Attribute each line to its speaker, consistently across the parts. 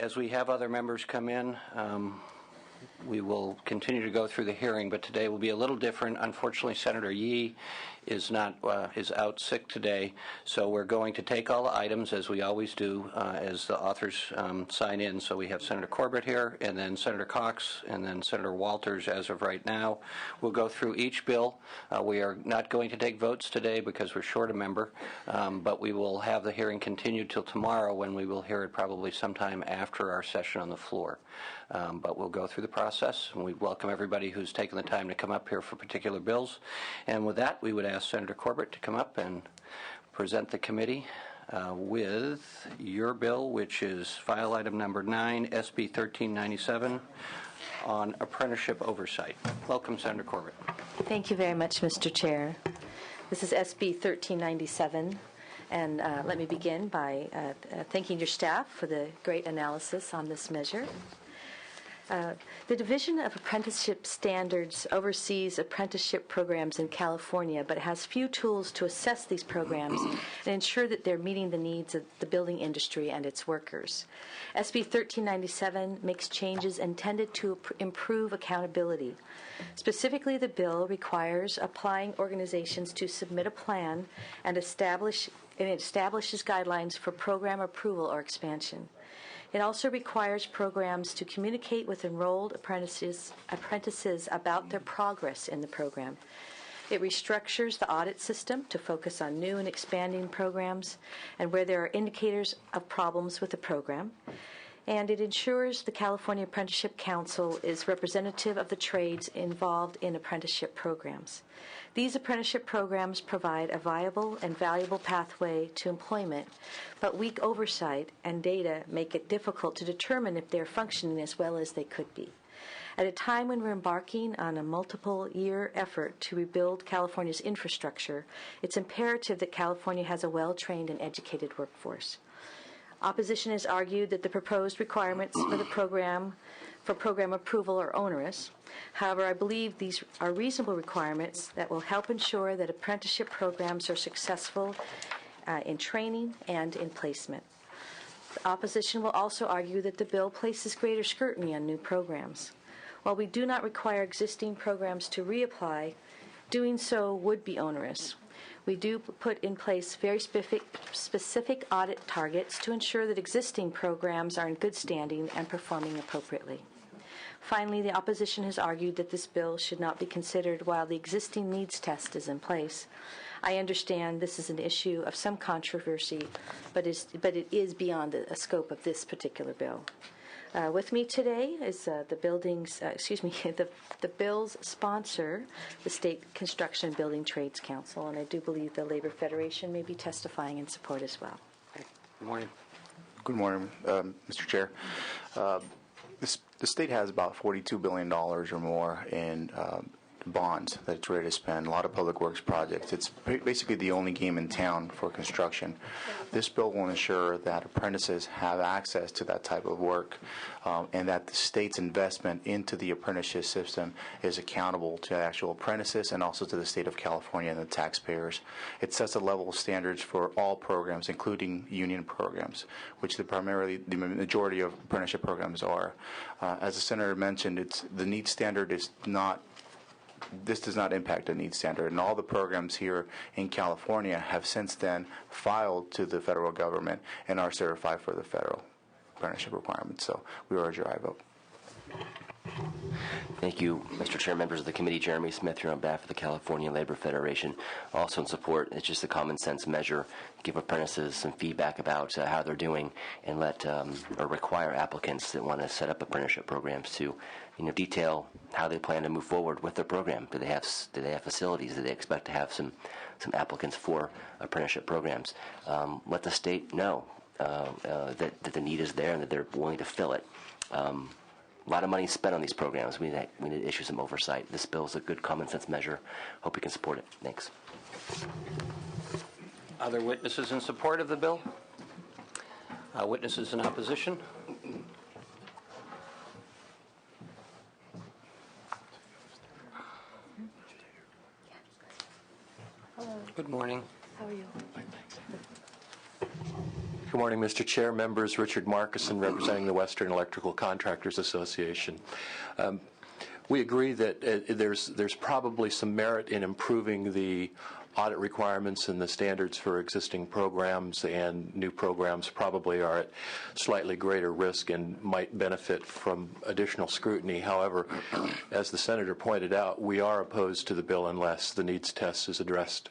Speaker 1: As we have other members come in, we will continue to go through the hearing, but today will be a little different. Unfortunately, Senator Yee is out sick today, so we're going to take all the items as we always do as the authors sign in. So we have Senator Corbett here, and then Senator Cox, and then Senator Walters as of right now. We'll go through each bill. We are not going to take votes today because we're short a member, but we will have the hearing continued till tomorrow, when we will hear it probably sometime after our session on the floor. But we'll go through the process, and we welcome everybody who's taken the time to come up here for particular bills. And with that, we would ask Senator Corbett to come up and present the committee with your bill, which is file item number 9, SB 1397, on apprenticeship oversight. Welcome, Senator Corbett.
Speaker 2: Thank you very much, Mr. Chair. This is SB 1397. And let me begin by thanking your staff for the great analysis on this measure. The Division of Apprenticeship Standards oversees apprenticeship programs in California, but has few tools to assess these programs and ensure that they're meeting the needs of the building industry and its workers. SB 1397 makes changes intended to improve accountability. Specifically, the bill requires applying organizations to submit a plan and establishes guidelines for program approval or expansion. It also requires programs to communicate with enrolled apprentices about their progress in the program. It restructures the audit system to focus on new and expanding programs and where there are indicators of problems with the program. And it ensures the California Apprenticeship Council is representative of the trades involved in apprenticeship programs. These apprenticeship programs provide a viable and valuable pathway to employment, but weak oversight and data make it difficult to determine if they're functioning as well as they could be. At a time when we're embarking on a multiple-year effort to rebuild California's infrastructure, it's imperative that California has a well-trained and educated workforce. Opposition has argued that the proposed requirements for the program approval are onerous. However, I believe these are reasonable requirements that will help ensure that apprenticeship programs are successful in training and in placement. The opposition will also argue that the bill places greater scrutiny on new programs. While we do not require existing programs to reapply, doing so would be onerous. We do put in place very specific audit targets to ensure that existing programs are in good standing and performing appropriately. Finally, the opposition has argued that this bill should not be considered while the existing needs test is in place. I understand this is an issue of some controversy, but it is beyond the scope of this particular bill. With me today is the bill's sponsor, the State Construction and Building Trades Council, and I do believe the Labor Federation may be testifying in support as well.
Speaker 1: Good morning.
Speaker 3: Good morning, Mr. Chair. The state has about $42 billion or more in bonds that it's ready to spend, a lot of public works projects. It's basically the only game in town for construction. This bill will ensure that apprentices have access to that type of work and that the state's investment into the apprenticeship system is accountable to actual apprentices and also to the state of California and the taxpayers. It sets a level of standards for all programs, including union programs, which the majority of apprenticeship programs are. As the Senator mentioned, the needs standard is not this does not impact the needs standard, and all the programs here in California have since then filed to the federal government and are certified for the federal apprenticeship requirements. So we urge your aye vote.
Speaker 4: Thank you, Mr. Chair, members of the committee. Jeremy Smith here on behalf of the California Labor Federation. Also in support, it's just a common sense measure, give apprentices some feedback about how they're doing, and or require applicants that want to set up apprenticeship programs to detail how they plan to move forward with their program. Do they have facilities? Do they expect to have some applicants for apprenticeship programs? Let the state know that the need is there and that they're willing to fill it. A lot of money spent on these programs. We need to issue some oversight. This bill is a good common sense measure. Hope you can support it. Thanks.
Speaker 1: Other witnesses in support of the bill? Witnesses in opposition?
Speaker 2: Hello.
Speaker 1: Good morning.
Speaker 2: How are you?
Speaker 5: Good morning, Mr. Chair, members. Richard Markison, representing the Western Electrical Contractors Association. We agree that there's probably some merit in improving the audit requirements and the standards for existing programs, and new programs probably are at slightly greater risk and might benefit from additional scrutiny. However, as the Senator pointed out, we are opposed to the bill unless the needs test is addressed.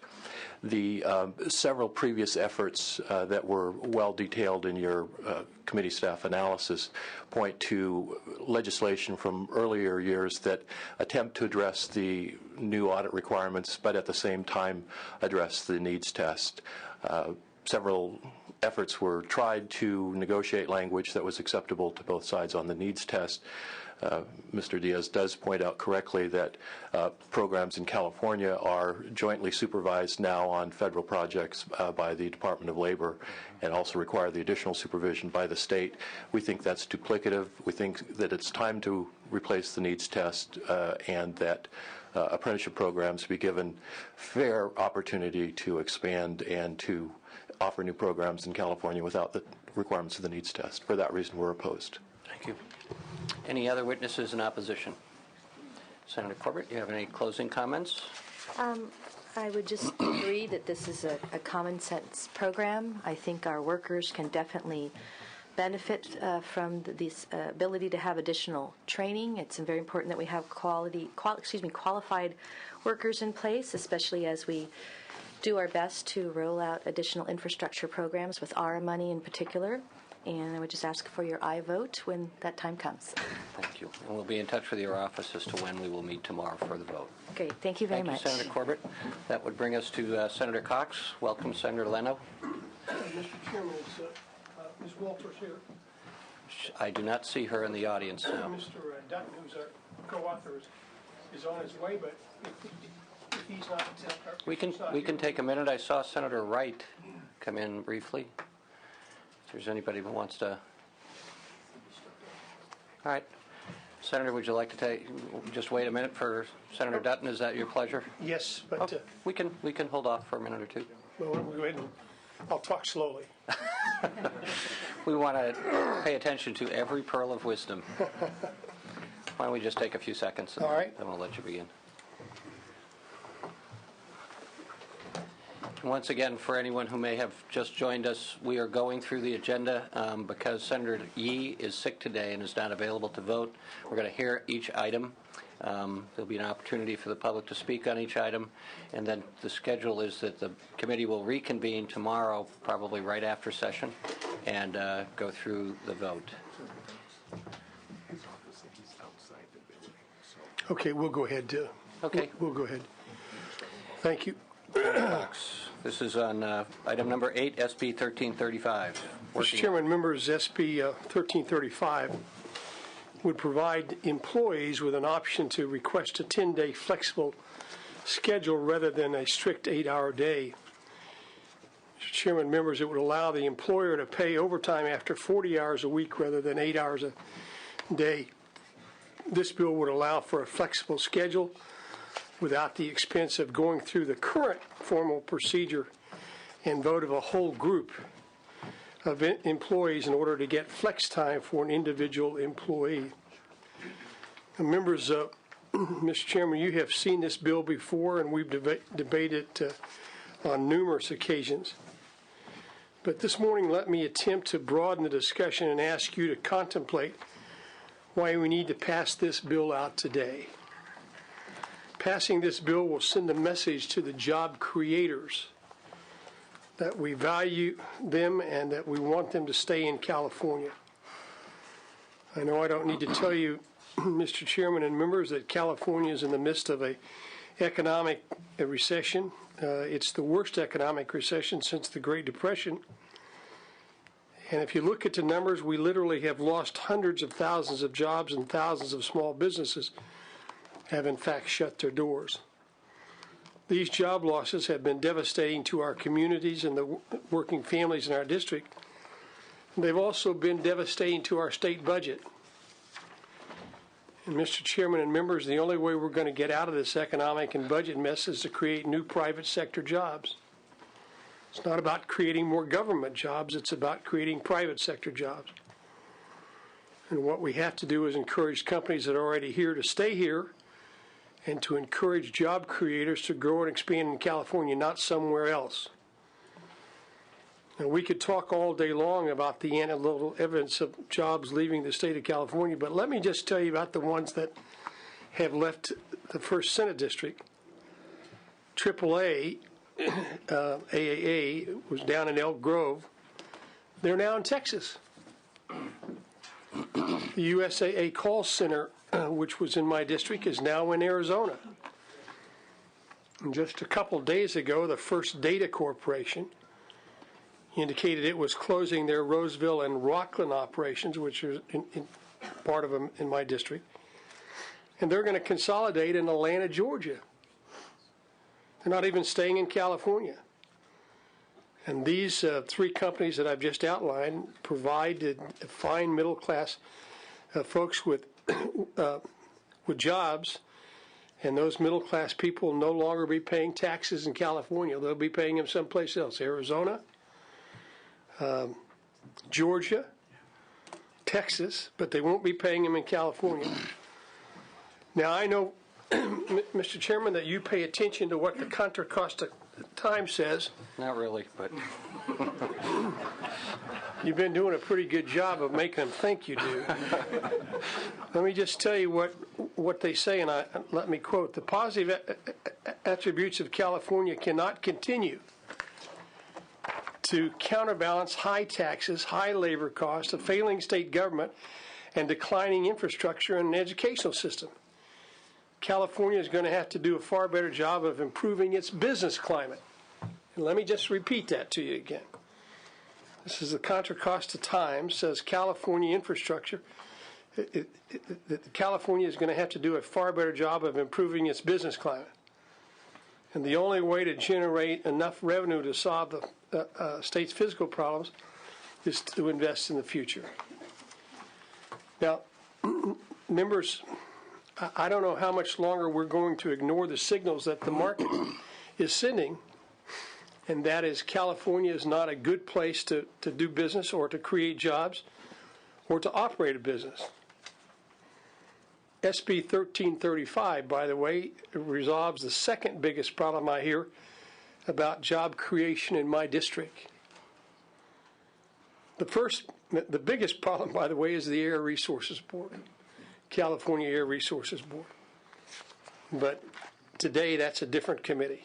Speaker 5: The several previous efforts that were well detailed in your committee staff analysis point to legislation from earlier years that attempt to address the new audit requirements, but at the same time address the needs test. Several efforts were tried to negotiate language that was acceptable to both sides on the needs test. Mr. Diaz does point out correctly that programs in California are jointly supervised now on federal projects by the Department of Labor, and also require the additional supervision by the state. We think that's duplicative. We think that it's time to replace the needs test, and that apprenticeship programs be given fair opportunity to expand and to offer new programs in California without the requirements of the needs test. For that reason, we're opposed.
Speaker 1: Thank you. Any other witnesses in opposition? Senator Corbett, you have any closing comments?
Speaker 2: I would just agree that this is a common sense program. I think our workers can definitely benefit from this ability to have additional training. It's very important that we have qualified workers in place, especially as we do our best to roll out additional infrastructure programs with ARA money in particular. And I would just ask for your aye vote when that time comes.
Speaker 1: Thank you. And we'll be in touch with your office as to when we will meet tomorrow for the vote.
Speaker 2: Great. Thank you very much.
Speaker 1: Thank you, Senator Corbett. That would bring us to Senator Cox. Welcome, Senator Leno.
Speaker 6: Mr. Chairman, is Ms. Walters here?
Speaker 1: I do not see her in the audience now.
Speaker 6: Mr. Dutton, who's our co-author, is on his way, but if he's not,
Speaker 1: We can take a minute. I saw Senator Wright come in briefly. If there's anybody who wants to. All right. Senator, would you like to just wait a minute for Senator Dutton? Is that your pleasure?
Speaker 6: Yes, but
Speaker 1: we can hold off for a minute or two.
Speaker 6: well, we'll go ahead and I'll talk slowly.
Speaker 1: We want to pay attention to every pearl of wisdom. Why don't we just take a few seconds, and
Speaker 6: all right,
Speaker 1: then we'll let you begin. Once again, for anyone who may have just joined us, we are going through the agenda because Senator Yee is sick today and is not available to vote. We're going to hear each item. There'll be an opportunity for the public to speak on each item, and then the schedule is that the committee will reconvene tomorrow, probably right after session, and go through the vote.
Speaker 6: Okay, we'll go ahead.
Speaker 1: Okay.
Speaker 6: We'll go ahead. Thank you.
Speaker 1: This is on item number 8, SB 1335.
Speaker 6: Mr. Chairman, members, SB 1335 would provide employees with an option to request a 10-day flexible schedule rather than a strict 8-hour day. Mr. Chairman, members, it would allow the employer to pay overtime after 40 hours a week rather than 8 hours a day. This bill would allow for a flexible schedule without the expense of going through the current formal procedure and vote of a whole group of employees in order to get flex time for an individual employee. Members, Mr. Chairman, you have seen this bill before, and we've debated it on numerous occasions. But this morning, let me attempt to broaden the discussion and ask you to contemplate why we need to pass this bill out today. Passing this bill will send a message to the job creators that we value them and that we want them to stay in California. I know I don't need to tell you, Mr. Chairman and members, that California is in the midst of an economic recession. It's the worst economic recession since the Great Depression. And if you look at the numbers, we literally have lost hundreds of thousands of jobs, and thousands of small businesses have in fact shut their doors. These job losses have been devastating to our communities and the working families in our district. They've also been devastating to our state budget. And Mr. Chairman and members, the only way we're going to get out of this economic and budget mess is to create new private sector jobs. It's not about creating more government jobs. It's about creating private sector jobs. And what we have to do is encourage companies that are already here to stay here and to encourage job creators to grow and expand in California, not somewhere else. Now, we could talk all day long about the anecdotal evidence of jobs leaving the state of California, but let me just tell you about the ones that have left the First Senate District. AAA, AAA was down in Elk Grove. They're now in Texas. The USAA Call Center, which was in my district, is now in Arizona. And just a couple days ago, the First Data Corporation indicated it was closing their Roseville and Rockland operations, which are part of them in my district. And they're going to consolidate in Atlanta, Georgia. They're not even staying in California. And these three companies that I've just outlined provide fine middle-class folks with jobs, and those middle-class people will no longer be paying taxes in California. They'll be paying them someplace else, Arizona, Georgia, Texas, but they won't be paying them in California. Now, I know, Mr. Chairman, that you pay attention to what the Contra Costa Times says.
Speaker 1: Not really, but
Speaker 6: You've been doing a pretty good job of making them think you do. Let me just tell you what they say, and let me quote: "The positive attributes of California cannot continue to counterbalance high taxes, high labor costs, a failing state government, and declining infrastructure and an educational system. California is going to have to do a far better job of improving its business climate." And let me just repeat that to you again. This is the Contra Costa Times, says California infrastructure. California is going to have to do a far better job of improving its business climate. And the only way to generate enough revenue to solve the state's fiscal problems is to invest in the future. Now, members, I don't know how much longer we're going to ignore the signals that the market is sending, and that is California is not a good place to do business or to create jobs or to operate a business. SB 1335, by the way, resolves the second biggest problem I hear about job creation in my district. The biggest problem, by the way, is the Air Resources Board, California Air Resources Board. But today, that's a different committee.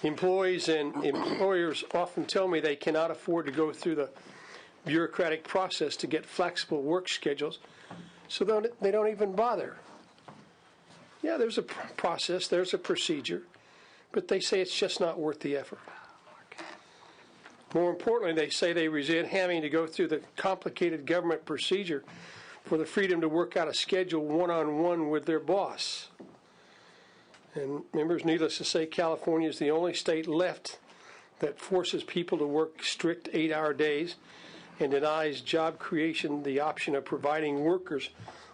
Speaker 6: Employees and employers often tell me they cannot afford to go through the bureaucratic process to get flexible work schedules, so they don't even bother. Yeah, there's a process, there's a procedure, but they say it's just not worth the effort. More importantly, they say they resent having to go through the complicated government procedure for the freedom to work out a schedule one-on-one with their boss. And members, needless to say, California is the only state left that forces people to work strict 8-hour days and denies job creation the option of providing workers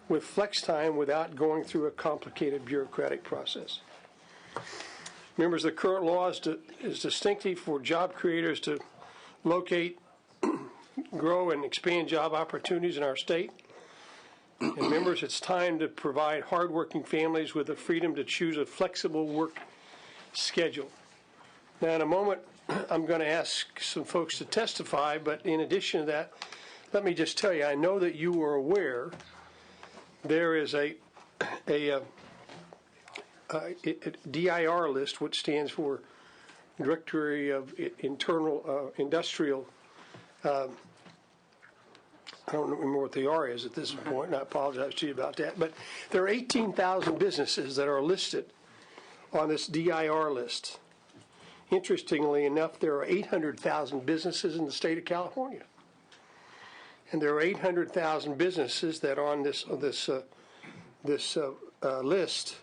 Speaker 6: with flex time without going through a complicated bureaucratic process. Members, the current law is distinctive for job creators to locate, grow, and expand job opportunities in our state. And members, it's time to provide hardworking families with the freedom to choose a flexible work schedule. Now, in a moment, I'm going to ask some folks to testify, but in addition to that, let me just tell you, I know that you are aware there is a DIR list, which stands for Directory of Industrial. I don't remember what the R is at this point, and I apologize to you about that. But there are 18,000 businesses that are listed on this DIR list. Interestingly enough, there are 800,000 businesses in the state of California. And there are 800,000 businesses that are on this list.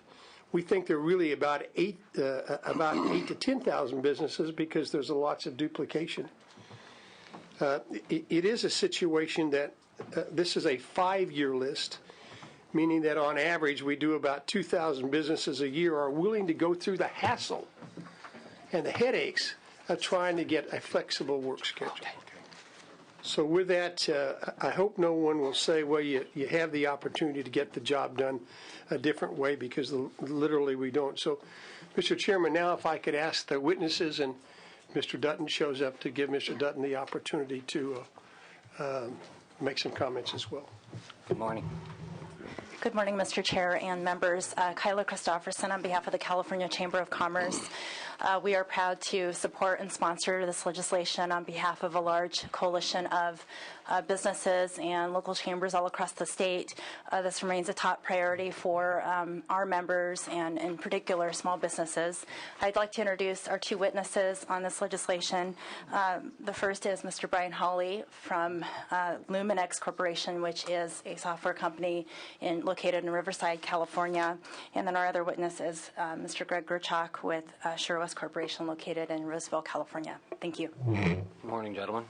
Speaker 6: We think there are really about 8 to 10,000 businesses because there's lots of duplication. It is a situation that this is a 5-year list, meaning that on average we do about 2,000 businesses a year are willing to go through the hassle and the headaches trying to get a flexible work schedule. So with that, I hope no one will say, well, you have the opportunity to get the job done a different way, because literally we don't. So, Mr. Chairman, now if I could ask the witnesses, and Mr. Dutton shows up, to give Mr. Dutton the opportunity to make some comments as well.
Speaker 1: Good morning.
Speaker 7: Good morning, Mr. Chair and members. Kyla Christofferson on behalf of the California Chamber of Commerce. We are proud to support and sponsor this legislation on behalf of a large coalition of businesses and local chambers all across the state. This remains a top priority for our members and in particular small businesses. I'd like to introduce our two witnesses on this legislation. The first is Mr. Brian Hawley from Luminex Corporation, which is a software company located in Riverside, California. And then our other witness is Mr. Greg Gerchak with SureWest Corporation, located in Roseville, California. Thank you.
Speaker 1: Good morning, gentlemen.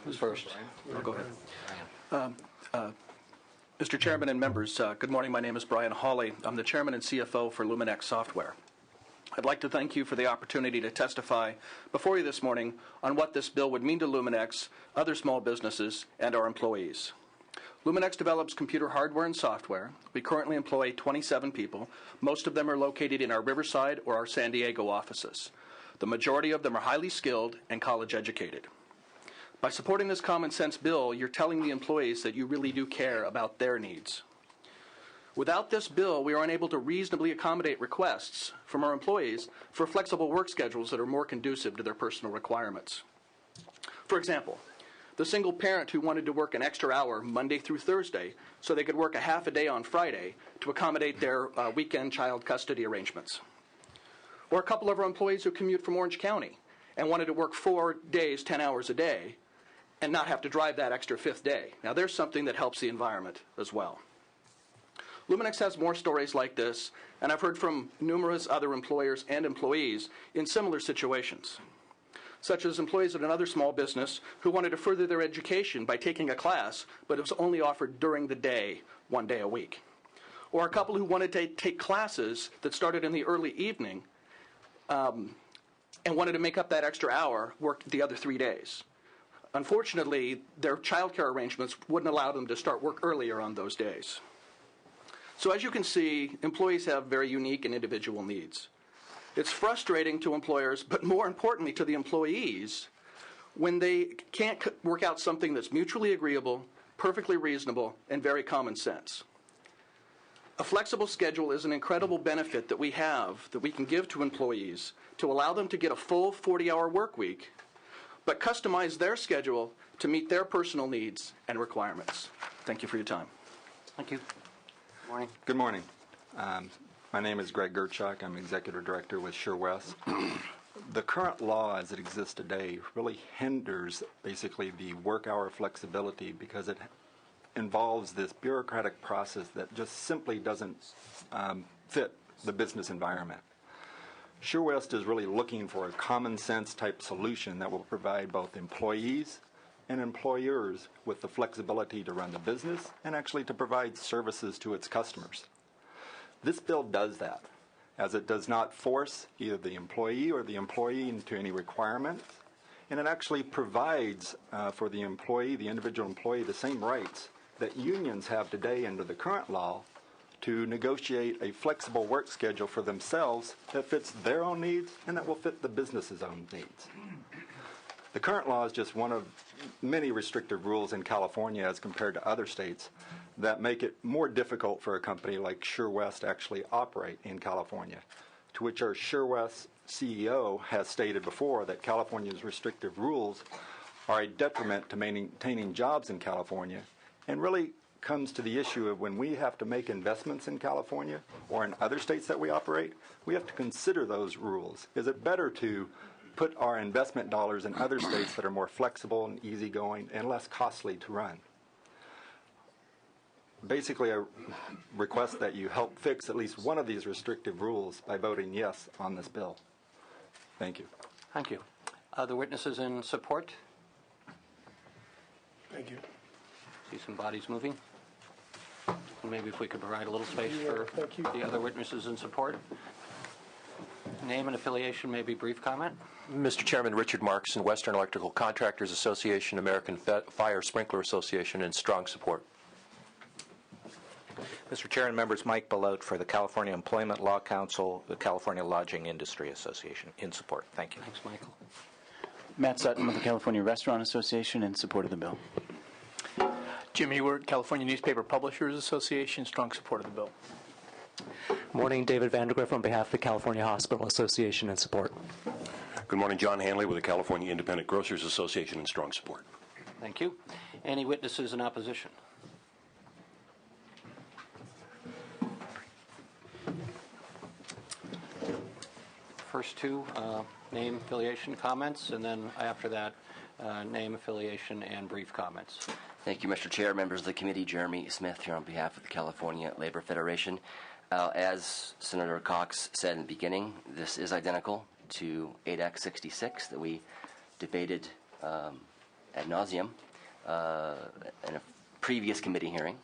Speaker 1: Who's first?
Speaker 8: Go ahead. Mr. Chairman and members, good morning. My name is Brian Hawley. I'm the Chairman and CFO for Luminex Software. I'd like to thank you for the opportunity to testify before you this morning on what this bill would mean to Luminex, other small businesses, and our employees. Luminex develops computer hardware and software. We currently employ 27 people. Most of them are located in our Riverside or our San Diego offices. The majority of them are highly skilled and college educated. By supporting this common sense bill, you're telling the employees that you really do care about their needs. Without this bill, we are unable to reasonably accommodate requests from our employees for flexible work schedules that are more conducive to their personal requirements. For example, the single parent who wanted to work an extra hour Monday through Thursday so they could work a half a day on Friday to accommodate their weekend child custody arrangements. Or a couple of our employees who commute from Orange County and wanted to work 4 days, 10 hours a day, and not have to drive that extra fifth day. Now, there's something that helps the environment as well. Luminex has more stories like this, and I've heard from numerous other employers and employees in similar situations, such as employees at another small business who wanted to further their education by taking a class, but it was only offered during the day, 1 day a week. Or a couple who wanted to take classes that started in the early evening and wanted to make up that extra hour, work the other 3 days. Unfortunately, their childcare arrangements wouldn't allow them to start work earlier on those days. So as you can see, employees have very unique and individual needs. It's frustrating to employers, but more importantly to the employees, when they can't work out something that's mutually agreeable, perfectly reasonable, and very common sense. A flexible schedule is an incredible benefit that we have, that we can give to employees to allow them to get a full 40-hour work week, but customize their schedule to meet their personal needs and requirements. Thank you for your time.
Speaker 1: Thank you. Good morning.
Speaker 9: Good morning. My name is Greg Gerchak. I'm Executive Director with SureWest. The current law as it exists today really hinders basically the work hour flexibility because it involves this bureaucratic process that just simply doesn't fit the business environment. SureWest is really looking for a common sense type solution that will provide both employees and employers with the flexibility to run the business and actually to provide services to its customers. This bill does that, as it does not force either the employee or the employee into any requirements, and it actually provides for the employee, the individual employee, the same rights that unions have today under the current law to negotiate a flexible work schedule for themselves that fits their own needs and that will fit the business's own needs. The current law is just one of many restrictive rules in California as compared to other states that make it more difficult for a company like SureWest to actually operate in California, to which our SureWest CEO has stated before that California's restrictive rules are a detriment to maintaining jobs in California, and really comes to the issue of when we have to make investments in California or in other states that we operate, we have to consider those rules. Is it better to put our investment dollars in other states that are more flexible and easygoing and less costly to run? Basically, I request that you help fix at least one of these restrictive rules by voting yes on this bill. Thank you.
Speaker 1: Thank you. Other witnesses in support?
Speaker 6: Thank you.
Speaker 1: See some bodies moving. Maybe if we could provide a little space for
Speaker 6: thank you.
Speaker 1: the other witnesses in support. Name and affiliation, maybe brief comment.
Speaker 5: Mr. Chairman, Richard Marks and Western Electrical Contractors Association, American Fire Sprinkler Association, in strong support.
Speaker 10: Mr. Chair and members, Mike Belote for the California Employment Law Council, the California Lodging Industry Association, in support. Thank you.
Speaker 1: Thanks, Michael.
Speaker 11: Matt Sutton with the California Restaurant Association, in support of the bill.
Speaker 12: Jim Ewert, California Newspaper Publishers Association, strong support of the bill.
Speaker 13: Morning, David Vandergriff on behalf of the California Hospital Association, in support.
Speaker 14: Good morning, John Hanley with the California Independent Grocers Association, in strong support.
Speaker 1: Thank you. Any witnesses in opposition? First two, name, affiliation, comments, and then after that, name, affiliation, and brief comments.
Speaker 4: Thank you, Mr. Chair, members of the committee. Jeremy Smith here on behalf of the California Labor Federation. As Senator Cox said in the beginning, this is identical to 8 Act 66 that we debated ad nauseum in a previous committee hearing.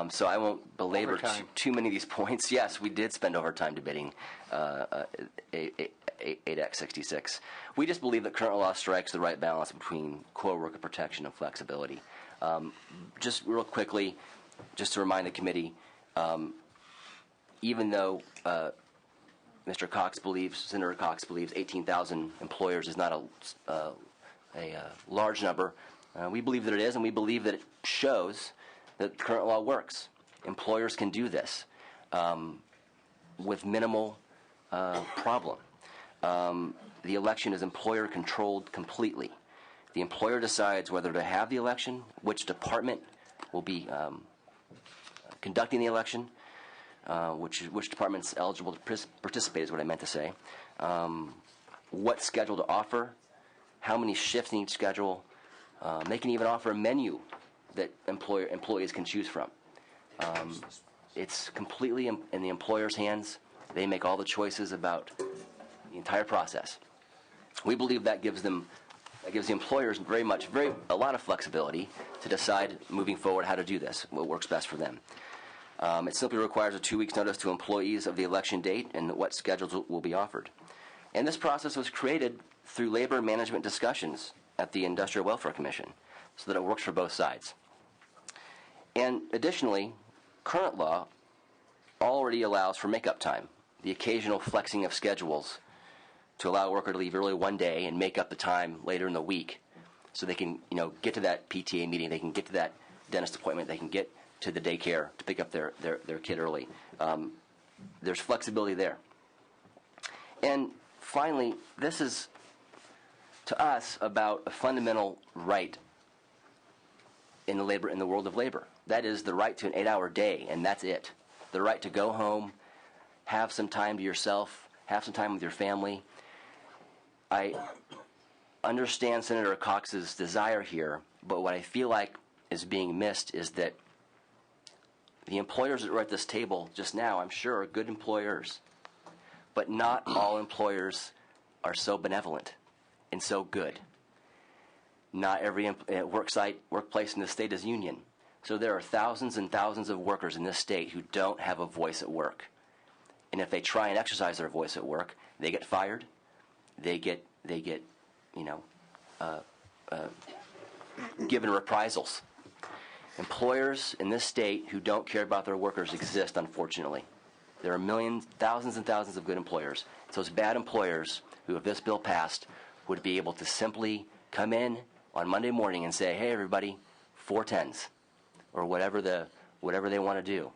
Speaker 4: So I won't belabor too many of these points. Yes, we did spend overtime debating 8 Act 66. We just believe that current law strikes the right balance between core worker protection and flexibility. Just real quickly, just to remind the committee, even though Mr. Cox believes, Senator Cox believes 18,000 employers is not a large number, we believe that it is, and we believe that it shows that current law works. Employers can do this with minimal problem. The election is employer controlled completely. The employer decides whether to have the election, which department will be conducting the election, which department's eligible to participate is what I meant to say, what schedule to offer, how many shifts in each schedule. They can even offer a menu that employees can choose from. It's completely in the employer's hands. They make all the choices about the entire process. We believe that gives the employers a lot of flexibility to decide moving forward how to do this, what works best for them. It simply requires a 2 weeks notice to employees of the election date and what schedules will be offered. And this process was created through labor management discussions at the Industrial Welfare Commission so that it works for both sides. And additionally, current law already allows for make-up time, the occasional flexing of schedules to allow a worker to leave early one day and make up the time later in the week so they can get to that PTA meeting, they can get to that dentist appointment, they can get to the daycare to pick up their kid early. There's flexibility there. And finally, this is, to us, about a fundamental right in the world of labor. That is the right to an 8-hour day, and that's it. The right to go home, have some time to yourself, have some time with your family. I understand Senator Cox's desire here, but what I feel like is being missed is that the employers that were at this table just now, I'm sure, are good employers, but not all employers are so benevolent and so good. Not every workplace in the state is union. So there are thousands and thousands of workers in this state who don't have a voice at work. And if they try and exercise their voice at work, they get fired. They get given reprisals. Employers in this state who don't care about their workers exist, unfortunately. There are millions, thousands and thousands of good employers. It's those bad employers who, if this bill passed, would be able to simply come in on Monday morning and say, hey, everybody, 410s, or whatever they want to do.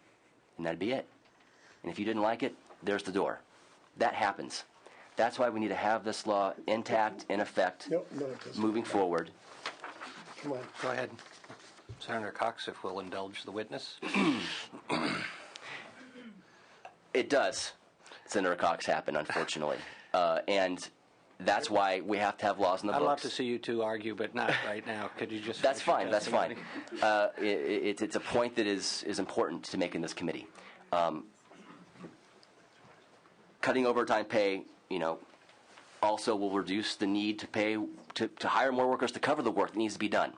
Speaker 4: And that'd be it. And if you didn't like it, there's the door. That happens. That's why we need to have this law intact, in effect, moving forward.
Speaker 6: Come on.
Speaker 1: Go ahead. Senator Cox, if we'll indulge the witness.
Speaker 4: It does, Senator Cox, happen, unfortunately. And that's why we have to have laws in the books.
Speaker 1: I'd love to see you two argue, but not right now. Could you just...
Speaker 4: That's fine. That's fine. It's a point that is important to make in this committee. Cutting overtime pay, also will reduce the need to pay to hire more workers to cover the work that needs to be done.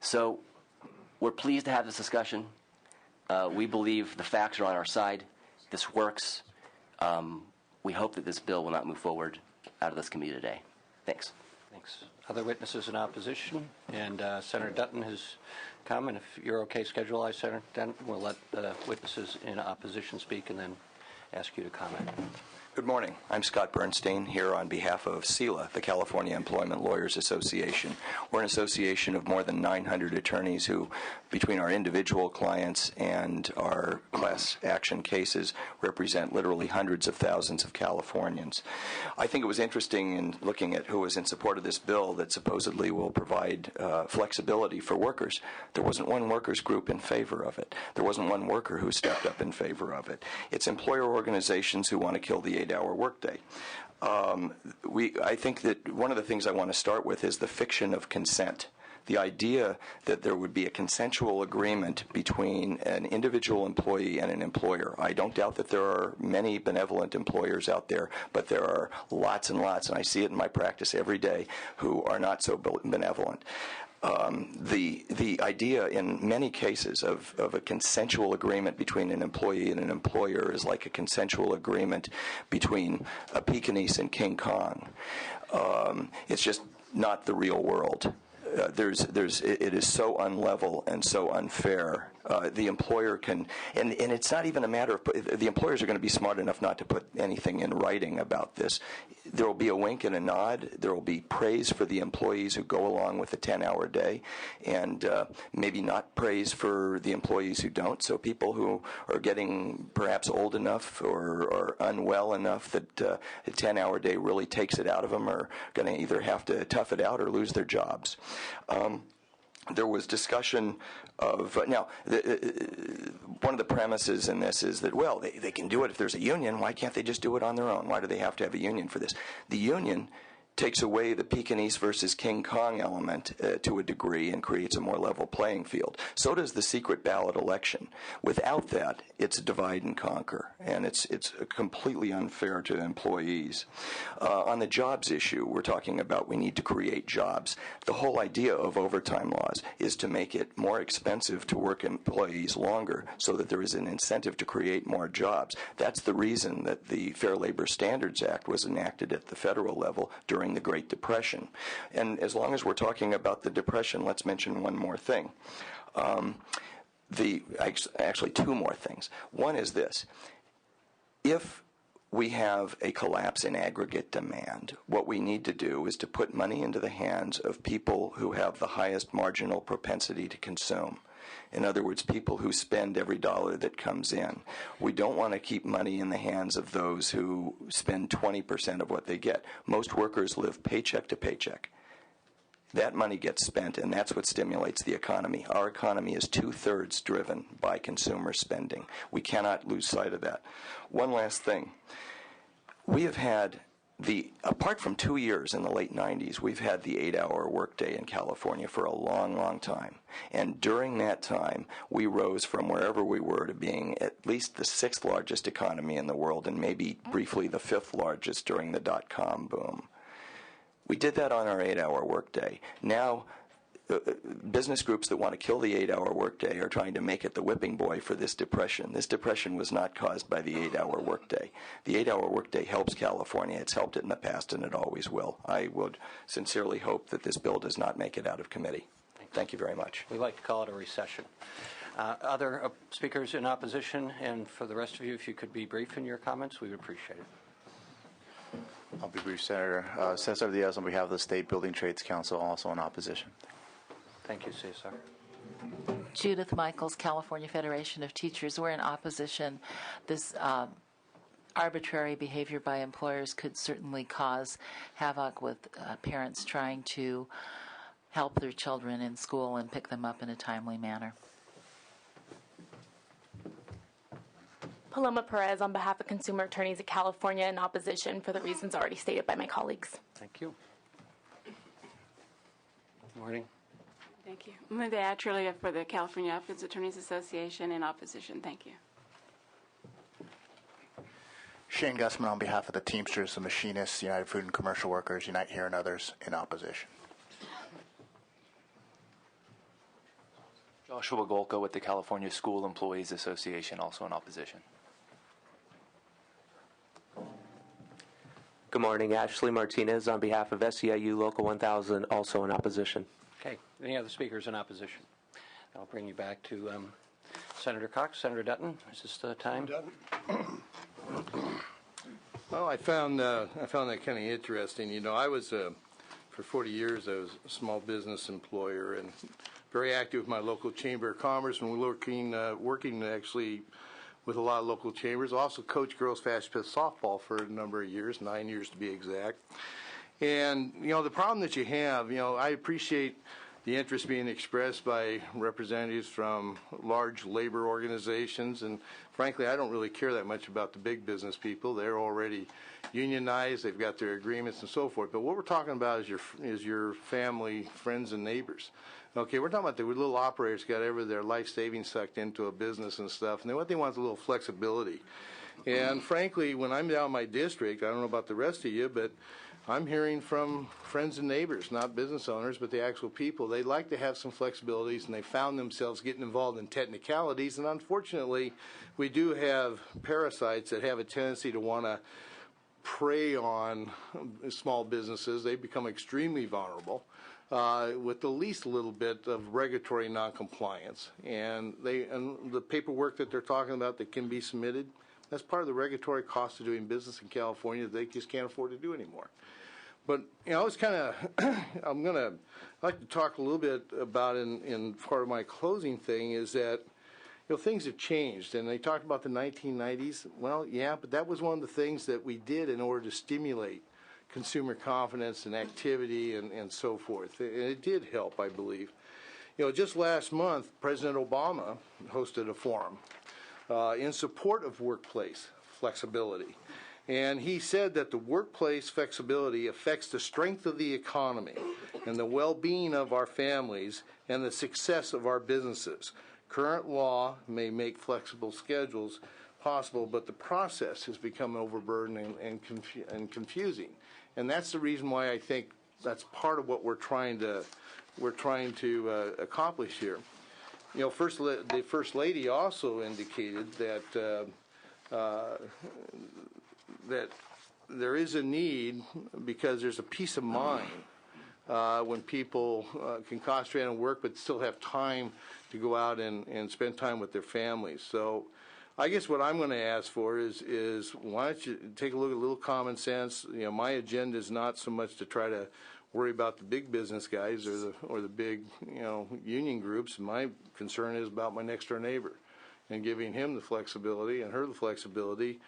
Speaker 4: So we're pleased to have this discussion. We believe the facts are on our side. This works. we hope that this bill will not move forward out of this committee today. Thanks.
Speaker 1: Thanks. Other witnesses in opposition? And Senator Dutton has come, and if you're okay schedule-wise, Senator Dutton, we'll let the witnesses in opposition speak and then ask you to comment.
Speaker 15: Good morning. I'm Scott Bernstein here on behalf of CELA, the California Employment Lawyers Association. We're an association of more than 900 attorneys who, between our individual clients and our class action cases, represent literally hundreds of thousands of Californians. I think it was interesting in looking at who was in support of this bill that supposedly will provide flexibility for workers. There wasn't one workers group in favor of it. There wasn't one worker who stepped up in favor of it. It's employer organizations who want to kill the 8-hour workday. I think that one of the things I want to start with is the fiction of consent. The idea that there would be a consensual agreement between an individual employee and an employer. I don't doubt that there are many benevolent employers out there, but there are lots and lots, and I see it in my practice every day, who are not so benevolent. The idea in many cases of a consensual agreement between an employee and an employer is like a consensual agreement between a Pekingese and King Kong. It's just not the real world. It is so unlevel and so unfair. The employer can, and it's not even a matter of, the employers are going to be smart enough not to put anything in writing about this. There will be a wink and a nod. There will be praise for the employees who go along with a 10-hour day, and maybe not praise for the employees who don't. So people who are getting perhaps old enough or unwell enough that a 10-hour day really takes it out of them are going to either have to tough it out or lose their jobs. There was discussion of, now, one of the premises in this is that, well, they can do it if there's a union. Why can't they just do it on their own? Why do they have to have a union for this? The union takes away the Pekingese versus King Kong element to a degree and creates a more level playing field. So does the secret ballot election. Without that, it's a divide and conquer, and it's completely unfair to employees. On the jobs issue, we're talking about we need to create jobs. The whole idea of overtime laws is to make it more expensive to work employees longer so that there is an incentive to create more jobs. That's the reason that the Fair Labor Standards Act was enacted at the federal level during the Great Depression. And as long as we're talking about the Depression, let's mention one more thing. Actually, two more things. One is this. If we have a collapse in aggregate demand, what we need to do is to put money into the hands of people who have the highest marginal propensity to consume. In other words, people who spend every dollar that comes in. We don't want to keep money in the hands of those who spend 20% of what they get. Most workers live paycheck to paycheck. That money gets spent, and that's what stimulates the economy. Our economy is 2/3 driven by consumer spending. We cannot lose sight of that. One last thing. We have had apart from 2 years in the late 90s, we've had the 8-hour workday in California for a long, long time. And during that time, we rose from wherever we were to being at least the 6th largest economy in the world and maybe briefly the 5th largest during the dot-com boom. We did that on our 8-hour workday. Now, business groups that want to kill the 8-hour workday are trying to make it the whipping boy for this depression. This depression was not caused by the 8-hour workday. The 8-hour workday helps California. It's helped it in the past, and it always will. I would sincerely hope that this bill does not make it out of committee. Thank you very much.
Speaker 1: We like to call it a recession. Other speakers in opposition, and for the rest of you, if you could be brief in your comments, we would appreciate it.
Speaker 3: I'll be brief, Senator. Cesar Diaz on behalf of the State Building Trades Council, also in opposition.
Speaker 1: Thank you, Cesar.
Speaker 16: Judith Michaels, California Federation of Teachers. We're in opposition. This arbitrary behavior by employers could certainly cause havoc with parents trying to help their children in school and pick them up in a timely manner.
Speaker 17: Paloma Perez on behalf of Consumer Attorneys of California in opposition for the reasons already stated by my colleagues.
Speaker 1: Thank you. Good morning.
Speaker 18: Thank you. Linda Atcherley for the California Office Attorneys Association in opposition. Thank you.
Speaker 19: Shane Gussman on behalf of the Teamsters, the Machinists, United Food and Commercial Workers, Unite Here and others in opposition.
Speaker 20: Joshua Golka with the California School Employees Association, also in opposition.
Speaker 13: Good morning. Ashley Martinez on behalf of SEIU Local 1000, also in opposition.
Speaker 1: Okay. Any other speakers in opposition? I'll bring you back to Senator Cox. Senator Dutton, is this the time?
Speaker 21: Well, I found that kind of interesting. You know, I was for 40 years I was a small business employer and very active with my local chamber of commerce when we were working actually with a lot of local chambers. Also coached girls fast pitch softball for a number of years, 9 years to be exact. And you know, the problem that you have, you know, I appreciate the interest being expressed by representatives from large labor organizations, and frankly, I don't really care that much about the big business people. They're already unionized, they've got their agreements and so forth. But what we're talking about is your family, friends, and neighbors. Okay, we're talking about the little operators got their life savings sucked into a business and stuff, and then what they want is a little flexibility. And frankly, when I'm down in my district, I don't know about the rest of you, but I'm hearing from friends and neighbors, not business owners, but the actual people. They like to have some flexibilities, and they found themselves getting involved in technicalities. And unfortunately, we do have parasites that have a tendency to want to prey on small businesses. They become extremely vulnerable with the least little bit of regulatory noncompliance. And the paperwork that they're talking about that can be submitted, that's part of the regulatory cost of doing business in California that they just can't afford to do anymore. But, you know, it's kind of, I'd like to talk a little bit about in part of my closing thing is that, you know, things have changed. And they talked about the 1990s. Well, yeah, but that was one of the things that we did in order to stimulate consumer confidence and activity and so forth. And it did help, I believe. You know, just last month, President Obama hosted a forum in support of workplace flexibility. And he said that the workplace flexibility affects the strength of the economy and the well-being of our families and the success of our businesses. Current law may make flexible schedules possible, but the process has become overburdened and confusing. And that's the reason why I think that's part of what we're trying to accomplish here. You know, the First Lady also indicated that that there is a need because there's a peace of mind when people can concentrate on work but still have time to go out and spend time with their families. So I guess what I'm going to ask for is why don't you take a look at a little common sense. You know, my agenda is not so much to try to worry about the big business guys or the big, you know, union groups. My concern is about my next door neighbor and giving him the flexibility and her the flexibility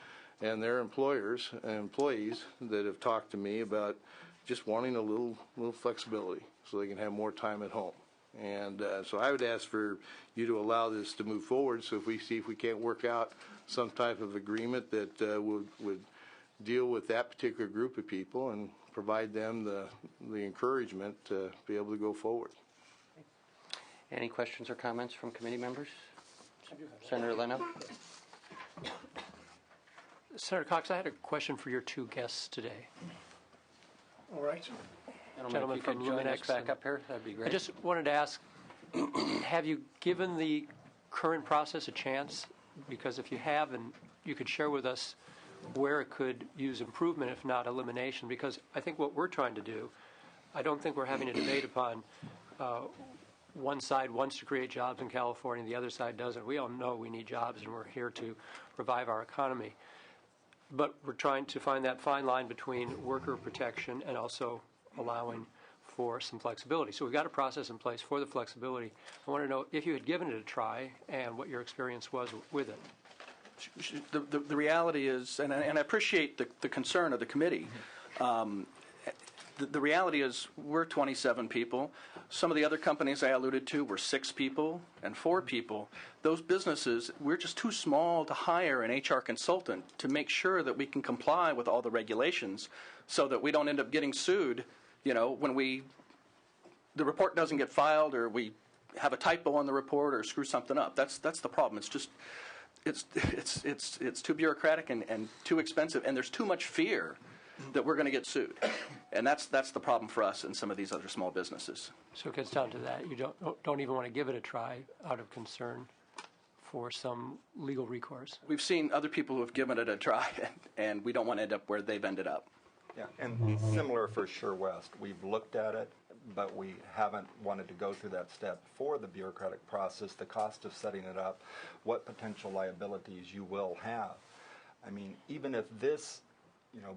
Speaker 21: and their employers and employees that have talked to me about just wanting a little flexibility so they can have more time at home. And so I would ask for you to allow this to move forward. So if we can't work out some type of agreement that would deal with that particular group of people and provide them the encouragement to be able to go forward.
Speaker 1: Any questions or comments from committee members? Senator Leno?
Speaker 12: Senator Cox, I had a question for your two guests today.
Speaker 6: All right.
Speaker 1: Gentlemen, if you could join us back up here, that'd be great.
Speaker 12: I just wanted to ask, have you given the current process a chance? Because if you have, and you could share with us where it could use improvement, if not elimination, because I think what we're trying to do, I don't think we're having a debate upon one side wants to create jobs in California, the other side doesn't. We all know we need jobs, and we're here to revive our economy. But we're trying to find that fine line between worker protection and also allowing for some flexibility. So we've got a process in place for the flexibility. I want to know if you had given it a try and what your experience was with it.
Speaker 8: The reality is, and I appreciate the concern of the committee, the reality is we're 27 people. Some of the other companies I alluded to were 6 people and 4 people. Those businesses, we're just too small to hire an HR consultant to make sure that we can comply with all the regulations so that we don't end up getting sued, you know, when the report doesn't get filed or we have a typo on the report or screw something up. That's the problem. It's just it's too bureaucratic and too expensive, and there's too much fear that we're going to get sued, and that's the problem for us and some of these other small businesses.
Speaker 12: So it gets down to that. You don't even want to give it a try out of concern for some legal recourse.
Speaker 8: We've seen other people who have given it a try, and we don't want to end up where they've ended up.
Speaker 9: Yeah, and similar for Sure West. We've looked at it, but we haven't wanted to go through that step for the bureaucratic process, the cost of setting it up, what potential liabilities you will have. I mean, even if this,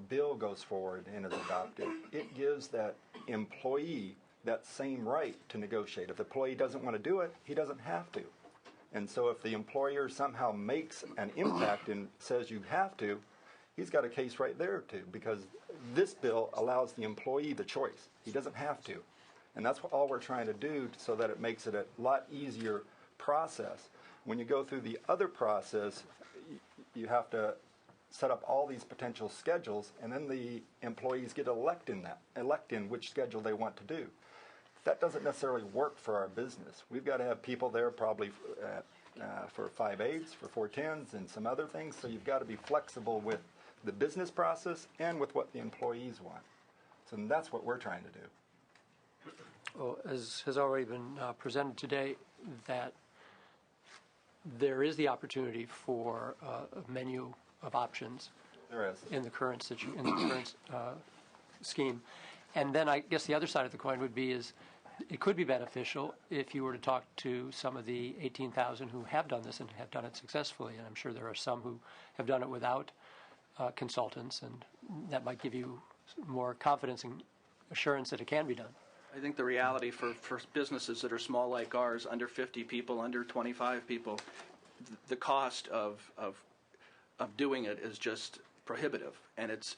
Speaker 9: bill goes forward and is adopted, it gives that employee that same right to negotiate. If the employee doesn't want to do it, he doesn't have to. And so if the employer somehow makes an impact and says you have to, he's got a case right there too, because this bill allows the employee the choice. He doesn't have to. And that's all we're trying to do so that it makes it a lot easier process. When you go through the other process, you have to set up all these potential schedules, and then the employees get elect in which schedule they want to do. That doesn't necessarily work for our business. We've got to have people there probably for 5/8s, for 4/10s, and some other things. So you've got to be flexible with the business process and with what the employees want. So that's what we're trying to do.
Speaker 12: Well, as has already been presented today, that there is the opportunity for a menu of options.
Speaker 9: There is.
Speaker 12: In the current scheme. And then I guess the other side of the coin would be is it could be beneficial if you were to talk to some of the 18,000 who have done this and have done it successfully. And I'm sure there are some who have done it without consultants, and that might give you more confidence and assurance that it can be done.
Speaker 8: I think the reality for businesses that are small like ours, under 50 people, under 25 people, the cost of doing it is just prohibitive, and it's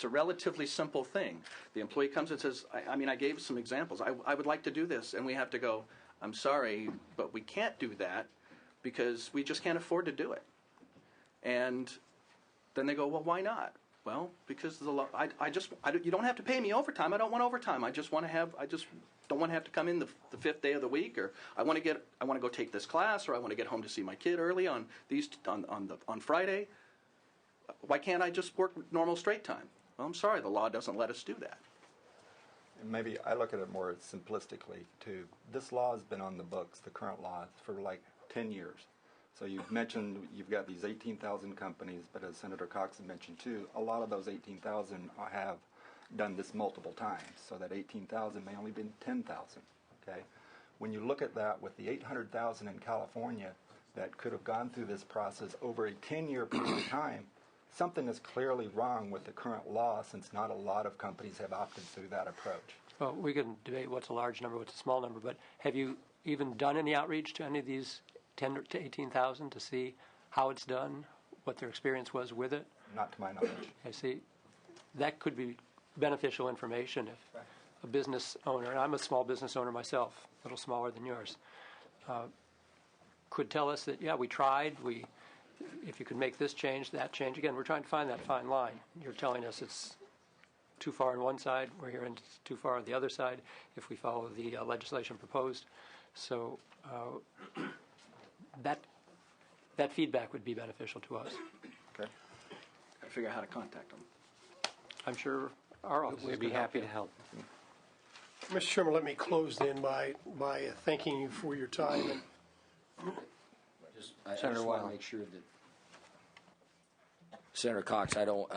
Speaker 8: a relatively simple thing. The employee comes and says, I gave some examples. I would like to do this, and we have to go, I'm sorry, but we can't do that because we just can't afford to do it. And then they go, well, why not? Well, because you don't have to pay me overtime. I don't want overtime. I just don't want to have to come in the fifth day of the week, or I want to go take this class, or I want to get home to see my kid early on Friday. Why can't I just work normal straight time? Well, I'm sorry, the law doesn't let us do that.
Speaker 9: Maybe I look at it more simplistically too. This law has been on the books, the current law, for like 10 years. So you've mentioned you've got these 18,000 companies, but as Senator Cox had mentioned too, a lot of those 18,000 have done this multiple times. So that 18,000 may only be 10,000. Okay, when you look at that with the 800,000 in California that could have gone through this process over a 10-year period of time, something is clearly wrong with the current law, since not a lot of companies have opted through that approach.
Speaker 12: Well, we can debate what's a large number, what's a small number, but have you even done any outreach to any of these 10 to 18,000 to see how it's done, what their experience was with it?
Speaker 9: Not to my knowledge.
Speaker 12: I see. That could be beneficial information if a business owner, and I'm a small business owner myself, a little smaller than yours, could tell us that, yeah, we tried, if you could make this change, that change. Again, we're trying to find that fine line. You're telling us it's too far on one side, we're hearing it's too far on the other side if we follow the legislation proposed. So that feedback would be beneficial to us.
Speaker 9: Okay.
Speaker 8: Got to figure out how to contact them.
Speaker 12: I'm sure our office
Speaker 11: would be happy to help.
Speaker 6: Mr. Chairman, let me close then by thanking you for your time.
Speaker 2: I just want to make sure that Senator Cox, I don't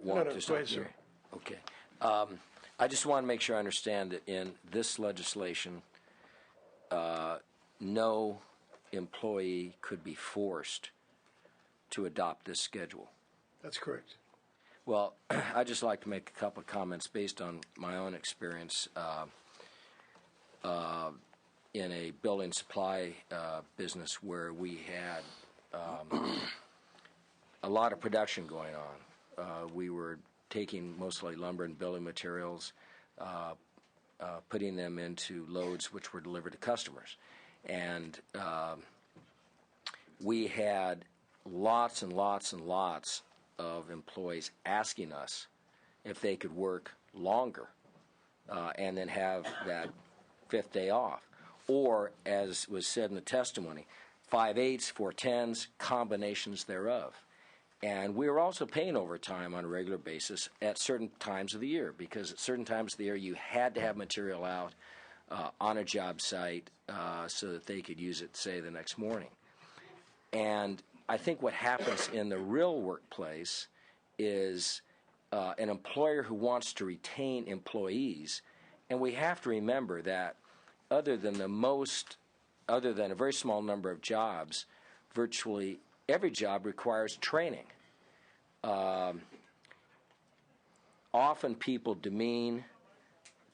Speaker 2: want to stop here. Okay. I just want to make sure I understand that in this legislation, no employee could be forced to adopt this schedule.
Speaker 6: That's correct.
Speaker 2: Well, I'd just like to make a couple of comments based on my own experience in a building supply business where we had a lot of production going on. We were taking mostly lumber and building materials, putting them into loads which were delivered to customers. And we had lots and lots and lots of employees asking us if they could work longer and then have that fifth day off. Or, as was said in the testimony, 5/8s, 4/10s, combinations thereof. And we were also paying overtime on a regular basis at certain times of the year, because at certain times of the year you had to have material out on a job site so that they could use it, say, the next morning. And I think what happens in the real workplace is an employer who wants to retain employees, and we have to remember that other than a very small number of jobs, virtually every job requires training. Often people demean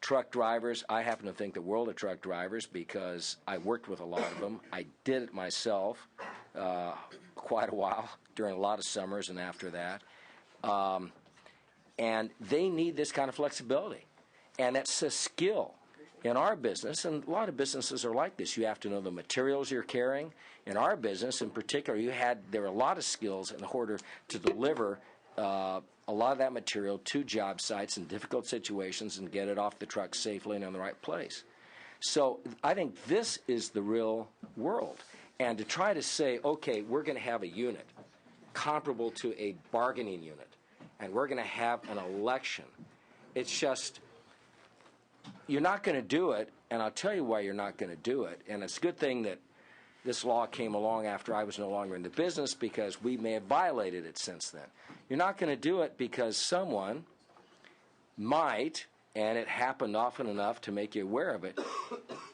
Speaker 2: truck drivers. I happen to think the world of truck drivers because I worked with a lot of them. I did it myself quite a while during a lot of summers and after that. And they need this kind of flexibility. And it's a skill. In our business, and a lot of businesses are like this, you have to know the materials you're carrying. In our business in particular, there were a lot of skills in order to deliver a lot of that material to job sites in difficult situations and get it off the truck safely and in the right place. So I think this is the real world. And to try to say, okay, we're going to have a unit comparable to a bargaining unit, and we're going to have an election, it's just, you're not going to do it, and I'll tell you why you're not going to do it. And it's a good thing that this law came along after I was no longer in the business, because we may have violated it since then. You're not going to do it because someone might, and it happened often enough to make you aware of it,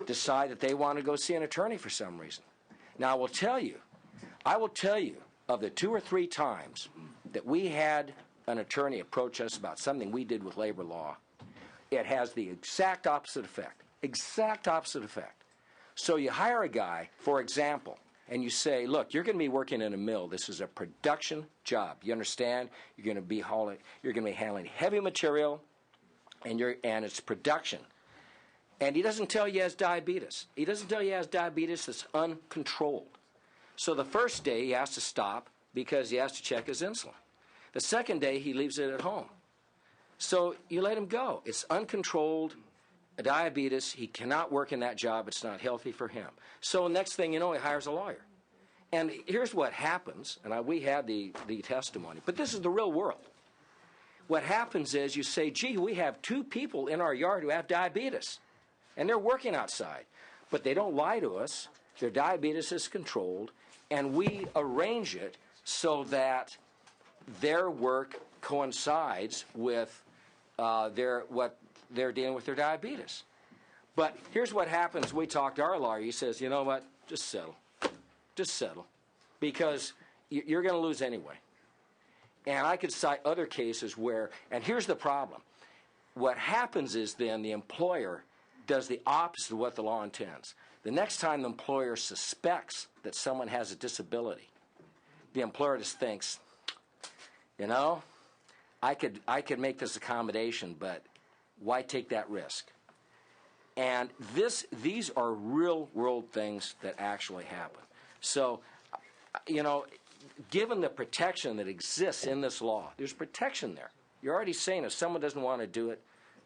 Speaker 2: decide that they want to go see an attorney for some reason. Now, I will tell you of the 2 or 3 times that we had an attorney approach us about something we did with labor law, it has the exact opposite effect. Exact opposite effect. So you hire a guy, for example, and you say, look, you're going to be working in a mill. This is a production job. You understand? You're going to be handling heavy material, and it's production. And he doesn't tell you he has diabetes. He doesn't tell you he has diabetes that's uncontrolled. So the first day he has to stop because he has to check his insulin. The second day he leaves it at home. So you let him go. It's uncontrolled diabetes. He cannot work in that job. It's not healthy for him. So next thing you know, he hires a lawyer. And here's what happens, and we had the testimony, but this is the real world. What happens is you say, gee, we have 2 people in our yard who have diabetes, and they're working outside. But they don't lie to us. Their diabetes is controlled, and we arrange it so that their work coincides with what they're dealing with their diabetes. But here's what happens. We talk to our lawyer. He says, you know what, just settle. Just settle. Because you're going to lose anyway. And I could cite other cases where, and here's the problem. What happens is then the employer does the opposite of what the law intends. The next time the employer suspects that someone has a disability, the employer just thinks, you know, I could make this accommodation, but why take that risk? And these are real world things that actually happen. So, you know, given the protection that exists in this law, there's protection there. You're already saying if someone doesn't want to do it,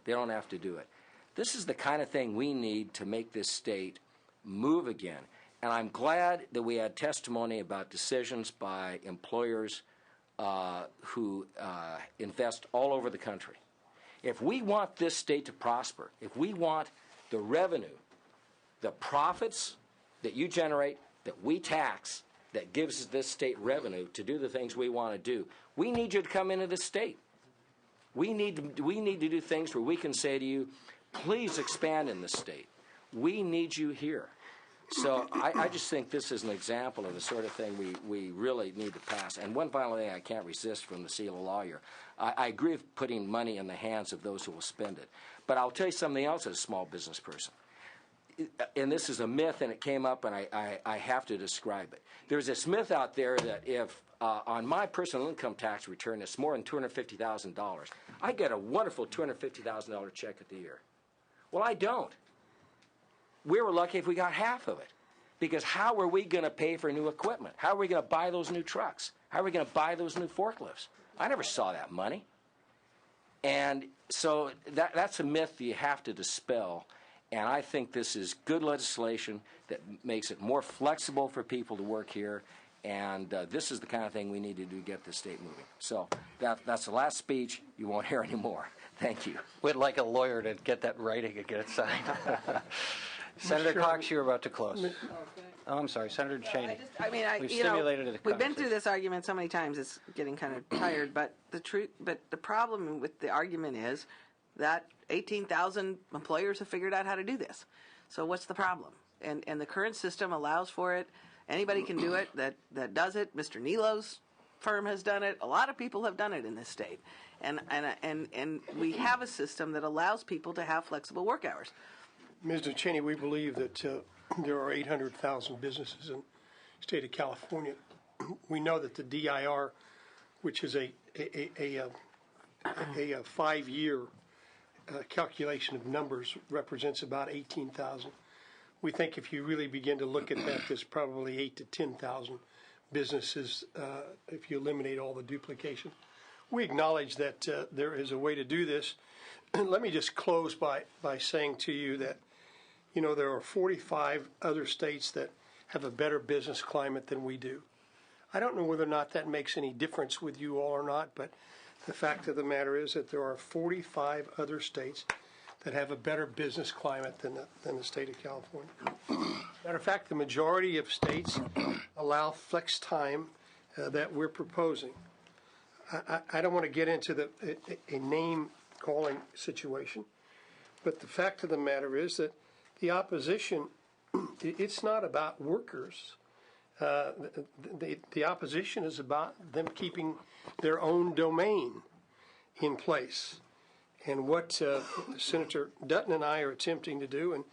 Speaker 2: they don't have to do it. This is the kind of thing we need to make this state move again. And I'm glad that we had testimony about decisions by employers who invest all over the country. If we want this state to prosper, if we want the revenue, the profits that you generate, that we tax, that gives this state revenue to do the things we want to do, we need you to come into this state. We need to do things where we can say to you, please expand in this state. We need you here. So I just think this is an example of the sort of thing we really need to pass. And one final thing I can't resist from the seal of lawyer. I agree with putting money in the hands of those who will spend it. But I'll tell you something else as a small business person. And this is a myth, and it came up, and I have to describe it. There's this myth out there that if on my personal income tax return it's more than $250,000, I get a wonderful $250,000 check at the year. Well, I don't. We were lucky if we got half of it. Because how are we going to pay for new equipment? How are we going to buy those new trucks? How are we going to buy those new forklifts? I never saw that money. And so that's a myth you have to dispel. And I think this is good legislation that makes it more flexible for people to work here. And this is the kind of thing we need to do to get the state moving. So that's the last speech. You won't hear any more. Thank you.
Speaker 1: We'd like a lawyer to get that writing and get it signed. Senator Cox, you're about to close. Oh, I'm sorry, Senator Cheney. We've
Speaker 7: you know,
Speaker 1: stimulated a
Speaker 7: we've been
Speaker 1: conversation.
Speaker 7: through this argument so many times, it's getting kind of tired. But the problem with the argument is that 18,000 employers have figured out how to do this. So what's the problem? And the current system allows for it. Anybody can do it that does it. Mr. Nilo's firm has done it. A lot of people have done it in this state. And we have a system that allows people to have flexible work hours.
Speaker 6: Mr. Cheney, we believe that there are 800,000 businesses in the state of California. We know that the DIR, which is a 5-year calculation of numbers, represents about 18,000. We think if you really begin to look at that, there's probably 8 to 10,000 businesses if you eliminate all the duplication. We acknowledge that there is a way to do this. Let me just close by saying to you that, you know, there are 45 other states that have a better business climate than we do. I don't know whether or not that makes any difference with you all or not, but the fact of the matter is that there are 45 other states that have a better business climate than the state of California. Matter of fact, the majority of states allow flex time that we're proposing. I don't want to get into a name-calling situation, but the fact of the matter is that the opposition, it's not about workers. The opposition is about them keeping their own domain in place. And what Senator Dutton and I are attempting to do, and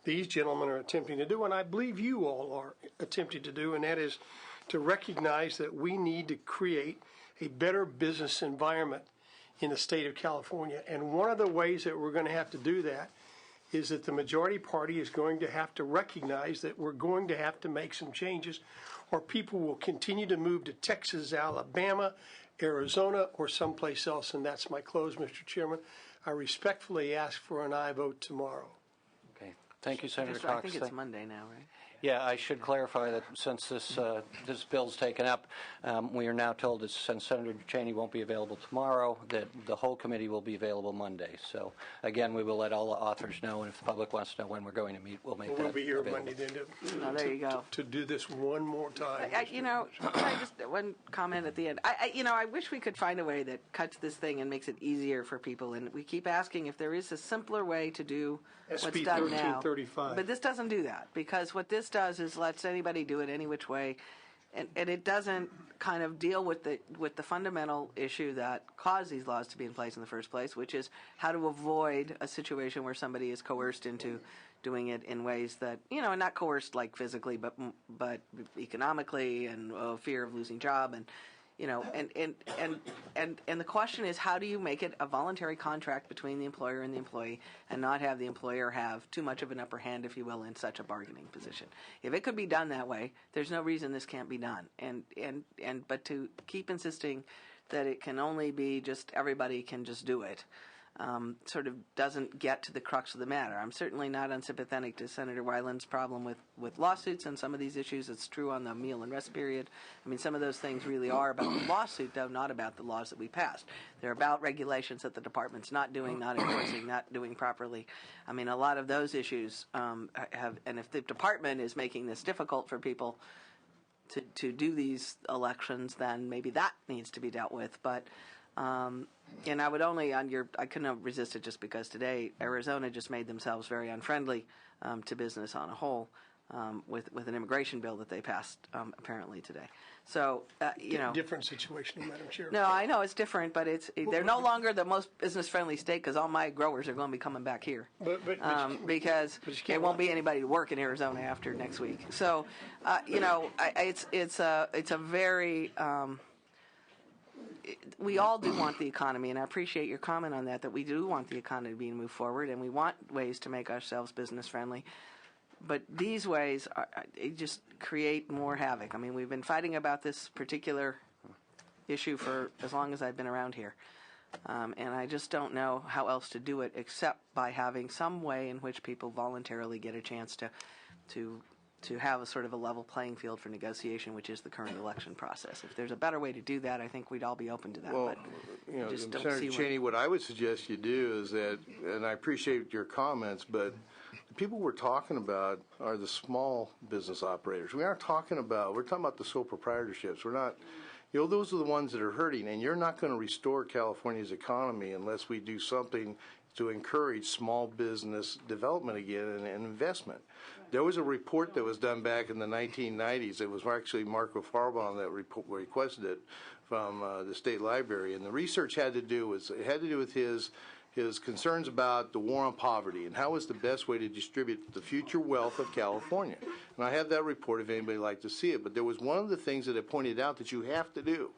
Speaker 6: these gentlemen are attempting to do, and I believe you all are attempting to do, and that is to recognize that we need to create a better business environment in the state of California. And one of the ways that we're going to have to do that is that the majority party is going to have to recognize that we're going to have to make some changes, or people will continue to move to Texas, Alabama, Arizona, or someplace else. And that's my close, Mr. Chairman. I respectfully ask for an aye vote tomorrow.
Speaker 1: Okay. Thank you, Senator Cox.
Speaker 7: I think it's Monday now, right?
Speaker 1: Yeah, I should clarify that since this bill's taken up, we are now told that since Senator Cheney won't be available tomorrow, that the whole committee will be available Monday. So, again, we will let all the authors know, and if the public wants to know when we're going to meet, we'll make that
Speaker 6: We'll be here
Speaker 1: available.
Speaker 6: Monday then
Speaker 7: there you go.
Speaker 6: to do this one more time.
Speaker 7: Can I just one comment at the end? I wish we could find a way that cuts this thing and makes it easier for people. And we keep asking if there is a simpler way to do what's
Speaker 6: SB
Speaker 7: done now.
Speaker 6: 1335.
Speaker 7: But this doesn't do that, because what this does is lets anybody do it any which way, and it doesn't kind of deal with the fundamental issue that caused these laws to be in place in the first place, which is how to avoid a situation where somebody is coerced into doing it in ways that, and not coerced like physically, but economically, and fear of losing job, and and the question is, how do you make it a voluntary contract between the employer and the employee, and not have the employer have too much of an upper hand, if you will, in such a bargaining position? If it could be done that way, there's no reason this can't be done. But to keep insisting that it can only be just everybody can just do it, sort of doesn't get to the crux of the matter. I'm certainly not unsympathetic to Senator Wyland's problem with lawsuits and some of these issues. It's true on the meal and rest period. I mean, some of those things really are about the lawsuit, though, not about the laws that we passed. They're about regulations that the department's not doing, not enforcing, not doing properly. I mean, a lot of those issues have, and if the department is making this difficult for people to do these elections, then maybe that needs to be dealt with. But and I would only I couldn't resist it just because today Arizona just made themselves very unfriendly to business on a whole with an immigration bill that they passed apparently today. So
Speaker 6: different situation, Madam Chair.
Speaker 7: No, I know it's different, but they're no longer the most business friendly state, because all my growers are going to be coming back here because there won't be anybody to work in Arizona after next week. So it's a very we all do want the economy, and I appreciate your comment on that we do want the economy to move forward, and we want ways to make ourselves business friendly. But these ways they just create more havoc. I mean, we've been fighting about this particular issue for as long as I've been around here. And I just don't know how else to do it except by having some way in which people voluntarily get a chance to have a sort of a level playing field for negotiation, which is the current election process. If there's a better way to do that, I think we'd all be open to that.
Speaker 21: Well,
Speaker 7: but
Speaker 21: Senator Cheney, what I would suggest you do is that, and I appreciate your comments, but the people we're talking about are the small business operators. We're talking about the sole proprietorships. We're not, those are the ones that are hurting, and you're not going to restore California's economy unless we do something to encourage small business development again and investment. There was a report that was done back in the 1990s. It was actually Marco Farbaum that requested it from the State Library, and the research had to do with his concerns about the war on poverty and how is the best way to distribute the future wealth of California. And I have that report if anybody would like to see it. But there was one of the things that it pointed out that you have to do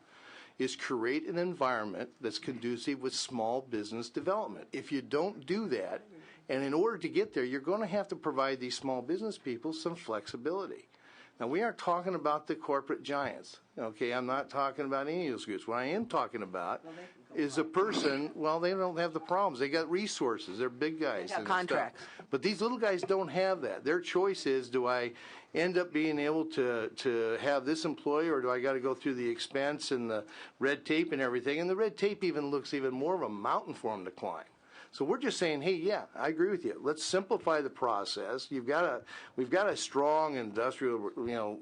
Speaker 21: is create an environment that's conducive with small business development. If you don't do that, and in order to get there, you're going to have to provide these small business people some flexibility. Now, we aren't talking about the corporate giants, okay? I'm not talking about any of those groups. What I am talking about is a person, well, they don't have the problems. They got resources. They're big guys.
Speaker 7: They have contracts.
Speaker 21: But these little guys don't have that. Their choice is, do I end up being able to have this employee, or do I got to go through the expense and the red tape and everything? And the red tape looks even more of a mountain for them to climb. So we're just saying, hey, yeah, I agree with you. Let's simplify the process. We've got a strong industrial,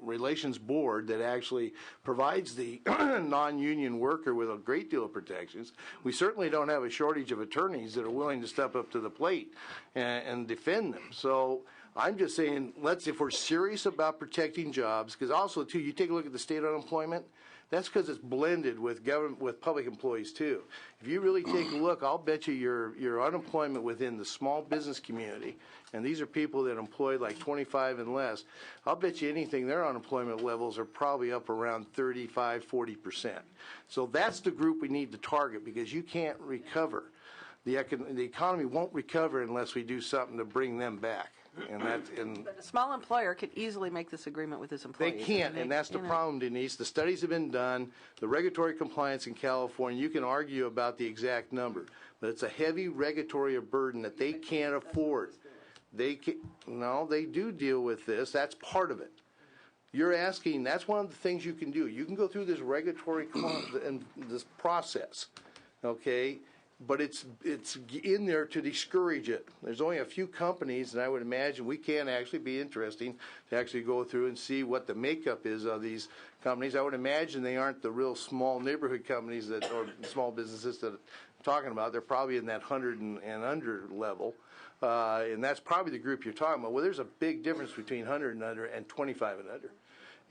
Speaker 21: relations board that actually provides the non-union worker with a great deal of protections. We certainly don't have a shortage of attorneys that are willing to step up to the plate and defend them. So I'm just saying, if we're serious about protecting jobs, because also too, you take a look at the state unemployment. That's because it's blended with public employees too. If you really take a look, I'll bet you your unemployment within the small business community, and these are people that employ like 25 and less, I'll bet you anything their unemployment levels are probably up around 35, 40%. So that's the group we need to target, because you can't recover. The economy won't recover unless we do something to bring them back. But
Speaker 7: a small employer could easily make this agreement with his employees.
Speaker 21: They can't, and that's the problem, Denise. The studies have been done. The regulatory compliance in California, you can argue about the exact number, but it's a heavy regulatory burden that they can't afford. They do deal with this. That's part of it. You're asking, that's one of the things you can do. You can go through this regulatory and this process, okay? But it's in there to discourage it. There's only a few companies, and I would imagine we can actually be interesting to actually go through and see what the makeup is of these companies. I would imagine they aren't the real small neighborhood companies or small businesses that I'm talking about. They're probably in that 100 and under level, and that's probably the group you're talking about. Well, there's a big difference between 100 and under and 25 and under.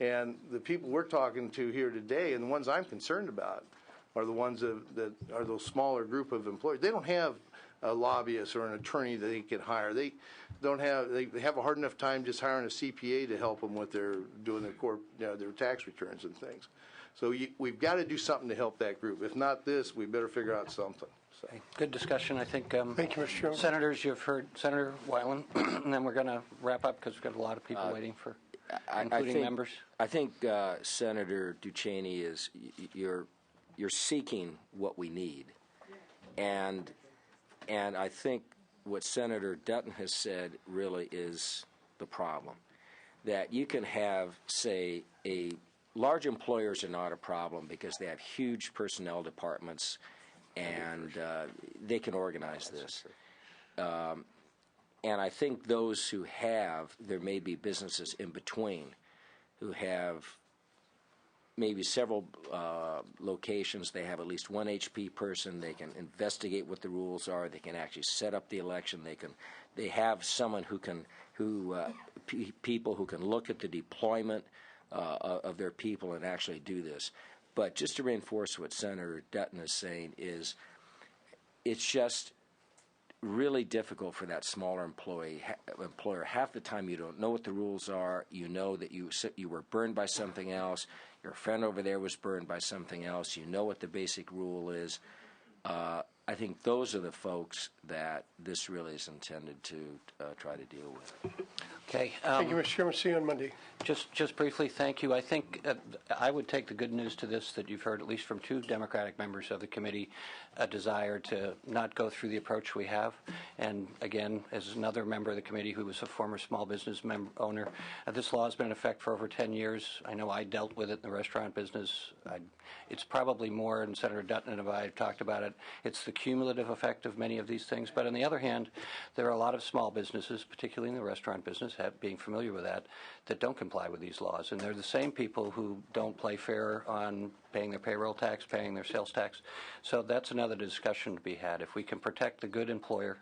Speaker 21: And the people we're talking to here today, and the ones I'm concerned about, are the ones that are those smaller group of employees. They don't have a lobbyist or an attorney that they can hire. They have a hard enough time just hiring a CPA to help them with their tax returns and things. So we've got to do something to help that group. If not this, we better figure out something. So.
Speaker 1: Good discussion. I think
Speaker 6: thank you, Mr. Chairman.
Speaker 1: Senators, you've heard Senator Weiland, and then we're going to wrap up because we've got a lot of people waiting for including members.
Speaker 2: I think Senator Ducheney is you're seeking what we need, and I think what Senator Dutton has said really is the problem. That you can have, say, large employers are not a problem because they have huge personnel departments, and they can organize this. And I think those who have, there may be businesses in between who have maybe several locations. They have at least one HP person. They can investigate what the rules are. They can actually set up the election. They have someone people who can look at the deployment of their people and actually do this. But just to reinforce what Senator Dutton is saying is, it's just really difficult for that smaller employer. Half the time you don't know what the rules are. You know that you were burned by something else. Your friend over there was burned by something else. You know what the basic rule is. I think those are the folks that this really is intended to try to deal with.
Speaker 1: Okay.
Speaker 6: Thank you, Mr. Chairman. See you on Monday.
Speaker 1: Just briefly, thank you. I think I would take the good news to this that you've heard, at least from two Democratic members of the committee, a desire to not go through the approach we have. And again, as another member of the committee who was a former small business owner, this law has been in effect for over 10 years. I know I dealt with it in the restaurant business. It's probably more, and Senator Dutton and I have talked about it, it's the cumulative effect of many of these things. But on the other hand, there are a lot of small businesses, particularly in the restaurant business, being familiar with that don't comply with these laws. And they're the same people who don't play fair on paying their payroll tax, paying their sales tax. So that's another discussion to be had. If we can protect the good employer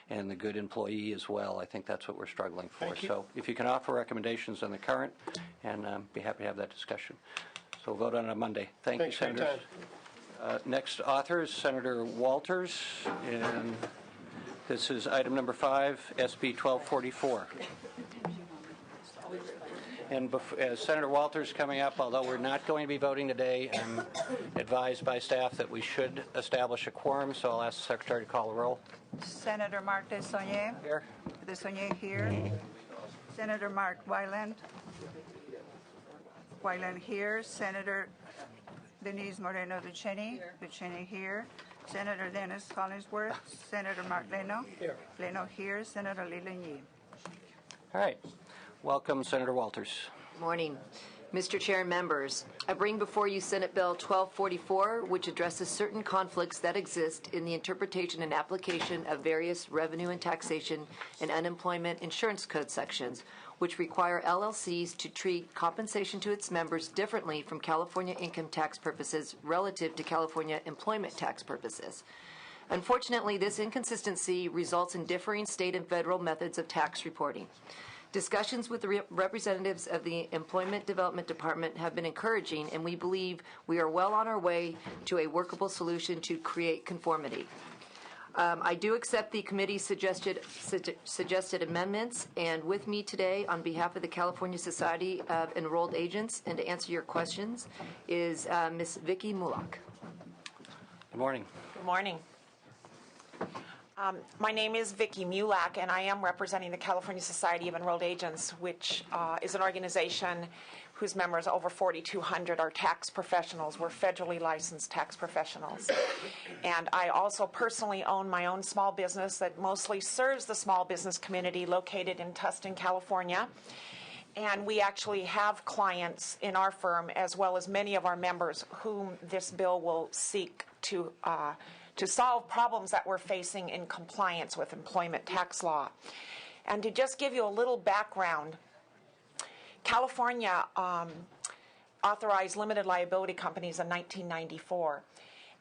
Speaker 1: and the good employee as well, I think that's what we're struggling for. So if you can offer recommendations on the current, and be happy to have that discussion. So we'll vote on it on Monday. Thank you, Senators. Next author is Senator Walters, and this is item number 5, SB 1244. And as Senator Walters coming up, although we're not going to be voting today, I'm advised by staff that we should establish a quorum, so I'll ask the Secretary to call the roll.
Speaker 5: Senator Mark Desaulniers.
Speaker 1: Here.
Speaker 5: Desaulniers here. Senator Mark Wyland. Wyland here. Senator Denise Moreno Duchenne. Duchenne here. Senator Dennis Hollingsworth. Senator Mark Leno. Here. Leno here. Senator Leland Yee.
Speaker 1: All right. Welcome, Senator Walters.
Speaker 22: Morning. Mr. Chair and members, I bring before you Senate Bill 1244, which addresses certain conflicts that exist in the interpretation and application of various revenue and taxation and unemployment insurance code sections, which require LLCs to treat compensation to its members differently from California income tax purposes relative to California employment tax purposes. Unfortunately, this inconsistency results in differing state and federal methods of tax reporting. Discussions with the representatives of the Employment Development Department have been encouraging, and we believe we are well on our way to a workable solution to create conformity. I do accept the committee's suggested amendments, and with me today on behalf of the California Society of Enrolled Agents and to answer your questions is Ms. Vicki Mulak.
Speaker 1: Good morning.
Speaker 23: Good morning. My name is Vicki Mulak, and I am representing the California Society of Enrolled Agents, which is an organization whose members, over 4,200, are tax professionals. We're federally licensed tax professionals. And I also personally own my own small business that mostly serves the small business community located in Tustin, California. And we actually have clients in our firm, as well as many of our members, whom this bill will seek to solve problems that we're facing in compliance with employment tax law. And to just give you a little background, California authorized limited liability companies in 1994.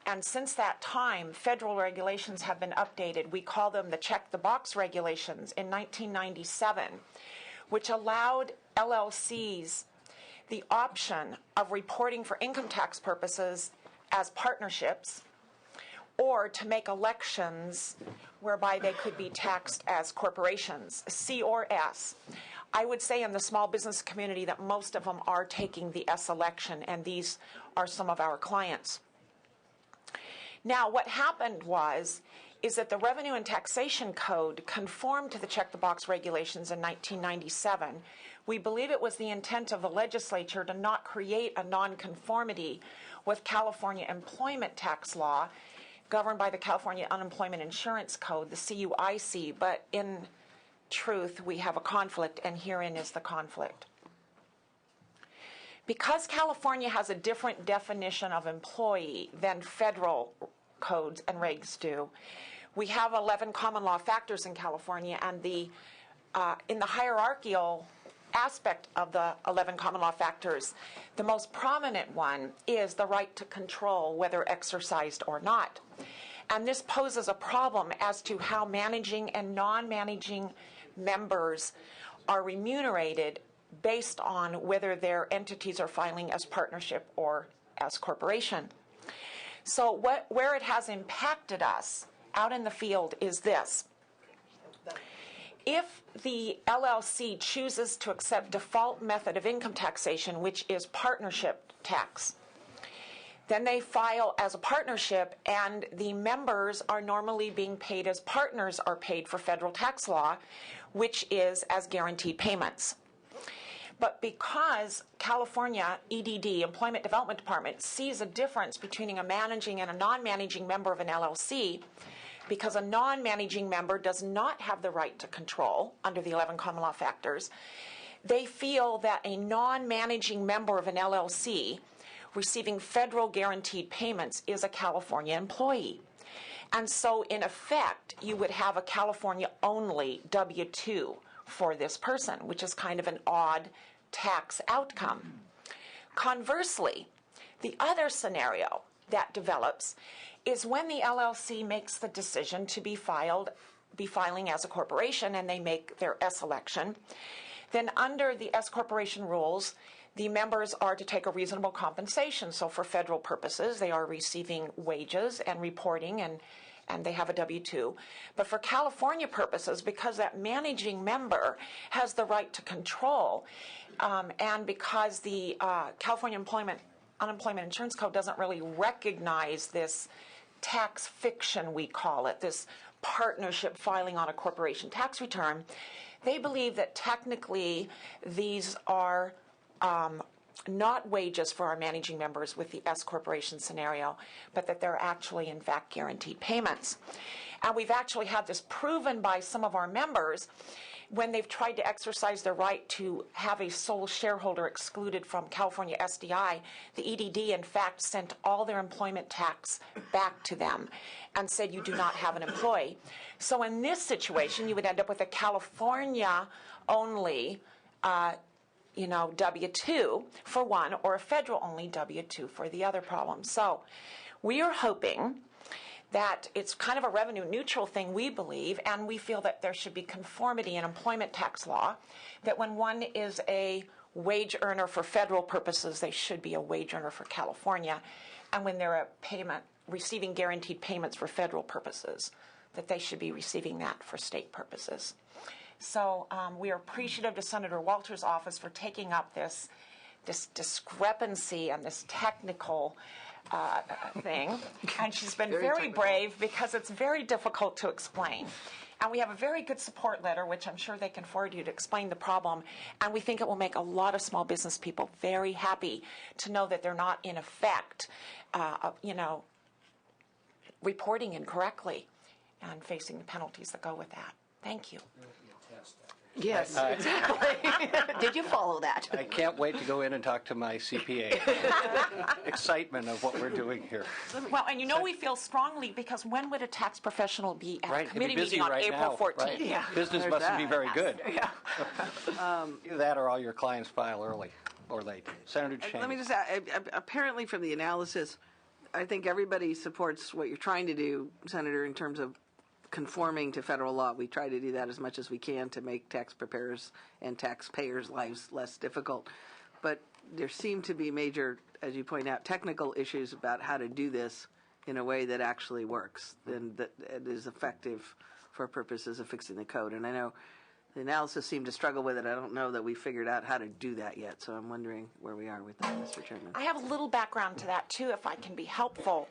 Speaker 23: And since that time, federal regulations have been updated. We call them the check-the-box regulations in 1997, which allowed LLCs the option of reporting for income tax purposes as partnerships, or to make elections whereby they could be taxed as corporations, C or S. I would say in the small business community that most of them are taking the S election, and these are some of our clients. Now, what happened is that the Revenue and Taxation Code conformed to the check-the-box regulations in 1997. We believe it was the intent of the legislature to not create a nonconformity with California employment tax law, governed by the California Unemployment Insurance Code, the CUIC, but in truth, we have a conflict, and herein is the conflict. Because California has a different definition of employee than federal codes and regs do, we have 11 common law factors in California, and in the hierarchical aspect of the 11 common law factors, the most prominent one is the right to control, whether exercised or not. And this poses a problem as to how managing and non-managing members are remunerated based on whether their entities are filing as partnership or as corporation. So where it has impacted us out in the field is this. If the LLC chooses to accept default method of income taxation, which is partnership tax, then they file as a partnership, and the members are normally being paid as partners are paid for federal tax law, which is as guaranteed payments. But because California EDD, Employment Development Department, sees a difference between a managing and a non-managing member of an LLC, because a non-managing member does not have the right to control under the 11 common law factors, they feel that a non-managing member of an LLC receiving federal guaranteed payments is a California employee. And so, in effect, you would have a California-only W-2 for this person, which is kind of an odd tax outcome. Conversely, the other scenario that develops is when the LLC makes the decision to be filing as a corporation, and they make their S election, then under the S corporation rules, the members are to take a reasonable compensation. So for federal purposes, they are receiving wages and reporting, and they have a W-2. But for California purposes, because that managing member has the right to control, and because the California Unemployment Insurance Code doesn't really recognize this tax fiction, we call it, this partnership filing on a corporation tax return, they believe that technically these are not wages for our managing members with the S corporation scenario, but that they're actually, in fact, guaranteed payments. And we've actually had this proven by some of our members when they've tried to exercise their right to have a sole shareholder excluded from California SDI. The EDD, in fact, sent all their employment tax back to them and said, you do not have an employee. So in this situation, you would end up with a California-only W-2 for one, or a federal-only W-2 for the other problem. So we are hoping that it's kind of a revenue-neutral thing, we believe, and we feel that there should be conformity in employment tax law, that when one is a wage earner for federal purposes, they should be a wage earner for California, and when they're receiving guaranteed payments for federal purposes, that they should be receiving that for state purposes. So we are appreciative to Senator Walters' office for taking up this discrepancy and this technical thing, and she's been very brave because it's very difficult to explain. And we have a very good support letter, which I'm sure they can forward you, to explain the problem, and we think it will make a lot of small business people very happy to know that they're not, in effect, reporting incorrectly and facing the penalties that go with that. Thank you.
Speaker 5: Yes, exactly. Did you follow that?
Speaker 1: I can't wait to go in and talk to my CPA. Excitement of what we're doing here.
Speaker 23: Well, and we feel strongly, because when would a tax professional be at a committee
Speaker 1: busy
Speaker 23: meeting on
Speaker 1: right
Speaker 23: April
Speaker 1: now.
Speaker 23: 14th?
Speaker 1: Right.
Speaker 23: Yeah.
Speaker 1: Business mustn't be very good.
Speaker 23: Yeah.
Speaker 1: Either that or all your clients file early or late. Senator Cheney.
Speaker 7: Let me just add, apparently from the analysis, I think everybody supports what you're trying to do, Senator, in terms of conforming to federal law. We try to do that as much as we can to make tax preparers and taxpayers' lives less difficult. But there seem to be major, as you point out, technical issues about how to do this in a way that actually works and that it is effective for purposes of fixing the code. And I know the analysis seemed to struggle with it. I don't know that we figured out how to do that yet, so I'm wondering where we are with that, Mr. Chairman.
Speaker 23: I have a little background to that, too, if I can be helpful.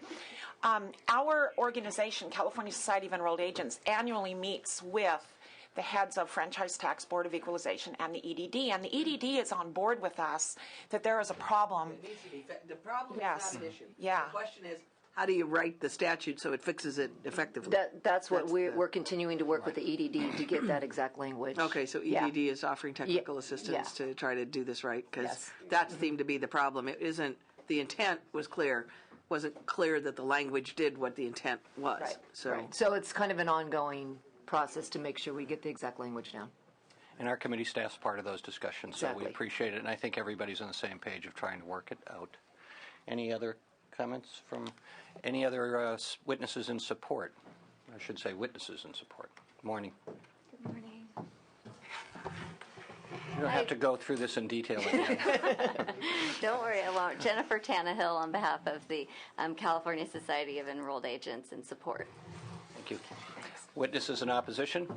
Speaker 23: Our organization, California Society of Enrolled Agents, annually meets with the heads of Franchise Tax, Board of Equalization, and the EDD. And the EDD is on board with us that there is a problem.
Speaker 7: It needs to be the problem is
Speaker 23: Yes.
Speaker 7: not an issue.
Speaker 23: Yeah.
Speaker 7: The question is, how do you write the statute so it fixes it effectively?
Speaker 22: That's what we're continuing to work with the EDD to get that exact language.
Speaker 7: Okay, so EDD is offering technical assistance to try to do this right, because that seemed to be the problem. It isn't, the intent was clear, wasn't clear that the language did what the intent was.
Speaker 22: Right.
Speaker 7: So,
Speaker 22: So it's kind of an ongoing process to make sure we get the exact language down.
Speaker 1: And our committee staff's part of those discussions, so
Speaker 22: Exactly.
Speaker 1: we appreciate it, and I think everybody's on the same page of trying to work it out. Any other comments from any other witnesses in support? I should say witnesses in support. Good morning.
Speaker 4: Good morning.
Speaker 1: You don't have to go through this in detail again.
Speaker 4: Don't worry, I won't. Jennifer Tannehill on behalf of the California Society of Enrolled Agents in support.
Speaker 1: Thank you. Witnesses in opposition?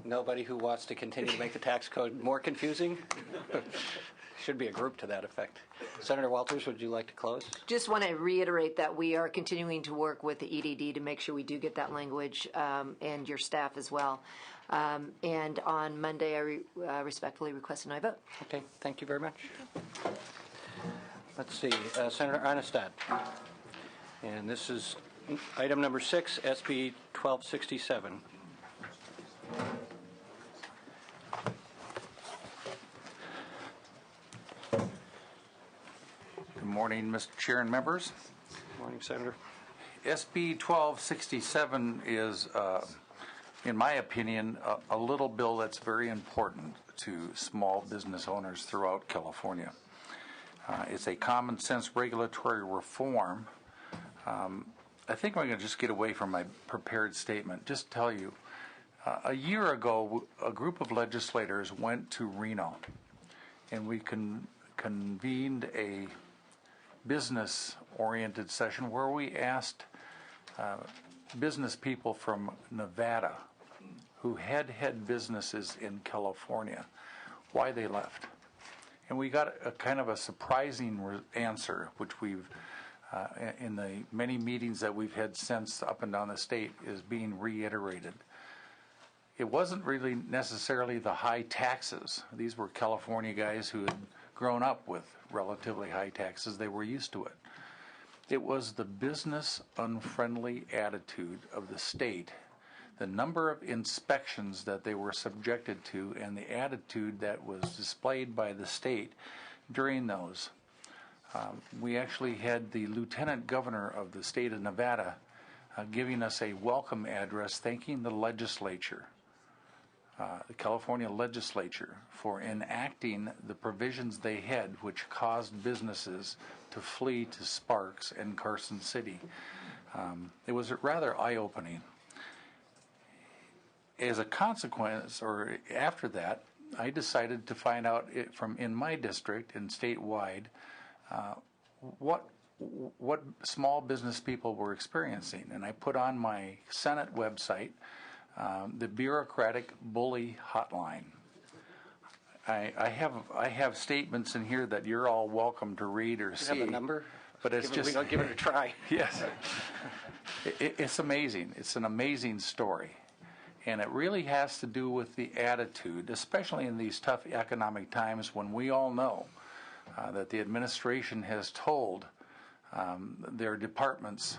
Speaker 1: Nobody who wants to continue to make the tax code more confusing? Should be a group to that effect. Senator Walters, would you like to close?
Speaker 22: Just want to reiterate that we are continuing to work with the EDD to make sure we do get that language, and your staff as well. And on Monday, I respectfully request an aye vote.
Speaker 1: Okay, thank you very much. Let's see, Senator Arnestad. And this is item number 6, SB 1267.
Speaker 10: Good morning, Mr. Chair and members.
Speaker 1: Good morning, Senator.
Speaker 10: SB 1267 is, in my opinion, a little bill that's very important to small business owners throughout California. It's a common sense regulatory reform. I think I'm going to just get away from my prepared statement. Just tell you, a year ago, a group of legislators went to Reno, and we convened a business-oriented session where we asked business people from Nevada who had businesses in California why they left. And we got a kind of a surprising answer, which we've, in the many meetings that we've had since up and down the state, is being reiterated. It wasn't really necessarily the high taxes. These were California guys who had grown up with relatively high taxes. They were used to it. It was the business unfriendly attitude of the state, the number of inspections that they were subjected to, and the attitude that was displayed by the state during those. We actually had the lieutenant governor of the state of Nevada giving us a welcome address thanking the legislature, the California legislature, for enacting the provisions they had which caused businesses to flee to Sparks and Carson City. It was rather eye-opening. As a consequence, or after that, I decided to find out from in my district and statewide what small business people were experiencing. And I put on my Senate website the bureaucratic bully hotline. I have statements in here that you're all welcome to read or see.
Speaker 1: Do you have a number?
Speaker 10: But it's just,
Speaker 1: we don't give it a try.
Speaker 10: Yes, it's amazing. It's an amazing story, and it really has to do with the attitude, especially in these tough economic times when we all know that the administration has told their departments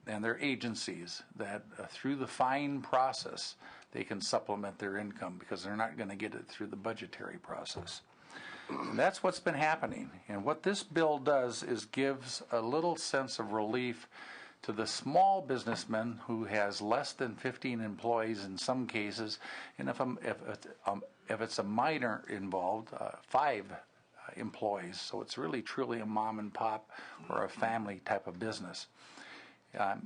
Speaker 10: and their agencies that through the fine process they can supplement their income because they're not going to get it through the budgetary process. And that's what's been happening. And what this bill does is gives a little sense of relief to the small businessman who has less than 15 employees in some cases, and if it's a minor involved, 5 employees. So it's really truly a mom and pop or a family type of business.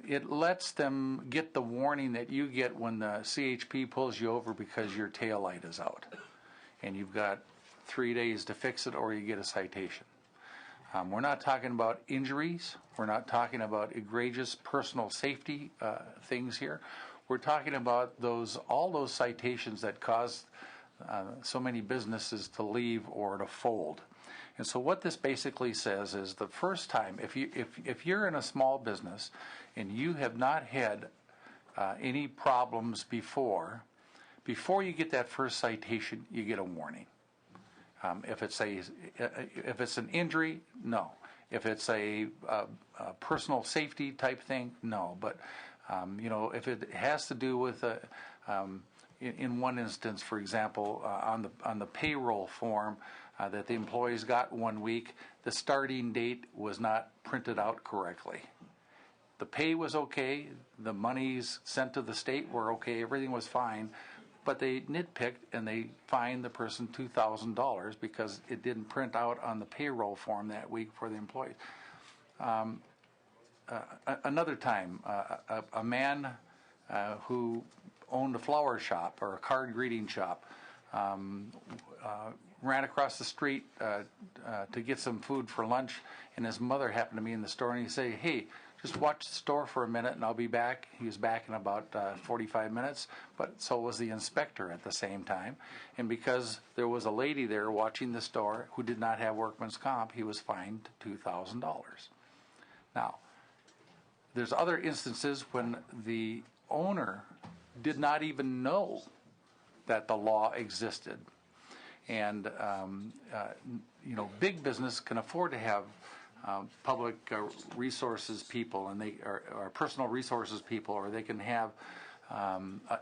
Speaker 10: It lets them get the warning that you get when the CHP pulls you over because your tail light is out, and you've got 3 days to fix it or you get a citation. We're not talking about injuries. We're not talking about egregious personal safety things here. We're talking about all those citations that caused so many businesses to leave or to fold. And so what this basically says is the first time, if you're in a small business and you have not had any problems before you get that first citation, you get a warning. If it's an injury, no. If it's a personal safety type thing, no. But if it has to do with in one instance, for example, on the payroll form that the employees got 1 week, the starting date was not printed out correctly. The pay was okay, the monies sent to the state were okay, everything was fine, but they nitpicked and they fined the person $2,000 because it didn't print out on the payroll form that week for the employees. Another time, a man who owned a flower shop or a card greeting shop ran across the street to get some food for lunch, and his mother happened to be in the store, and he said, "Hey, just watch the store for a minute and I'll be back." He was back in about 45 minutes, but so was the inspector at the same time. And because there was a lady there watching the store who did not have workman's comp, he was fined $2,000. Now, there's other instances when the owner did not even know that the law existed. And, big business can afford to have public resources people, and they are personal resources people, or they can have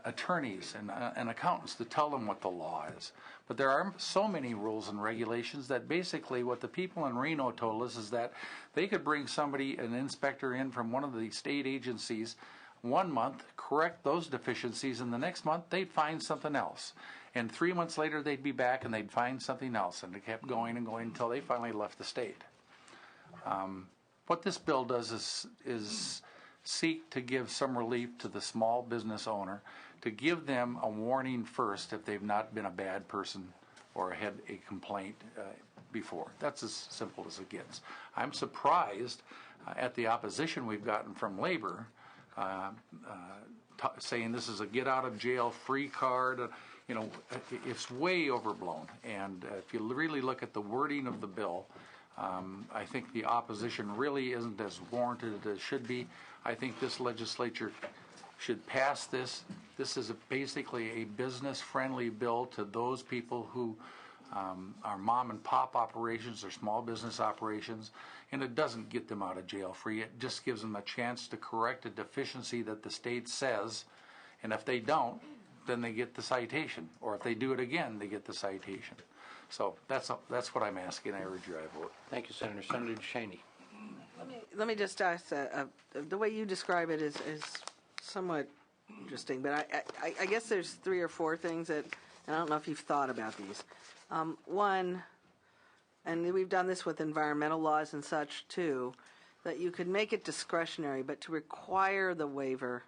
Speaker 10: attorneys and accountants to tell them what the law is. But there are so many rules and regulations that basically what the people in Reno told us is that they could bring somebody, an inspector in from one of the state agencies 1 month, correct those deficiencies, and the next month they'd find something else. And 3 months later they'd be back and they'd find something else, and it kept going and going until they finally left the state. What this bill does is seek to give some relief to the small business owner, to give them a warning first if they've not been a bad person or had a complaint before. That's as simple as it gets. I'm surprised at the opposition we've gotten from labor, saying this is a get out of jail free card. It's way overblown. And if you really look at the wording of the bill, I think the opposition really isn't as warranted as it should be. I think this legislature should pass this. This is basically a business-friendly bill to those people who are mom-and-pop operations or small business operations, and it doesn't get them out of jail free. It just gives them a chance to correct a deficiency that the state says, and if they don't, then they get the citation, or if they do it again, they get the citation. So that's what I'm asking. I urge you, I vote.
Speaker 1: Thank you, Senator. Senator Cheney.
Speaker 7: Let me just ask, the way you describe it is somewhat interesting, but I guess there's 3 or 4 things that, and I don't know if you've thought about these. One, and we've done this with environmental laws and such too, that you could make it discretionary, but to require the waiver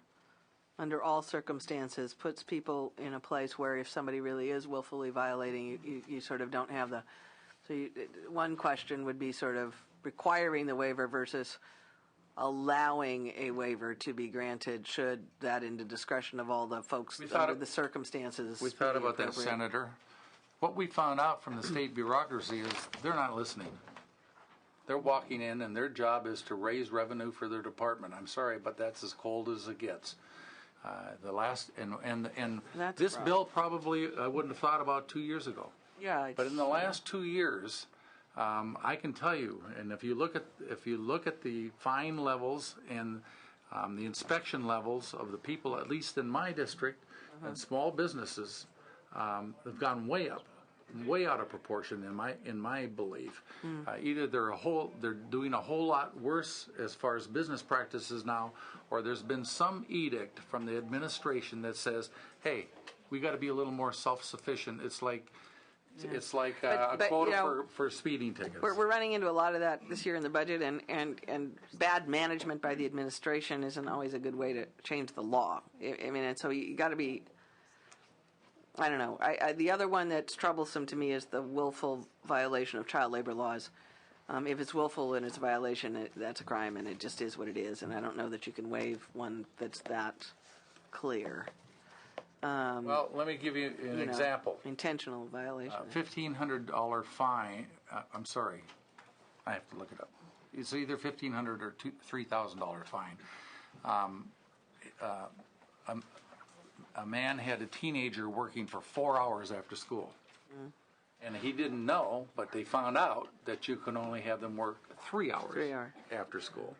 Speaker 7: under all circumstances puts people in a place where if somebody really is willfully violating, you sort of don't have the. So one question would be sort of requiring the waiver versus allowing a waiver to be granted should that in the discretion of all the folks under the circumstances.
Speaker 10: We thought about that, Senator. What we found out from the state bureaucracy is they're not listening. They're walking in and their job is to raise revenue for their department. I'm sorry, but that's as cold as it gets. This bill probably I wouldn't have thought about 2 years ago.
Speaker 7: Yeah.
Speaker 10: But in the last 2 years, I can tell you, and if you look at the fine levels and the inspection levels of the people, at least in my district, and small businesses, have gone way up, way out of proportion in my belief. Either they're doing a whole lot worse as far as business practices now, or there's been some edict from the administration that says, "Hey, we got to be a little more self-sufficient." It's like a quota for speeding tickets.
Speaker 7: We're running into a lot of that this year in the budget, and bad management by the administration isn't always a good way to change the law. I mean, and so you got to be. I don't know. The other one that's troublesome to me is the willful violation of child labor laws. If it's willful and it's a violation, that's a crime, and it just is what it is. And I don't know that you can waive one that's that clear.
Speaker 10: Well, let me give you an example.
Speaker 7: Intentional violation.
Speaker 10: $1,500 fine. I'm sorry, I have to look it up. It's either $1,500 or $3,000 fine. A man had a teenager working for 4 hours after school. And he didn't know, but they found out that you can only have them work 3 hours after school.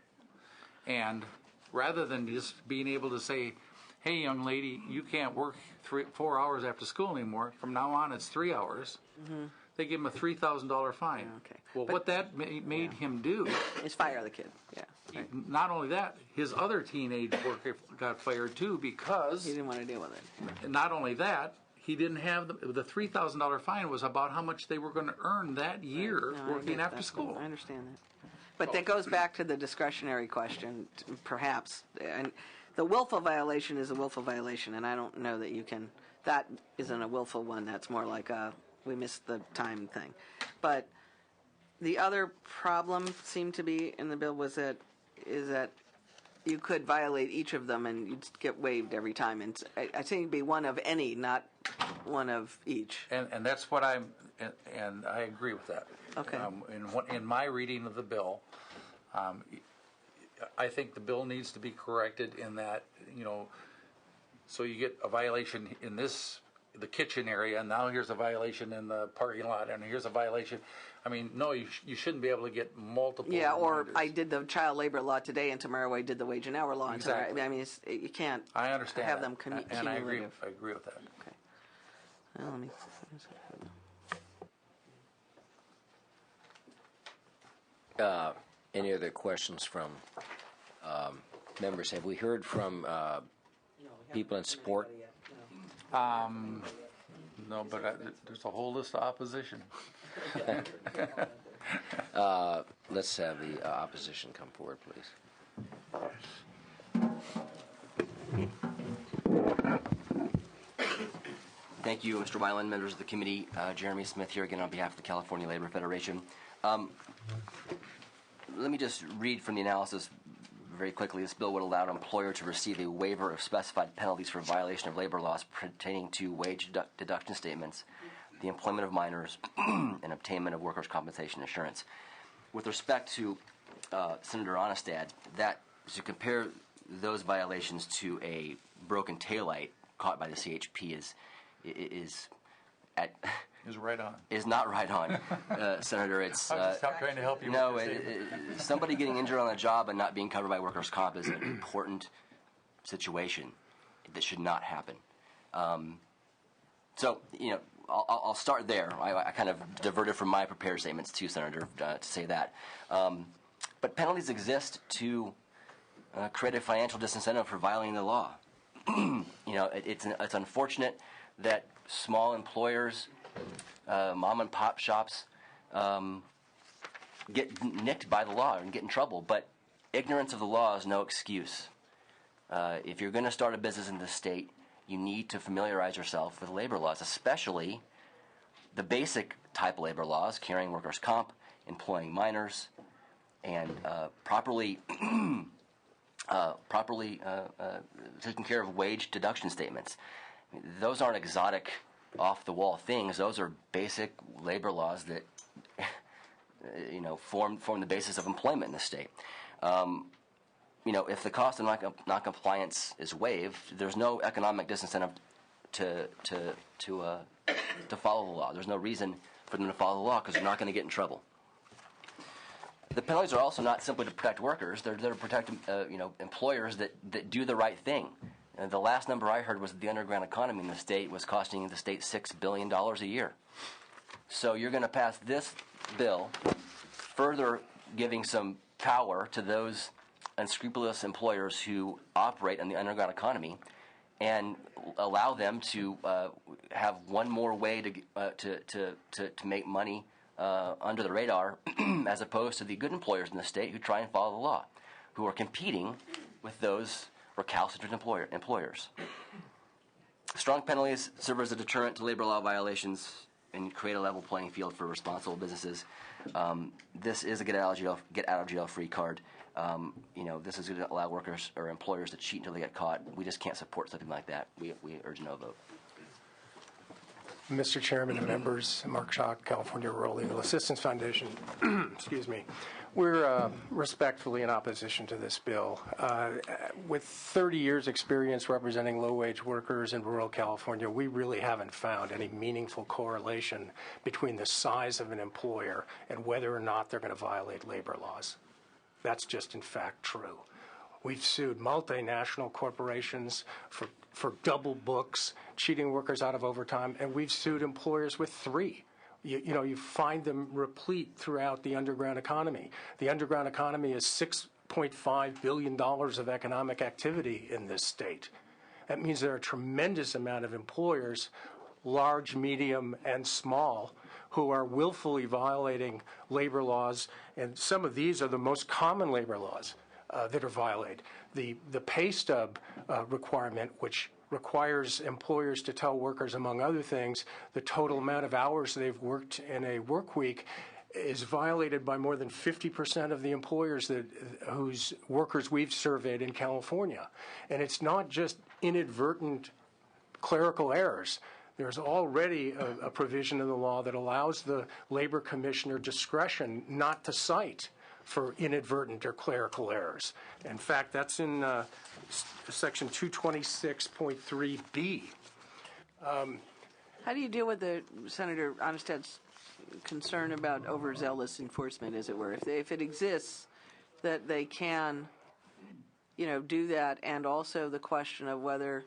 Speaker 10: And rather than just being able to say, "Hey, young lady, you can't work 4 hours after school anymore. From now on, it's 3 hours." They give him a $3,000 fine.
Speaker 7: Okay.
Speaker 10: Well, what that made him do
Speaker 7: is fire the kid. Yeah.
Speaker 10: Not only that, his other teenage worker got fired too because
Speaker 7: he didn't want to deal with it.
Speaker 10: Not only that, he didn't have the $3,000 fine was about how much they were going to earn that year working after school.
Speaker 7: I understand that, but that goes back to the discretionary question, perhaps. And the willful violation is a willful violation, and I don't know that you can. That isn't a willful one. That's more like a we missed the time thing. But the other problem seemed to be in the bill is that you could violate each of them and you'd get waived every time. And I think it'd be one of any, not one of each.
Speaker 10: And that's what and I agree with that.
Speaker 7: Okay.
Speaker 10: In my reading of the bill, I think the bill needs to be corrected in that, so you get a violation in this the kitchen area, and now here's a violation in the parking lot, and here's a violation. I mean, no, you shouldn't be able to get multiple.
Speaker 7: Yeah, or
Speaker 10: reminders.
Speaker 7: I did the child labor law today, and tomorrow I did the wage and hour law.
Speaker 10: Exactly.
Speaker 7: I mean, you can't.
Speaker 10: I understand
Speaker 7: have
Speaker 10: that.
Speaker 7: them
Speaker 10: and I agree
Speaker 7: cumulative.
Speaker 10: with that.
Speaker 7: Okay. Well, let me.
Speaker 2: Any other questions from members? Have we heard from people in support?
Speaker 10: No, but there's a whole list of opposition.
Speaker 2: Let's have the opposition come forward, please.
Speaker 3: Thank you, Mr. Weiland, members of the committee. Jeremy Smith here again on behalf of the California Labor Federation. Let me just read from the analysis very quickly. This bill would allow an employer to receive a waiver of specified penalties for violation of labor laws pertaining to wage deduction statements, the employment of minors, and obtainment of workers' compensation insurance. With respect to Senator Onestad, that to compare those violations to a broken taillight caught by the CHP is
Speaker 10: right on.
Speaker 3: Is not right on, Senator. It's
Speaker 10: I'm just trying to help you.
Speaker 3: No, somebody getting injured on a job and not being covered by workers' comp is an important situation that should not happen. So, I'll start there. I kind of diverted from my prepared statements to Senator to say that. But penalties exist to create a financial disincentive for violating the law. It's unfortunate that small employers, mom and pop shops, get nicked by the law and get in trouble. But ignorance of the law is no excuse. If you're going to start a business in this state, you need to familiarize yourself with labor laws, especially the basic type of labor laws, carrying workers' comp, employing minors, and properly taking care of wage deduction statements. Those aren't exotic, off-the-wall things. Those are basic labor laws that form the basis of employment in the state. If the cost of non-compliance is waived, there's no economic disincentive to follow the law. There's no reason for them to follow the law because they're not going to get in trouble. The penalties are also not simply to protect workers; they're to protect employers that do the right thing. And the last number I heard was that the underground economy in the state was costing the state $6 billion a year. So you're going to pass this bill, further giving some power to those unscrupulous employers who operate in the underground economy, and allow them to have one more way to make money under the radar, as opposed to the good employers in the state who try and follow the law, who are competing with those recalcitrant employers. Strong penalties serve as a deterrent to labor law violations and create a level playing field for responsible businesses. This is a get out of jail free card. This is going to allow workers or employers to cheat until they get caught. We just can't support something like that. We urge no vote.
Speaker 6: Mr. Chairman and members, Mark Schock, California Rural Legal Assistance Foundation. Excuse me. We're respectfully in opposition to this bill. With 30 years experience representing low-wage workers in rural California, we really haven't found any meaningful correlation between the size of an employer and whether or not they're going to violate labor laws. That's just in fact true. We've sued multinational corporations for double books, cheating workers out of overtime, and we've sued employers with 3. You find them replete throughout the underground economy. The underground economy is $6.5 billion of economic activity in this state. That means there are a tremendous amount of employers, large, medium, and small, who are willfully violating labor laws, and some of these are the most common labor laws that are violated. The pay stub requirement, which requires employers to tell workers, among other things, the total amount of hours they've worked in a work week, is violated by more than 50% of the employers whose workers we've surveyed in California. And it's not just inadvertent clerical errors. There's already a provision in the law that allows the labor commissioner discretion not to cite for inadvertent or clerical errors. In fact, that's in section 226.3b.
Speaker 7: How do you deal with Senator Onestad's concern about overzealous enforcement, as it were? If it exists, that they can, do that, and also the question of whether,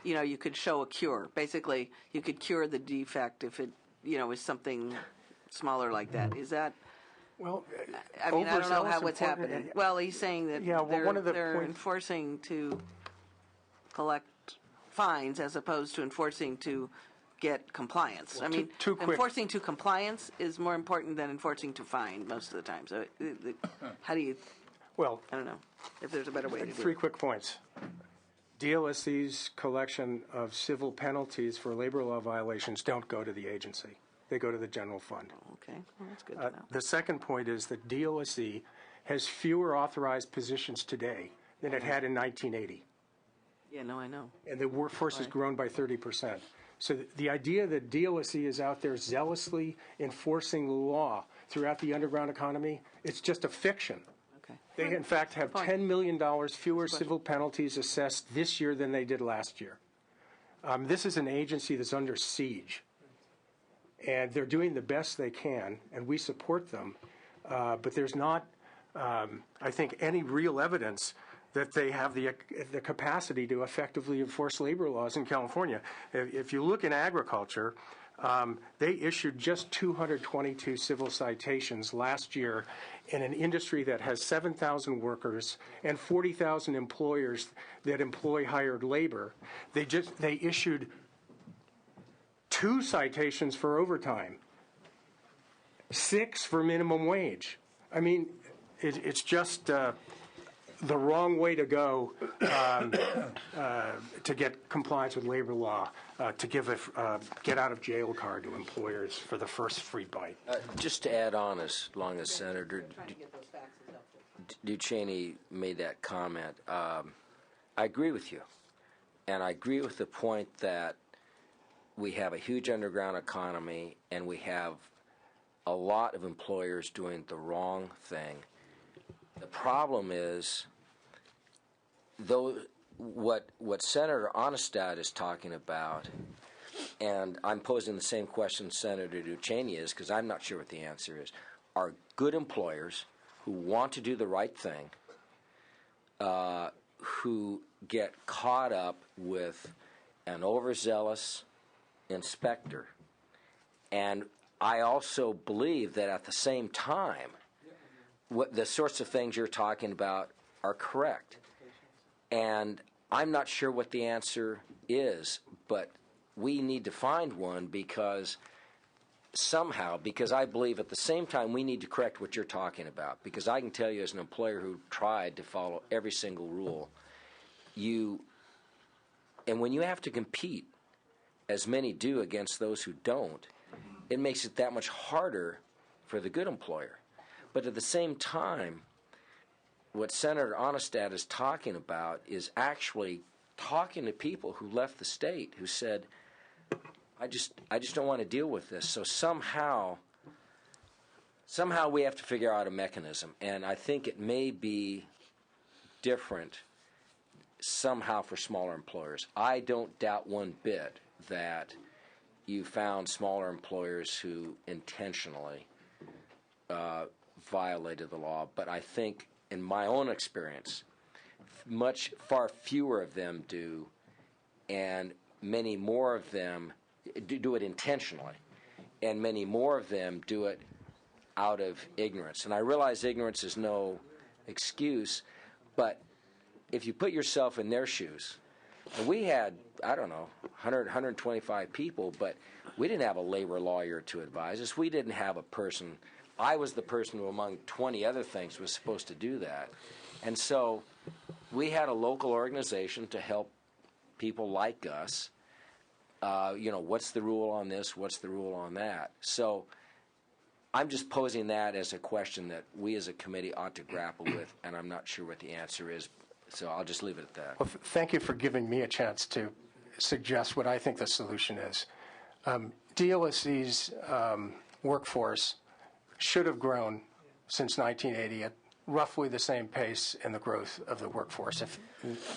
Speaker 7: you could show a cure. Basically, you could cure the defect if it, is something smaller like that. Is that?
Speaker 6: Well,
Speaker 7: I mean, I don't know
Speaker 6: overzealous
Speaker 7: what's happening. Well, he's saying that they're enforcing to collect fines as opposed to enforcing to get compliance.
Speaker 6: Well,
Speaker 7: I mean,
Speaker 6: too quick.
Speaker 7: enforcing to compliance is more important than enforcing to fine most of the time. So how do you,
Speaker 14: well,
Speaker 7: I don't know if there's a better way to do it.
Speaker 14: 3 quick points. DOSC's collection of civil penalties for labor law violations don't go to the agency. They go to the general fund.
Speaker 7: Okay, well, that's good to know.
Speaker 14: The second point is that DOSC has fewer authorized positions today than it had in 1980.
Speaker 7: Yeah, no, I know.
Speaker 14: And the workforce has grown by 30%. So the idea that DOSC is out there zealously enforcing the law throughout the underground economy, it's just a fiction.
Speaker 7: Okay.
Speaker 14: They, in fact, have $10 million fewer civil penalties assessed this year than they did last year. This is an agency that's under siege. And they're doing the best they can, and we support them. But there's not, I think, any real evidence that they have the capacity to effectively enforce labor laws in California. If you look in agriculture, they issued just 222 civil citations last year in an industry that has 7,000 workers and 40,000 employers that employ hired labor. They issued 2 citations for overtime, 6 for minimum wage. I mean, it's just the wrong way to go to get compliance with labor law, to give a get out of jail card to employers for the first free bite.
Speaker 2: Just to add on, as long as Senator Duchesne made that comment, I agree with you. And I agree with the point that we have a huge underground economy and we have a lot of employers doing the wrong thing. The problem is, though, what Senator Onestad is talking about, and I'm posing the same question Senator Duchesne is, because I'm not sure what the answer is, are good employers who want to do the right thing, who get caught up with an overzealous inspector. And I also believe that at the same time, what the sorts of things you're talking about are correct. And I'm not sure what the answer is, but we need to find one because I believe at the same time we need to correct what you're talking about. Because I can tell you as an employer who tried to follow every single rule, and when you have to compete, as many do, against those who don't, it makes it that much harder for the good employer. But at the same time, what Senator Onestad is talking about is actually talking to people who left the state, who said, I just don't want to deal with this. So somehow we have to figure out a mechanism. And I think it may be different somehow for smaller employers. I don't doubt one bit that you found smaller employers who intentionally violated the law, but I think in my own experience, far fewer of them do, and many more of them do it intentionally, and many more of them do it out of ignorance. And I realize ignorance is no excuse, but if you put yourself in their shoes, and we had, 125 people, but we didn't have a labor lawyer to advise us. We didn't have a person. I was the person who, among 20 other things, was supposed to do that. And so we had a local organization to help people like us. What's the rule on this? What's the rule on that? So I'm just posing that as a question that we as a committee ought to grapple with, and I'm not sure what the answer is. So I'll just leave it at that.
Speaker 6: Well, thank you for giving me a chance to suggest what I think the solution is. DOSC's workforce should have grown since 1980 at
Speaker 14: roughly the same pace in the growth of the workforce. If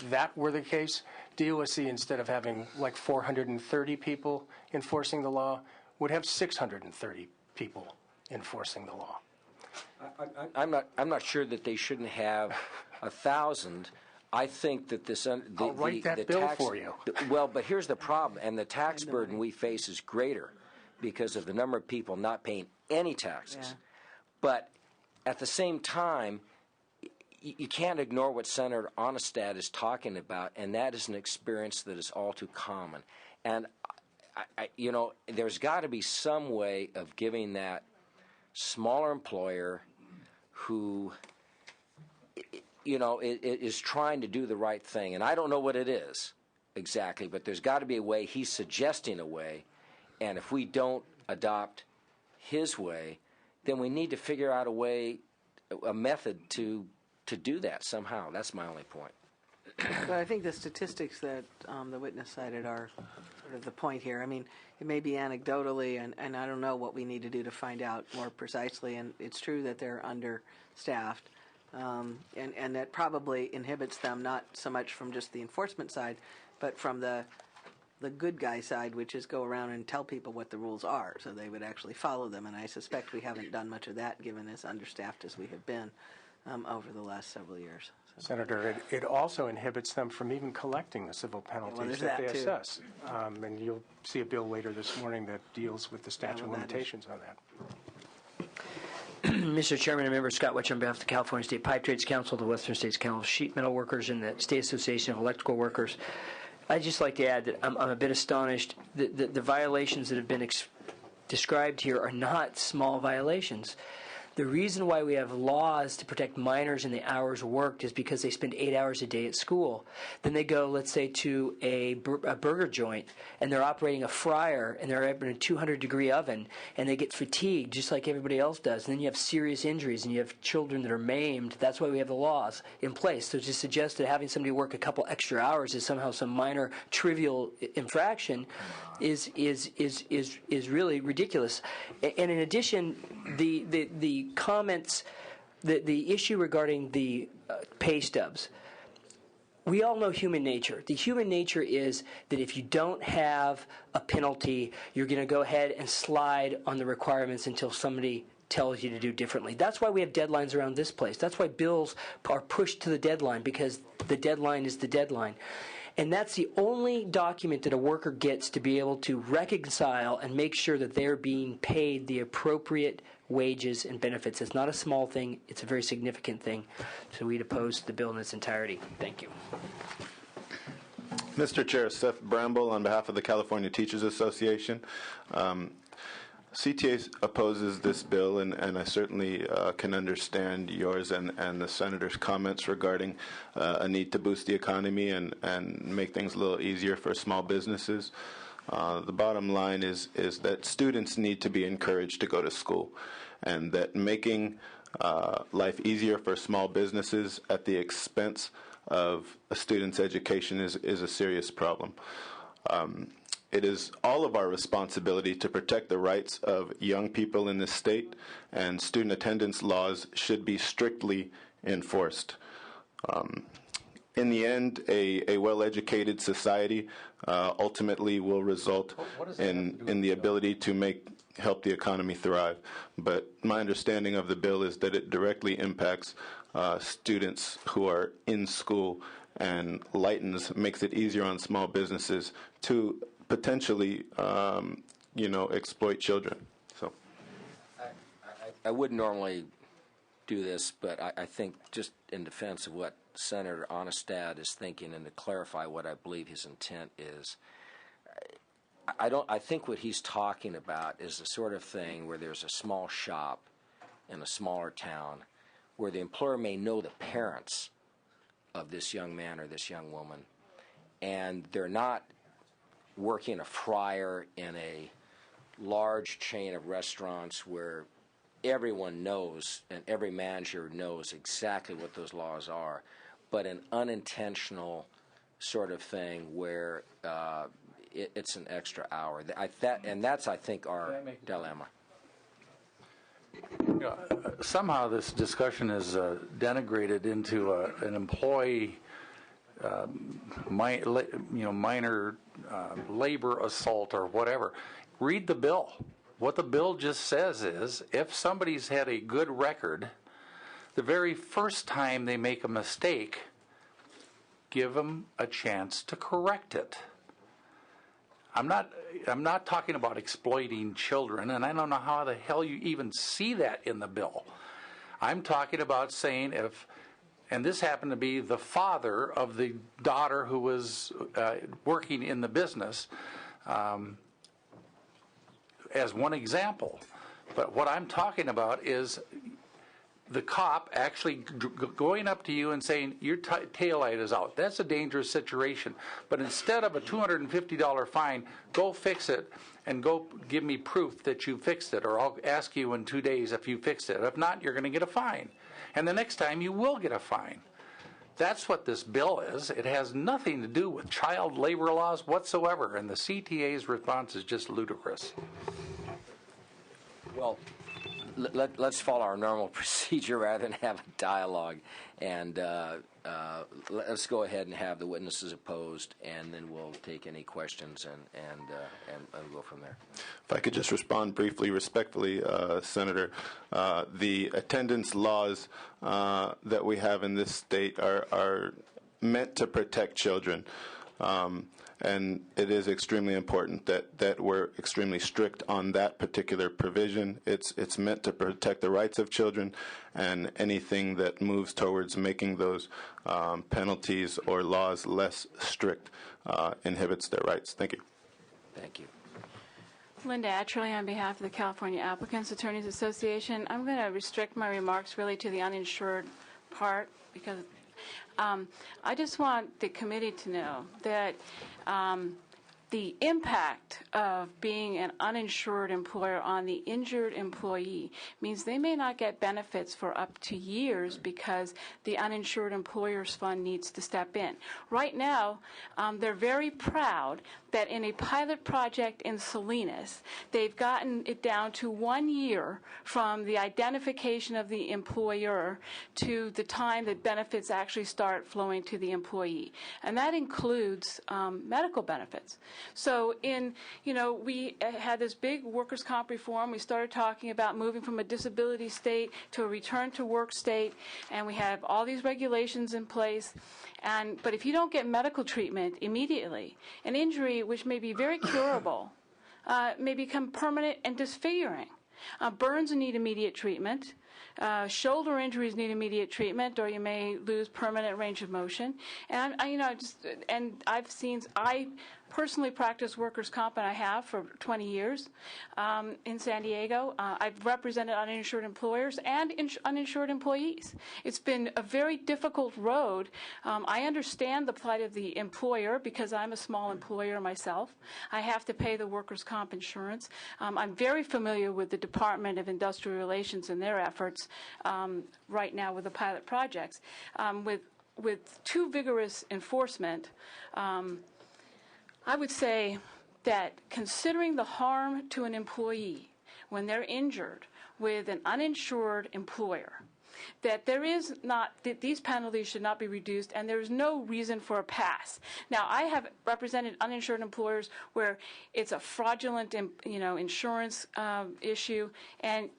Speaker 14: that were the case, DOSC, instead of having like 430 people enforcing the law, would have 630 people enforcing the law.
Speaker 2: I'm not sure that they shouldn't have 1,000. I think that this
Speaker 14: I'll write that bill for you.
Speaker 2: Well, but here's the problem, and the tax burden we face is greater because of the number of people not paying any taxes.
Speaker 7: Yeah.
Speaker 2: But at the same time, you can't ignore what Senator Onestad is talking about, and that is an experience that is all too common. And there's got to be some way of giving that smaller employer who is trying to do the right thing. And I don't know what it is exactly, but there's got to be a way. He's suggesting a way. And if we don't adopt his way, then we need to figure out a method to do that somehow. That's my only point.
Speaker 7: But I think the statistics that the witness cited are sort of the point here. I mean, it may be anecdotally, and I don't know what we need to do to find out more precisely. And it's true that they're understaffed, and that probably inhibits them not so much from just the enforcement side, but from the good guy side, which is go around and tell people what the rules are, so they would actually follow them. And I suspect we haven't done much of that, given as understaffed as we have been over the last several years. So.
Speaker 14: Senator, it also inhibits them from even collecting the civil penalties that they assess. And you'll see a bill later this morning that deals with the statute of limitations on that.
Speaker 15: Mr. Chairman and members, Scott Wetcher on behalf of the California State Pipe Trades Council, the Western States Council of Sheet Metal Workers, and the State Association of Electrical Workers. I'd just like to add that I'm a bit astonished that the violations that have been described here are not small violations. The reason why we have laws to protect minors in the hours worked is because they spend 8 hours a day at school. Then they go, let's say, to a burger joint, and they're operating a fryer, and they're in a 200-degree oven, and they get fatigued just like everybody else does. And then you have serious injuries, and you have children that are maimed. That's why we have the laws in place. So to suggest that having somebody work a couple extra hours is somehow some minor, trivial infraction is really ridiculous. And in addition, the comments, the issue regarding the pay stubs, we all know human nature. The human nature is that if you don't have a penalty, you're going to go ahead and slide on the requirements until somebody tells you to do differently. That's why we have deadlines around this place. That's why bills are pushed to the deadline, because the deadline is the deadline. And that's the only document that a worker gets to be able to reconcile and make sure that they're being paid the appropriate wages and benefits. It's not a small thing. It's a very significant thing. So we'd oppose the bill in its entirety. Thank you.
Speaker 16: Mr. Chair, Seth Bramble on behalf of the California Teachers Association. CTA opposes this bill, and I certainly can understand yours and the Senator's comments regarding a need to boost the economy and make things a little easier for small businesses. The bottom line is that students need to be encouraged to go to school, and that making life easier for small businesses at the expense of a student's education is a serious problem. It is all of our responsibility to protect the rights of young people in this state, and student attendance laws should be strictly enforced. In the end, a well-educated society ultimately will result in the ability to help the economy thrive. But my understanding of the bill is that it directly impacts students who are in school and makes it easier on small businesses to potentially, exploit children. So,
Speaker 2: I wouldn't normally do this, but I think just in defense of what Senator Onestad is thinking, and to clarify what I believe his intent is, I think what he's talking about is the sort of thing where there's a small shop in a smaller town where the employer may know the parents of this young man or this young woman, and they're not working a fryer in a large chain of restaurants where everyone knows and every manager knows exactly what those laws are, but an unintentional sort of thing where it's an extra hour. And that's, I think, our dilemma.
Speaker 10: Somehow this discussion is denigrated into an employee minor labor assault or whatever. Read the bill. What the bill just says is if somebody's had a good record, the very first time they make a mistake, give them a chance to correct it. I'm not talking about exploiting children, and I don't know how the hell you even see that in the bill. I'm talking about saying and this happened to be the father of the daughter who was working in the business, as one example. But what I'm talking about is the cop actually going up to you and saying, your taillight is out. That's a dangerous situation. But instead of a $250 fine, go fix it and go give me proof that you fixed it, or I'll ask you in 2 days if you fixed it. If not, you're going to get a fine. And the next time you will get a fine. That's what this bill is. It has nothing to do with child labor laws whatsoever, and the CTA's response is just ludicrous.
Speaker 2: Well, let's follow our normal procedure rather than have a dialogue, and let's go ahead and have the witnesses opposed, and then we'll take any questions and go from there.
Speaker 16: If I could just respond briefly, respectfully, Senator, the attendance laws that we have in this state are meant to protect children. And it is extremely important that we're extremely strict on that particular provision. It's meant to protect the rights of children, and anything that moves towards making those penalties or laws less strict inhibits their rights. Thank you.
Speaker 2: Thank you.
Speaker 17: Linda Atcherley on behalf of the California Applicants Attorneys Association. I'm going to restrict my remarks really to the uninsured part because I just want the committee to know that the impact of being an uninsured employer on the injured employee means they may not get benefits for up to years because the uninsured employers fund needs to step in. Right now, they're very proud that in a pilot project in Salinas, they've gotten it down to 1 year from the identification of the employer to the time that benefits actually start flowing to the employee. And that includes medical benefits. So we had this big workers' comp reform. We started talking about moving from a disability state to a return to work state, and we have all these regulations in place. But if you don't get medical treatment immediately, an injury which may be very curable may become permanent and disfiguring. Burns need immediate treatment. Shoulder injuries need immediate treatment, or you may lose permanent range of motion. And I personally practice workers' comp, and I have for 20 years in San Diego. I've represented uninsured employers and uninsured employees. It's been a very difficult road. I understand the plight of the employer because I'm a small employer myself. I have to pay the workers' comp insurance. I'm very familiar with the Department of Industrial Relations and their efforts right now with the pilot projects. With too vigorous enforcement, I would say that considering the harm to an employee when they're injured with an uninsured employer, that these penalties should not be reduced, and there is no reason for a pass. Now, I have represented uninsured employers where it's a fraudulent, insurance issue, and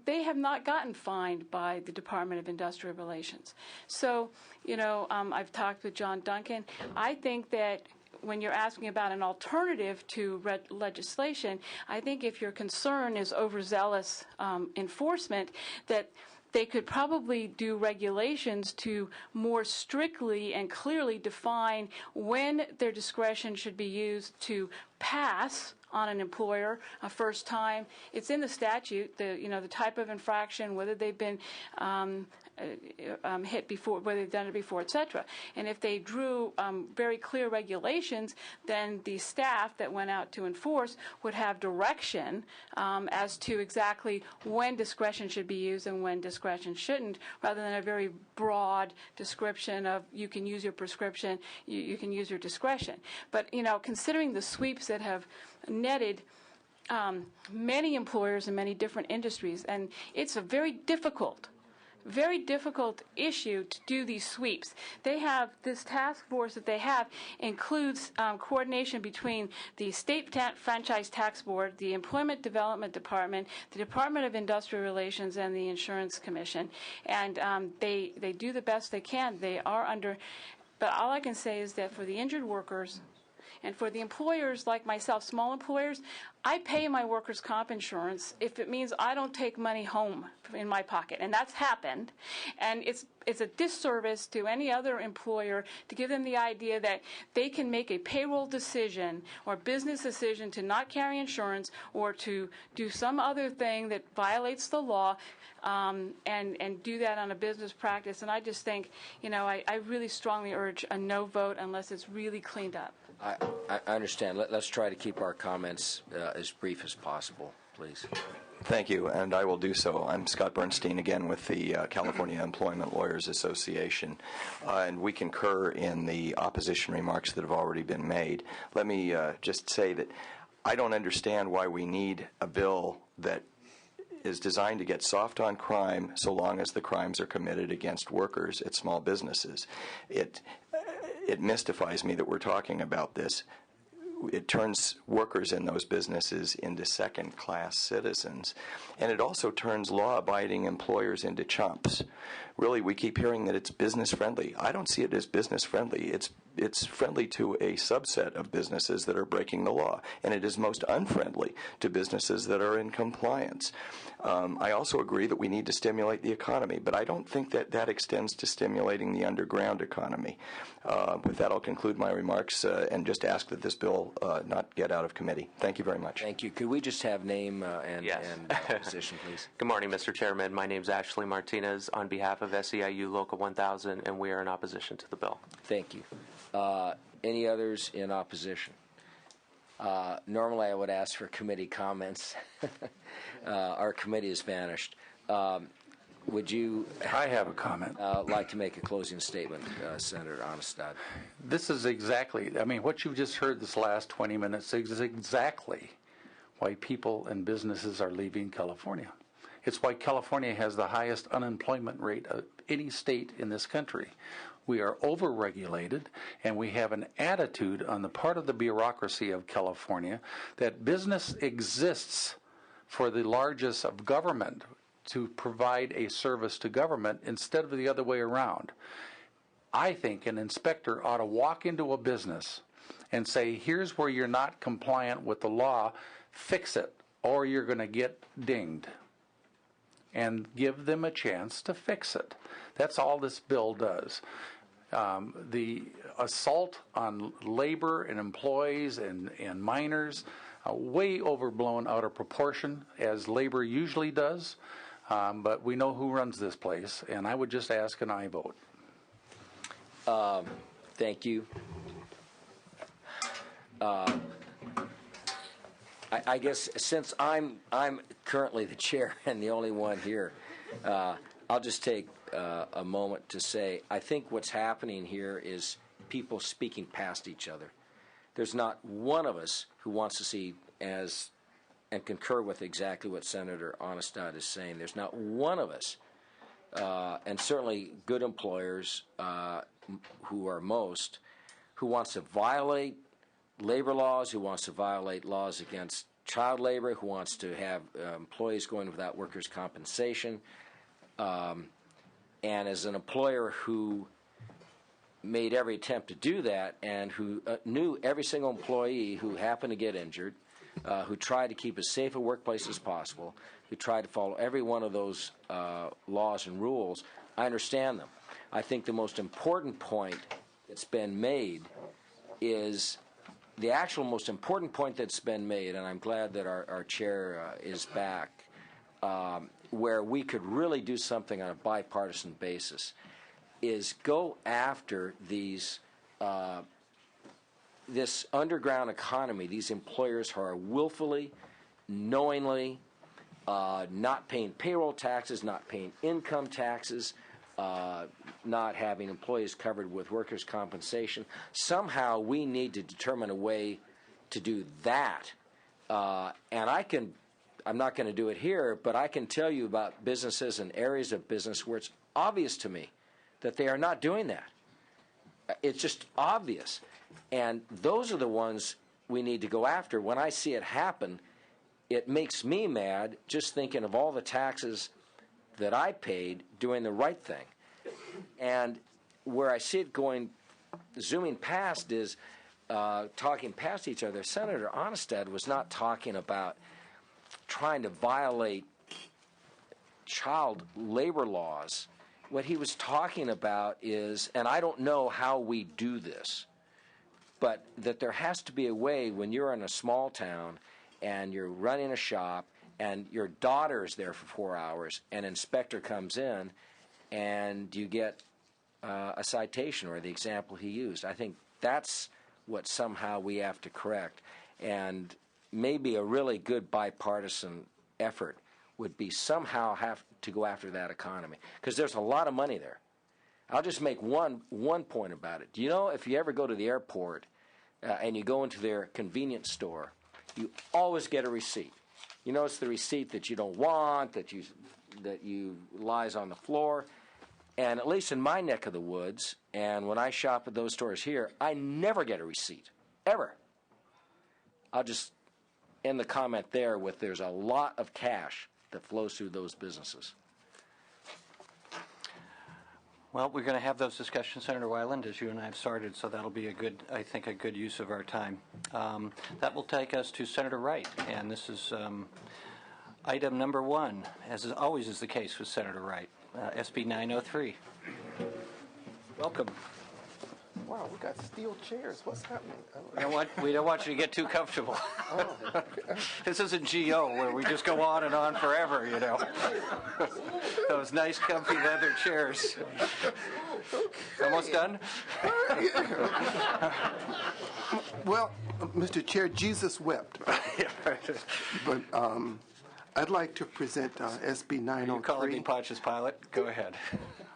Speaker 17: they have not gotten fined by the Department of Industrial Relations. So, I've talked with John Duncan. I think that when you're asking about an alternative to legislation, I think if your concern is overzealous enforcement, that they could probably do regulations to more strictly and clearly define when their discretion should be used to pass on an employer a first time. It's in the statute, the type of infraction, whether they've been hit before, whether they've done it before, etc. And if they drew very clear regulations, then the staff that went out to enforce would have direction as to exactly when discretion should be used and when discretion shouldn't, rather than a very broad description of you can use your prescription, you can use your discretion. But considering the sweeps that have netted many employers in many different industries, and it's a very difficult issue to do these sweeps. They have this task force that they have includes coordination between the State Franchise Tax Board, the Employment Development Department, the Department of Industrial Relations, and the Insurance Commission. And they do the best they can. They are under, but all I can say is that for the injured workers and for the employers like myself, small employers, I pay my workers' comp insurance if it means I don't take money home in my pocket. And that's happened. And it's a disservice to any other employer to give them the idea that they can make a payroll decision or business decision to not carry insurance or to do some other thing that violates the law and do that on a business practice. And I just think, I really strongly urge a no vote unless it's really cleaned up.
Speaker 2: I understand. Let's try to keep our comments as brief as possible, please.
Speaker 18: Thank you, and I will do so. I'm Scott Bernstein again with the California Employment Lawyers Association, and we concur in the opposition remarks that have already been made. Let me just say that I don't understand why we need a bill that is designed to get soft on crime so long as the crimes are committed against workers at small businesses. It mystifies me that we're talking about this. It turns workers in those businesses into second-class citizens, and it also turns law-abiding employers into chumps. Really, we keep hearing that it's business-friendly. I don't see it as business-friendly. It's friendly to a subset of businesses that are breaking the law, and it is most unfriendly to businesses that are in compliance. I also agree that we need to stimulate the economy, but I don't think that extends to stimulating the underground economy. With that, I'll conclude my remarks and just ask that this bill not get out of committee. Thank you very much.
Speaker 2: Thank you. Could we just have name and position, please?
Speaker 19: Good morning, Mr. Chairman. My name is Ashley Martinez on behalf of SEIU Local 1000, and we are in opposition to the bill.
Speaker 2: Thank you. Any others in opposition? Normally I would ask for committee comments. Our committee has vanished. Would you?
Speaker 10: I have a comment.
Speaker 2: Like to make a closing statement, Senator Onestad?
Speaker 10: This is exactly, what you've just heard this last 20 minutes is exactly why people and businesses are leaving California. It's why California has the highest unemployment rate of any state in this country. We are over-regulated, and we have an attitude on the part of the bureaucracy of California that business exists for the largest of government to provide a service to government instead of the other way around. I think an inspector ought to walk into a business and say, here's where you're not compliant with the law, fix it, or you're going to get dinged. And give them a chance to fix it. That's all this bill does. The assault on labor and employees and minors, way overblown out of proportion, as labor usually does. But we know who runs this place, and I would just ask an aye vote.
Speaker 2: Thank you. I guess since I'm currently the chair and the only one here, I'll just take a moment to say I think what's happening here is people speaking past each other. There's not one of us who wants to see and concur with exactly what Senator Onestad is saying. There's not one of us, and certainly good employers who are most, who wants to violate labor laws, who wants to violate laws against child labor, who wants to have employees going without workers' compensation. And as an employer who made every attempt to do that and who knew every single employee who happened to get injured, who tried to keep as safe a workplace as possible, who tried to follow every one of those laws and rules, I understand them. I think the most important point that's been made is the actual most important point that's been made, and I'm glad that our chair is back, where we could really do something on a bipartisan basis, is go after these this underground economy, these employers who are willfully, knowingly not paying payroll taxes, not paying income taxes, not having employees covered with workers' compensation. Somehow we need to determine a way to do that And I'm not going to do it here, but I can tell you about businesses and areas of business where it's obvious to me that they are not doing that. It's just obvious. And those are the ones we need to go after. When I see it happen, it makes me mad just thinking of all the taxes that I paid doing the right thing. And where I see it zooming past is talking past each other. Senator Onestad was not talking about trying to violate child labor laws. What he was talking about is, and I don't know how we do this, but that there has to be a way when you're in a small town and you're running a shop and your daughter is there for 4 hours, an inspector comes in and you get a citation, or the example he used. I think that's what somehow we have to correct. And maybe a really good bipartisan effort would be somehow have to go after that economy, because there's a lot of money there. I'll just make one point about it. Do you know, if you ever go to the airport and you go into their convenience store, you always get a receipt. You know, it's the receipt that you don't want, that you lies on the floor. And at least in my neck of the woods, and when I shop at those stores here, I never get a receipt, ever. I'll just end the comment there with there's a lot of cash that flows through those businesses.
Speaker 1: Well, we're going to have those discussions, Senator Weiland, as you and I have started, so that'll be a good use of our time. That will take us to Senator Wright, and this is item number 1, as always is the case with Senator Wright, SB 903. Welcome.
Speaker 9: Wow, we got steel chairs. What's happening?
Speaker 1: We don't want you to get too comfortable.
Speaker 9: Oh, okay.
Speaker 1: This isn't GO where we just go on and on forever, you know. Those nice, comfy leather chairs. Okay. Almost done?
Speaker 9: Well, Mr. Chair, Jesus wept. But I'd like to present SB 903.
Speaker 1: Are you calling me Pontius Pilate? Go ahead.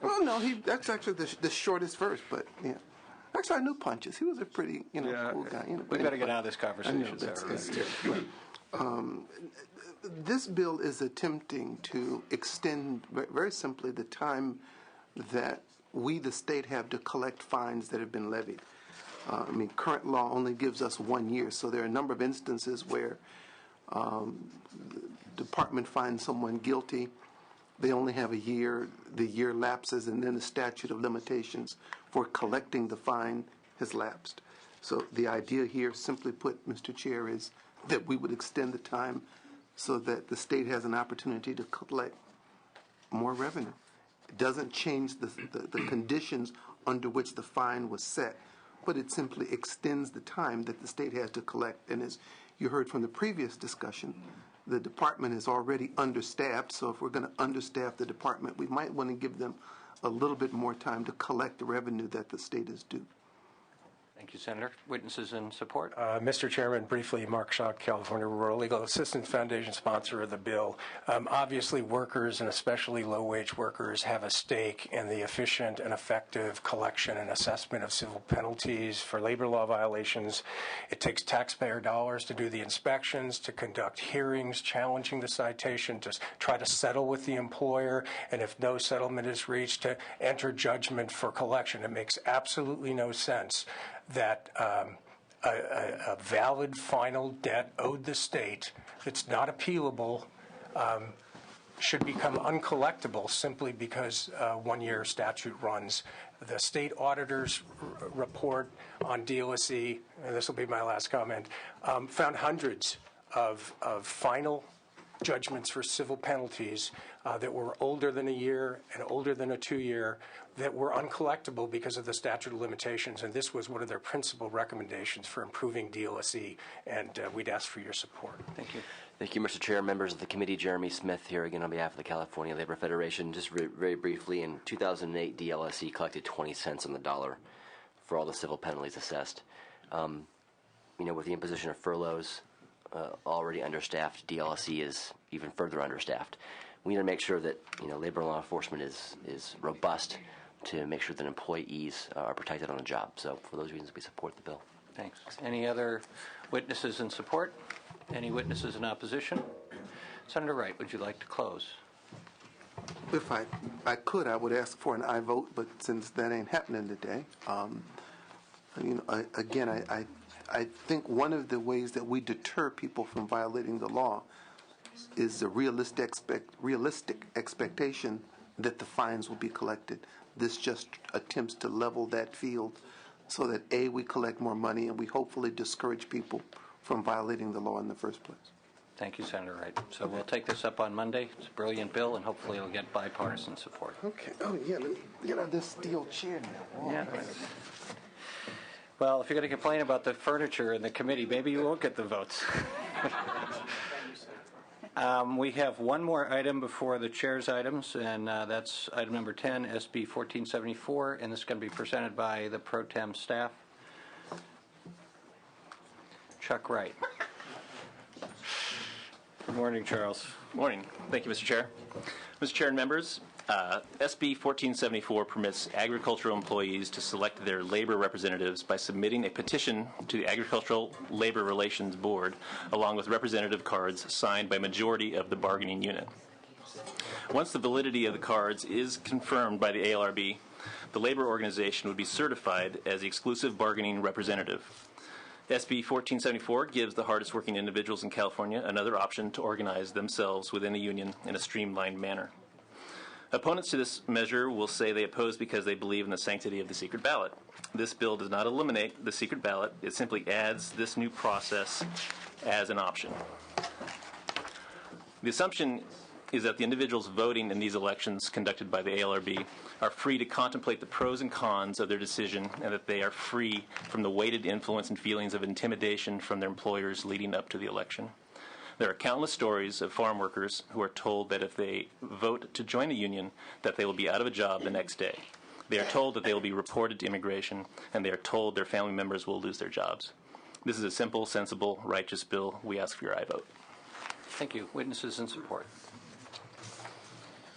Speaker 9: Well, no, that's actually the shortest verse, but yeah. Actually, I knew Pontius. He was a pretty, cool guy.
Speaker 1: We better get out of this conversation.
Speaker 9: This bill is attempting to extend, very simply, the time that we, the state, have to collect fines that have been levied. Current law only gives us 1 year, so there are a number of instances where the department finds someone guilty. They only have a year. The year lapses, and then the statute of limitations for collecting the fine has lapsed. So the idea here, simply put, Mr. Chair, is that we would extend the time so that the state has an opportunity to collect more revenue. It doesn't change the conditions under which the fine was set, but it simply extends the time that the state has to collect. And as you heard from the previous discussion, the department is already understaffed, so if we're going to understaff the department, we might want to give them a little bit more time to collect the revenue that the state is due.
Speaker 1: Thank you, Senator. Witnesses in support?
Speaker 14: Mr. Chairman, briefly, Mark Shaw, California Rural Legal Assistance Foundation, sponsor of the bill. Obviously, workers, and especially low-wage workers, have a stake in the efficient and effective collection and assessment of civil penalties for labor law violations. It takes taxpayer dollars to do the inspections, to conduct hearings challenging the citation, to try to settle with the employer, and if no settlement is reached, to enter judgment for collection. It makes absolutely no sense that a valid final debt owed the state that's not appealable should become uncollectible simply because 1 year statute runs. The state auditor's report on DLSE, and this will be my last comment, found hundreds of final judgments for civil penalties that were older than a year and older than a 2 year that were uncollectible because of the statute of limitations, and this was one of their principal recommendations for improving DLSE, and we'd ask for your support.
Speaker 1: Thank you.
Speaker 3: Thank you, Mr. Chair, members of the committee. Jeremy Smith here again on behalf of the California Labor Federation. Just very briefly, in 2008, DLSE collected 20 cents on the dollar for all the civil penalties assessed. With the imposition of furloughs, already understaffed, DLSE is even further understaffed. We need to make sure that labor law enforcement is robust to make sure that employees are protected on the job. So for those reasons, we support the bill.
Speaker 1: Thanks. Any other witnesses in support? Any witnesses in opposition? Senator Wright, would you like to close?
Speaker 9: If I could, I would ask for an aye vote, but since that ain't happening today, again, I think one of the ways that we deter people from violating the law is a realistic expectation that the fines will be collected. This just attempts to level that field so that, A, we collect more money and we hopefully discourage people from violating the law in the first place.
Speaker 1: Thank you, Senator Wright. So we'll take this up on Monday. It's a brilliant bill, and hopefully it'll get bipartisan support.
Speaker 9: Okay. Oh, yeah. Let me get out of this steel chair now.
Speaker 1: Yeah. Well, if you're going to complain about the furniture in the committee, maybe you won't get the votes. We have one more item before the chair's items, and that's item number 10, SB 1474, and this is going to be presented by the pro tem staff. Chuck Wright. Good morning, Charles.
Speaker 8: Morning. Thank you, Mr. Chair. Mr. Chair and members, SB 1474 permits agricultural employees to select their labor representatives by submitting a petition to the Agricultural Labor Relations Board, along with representative cards signed by majority of the bargaining unit. Once the validity of the cards is confirmed by the ALRB, the labor organization would be certified as the exclusive bargaining representative. SB 1474 gives the hardest working individuals in California another option to organize themselves within a union in a streamlined manner. Opponents to this measure will say they oppose because they believe in the sanctity of the secret ballot. This bill does not eliminate the secret ballot. It simply adds this new process as an option. The assumption is that the individuals voting in these elections conducted by the ALRB are free to contemplate the pros and cons of their decision, and that they are free from the weighted influence and feelings of intimidation from their employers leading up to the election. There are countless stories of farm workers who are told that if they vote to join a union, that they will be out of a job the next day. They are told that they will be reported to immigration, and they are told their family members will lose their jobs. This is a simple, sensible, righteous bill. We ask for your aye vote.
Speaker 1: Thank you. Witnesses in support.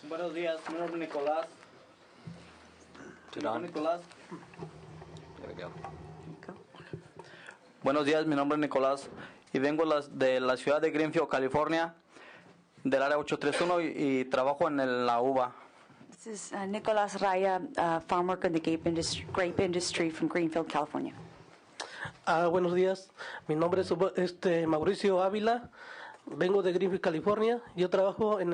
Speaker 13: Buenos días, mi nombre es Nicolás. Nicolás.
Speaker 1: There we go.
Speaker 13: Buenos días, mi nombre es Nicolás y vengo de la ciudad de Greenfield, California, del área 831 y trabajo en la uva.
Speaker 20: This is Nicolás Raya, farm worker in the grape industry from Greenfield, California.
Speaker 24: Buenos días, mi nombre es Mauricio Ávila. Vengo de Greenfield, California. Yo trabajo en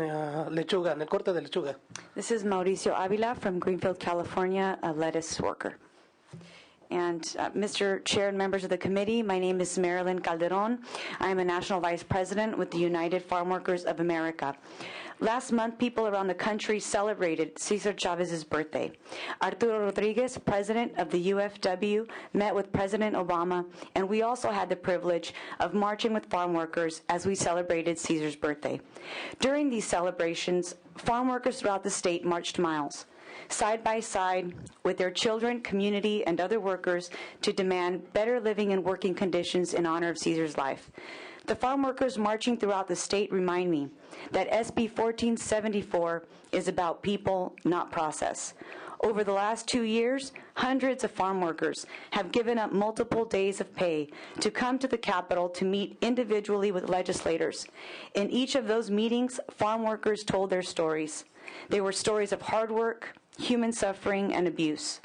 Speaker 24: lechuga, en el corte de lechuga.
Speaker 20: This is Mauricio Avila from Greenfield, California, a lettuce worker. And Mr. Chair and members of the committee, my name is Marilyn Calderon. I am a National Vice President with the United Farm Workers of America. Last month, people around the country celebrated Cesar Chavez's birthday. Arturo Rodriguez, president of the UFW, met with President Obama, and we also had the privilege of marching with farm workers as we celebrated Cesar's birthday. During these celebrations, farm workers throughout the state marched miles, side by side with their children, community, and other workers to demand better living and working conditions in honor of Cesar's life. The farm workers marching throughout the state remind me that SB 1474 is about people, not process. Over the last 2 years, hundreds of farm workers have given up multiple days of pay to come to the Capitol to meet individually with legislators. In each of those meetings, farm workers told their stories. They were stories of hard work, human suffering, and abuse.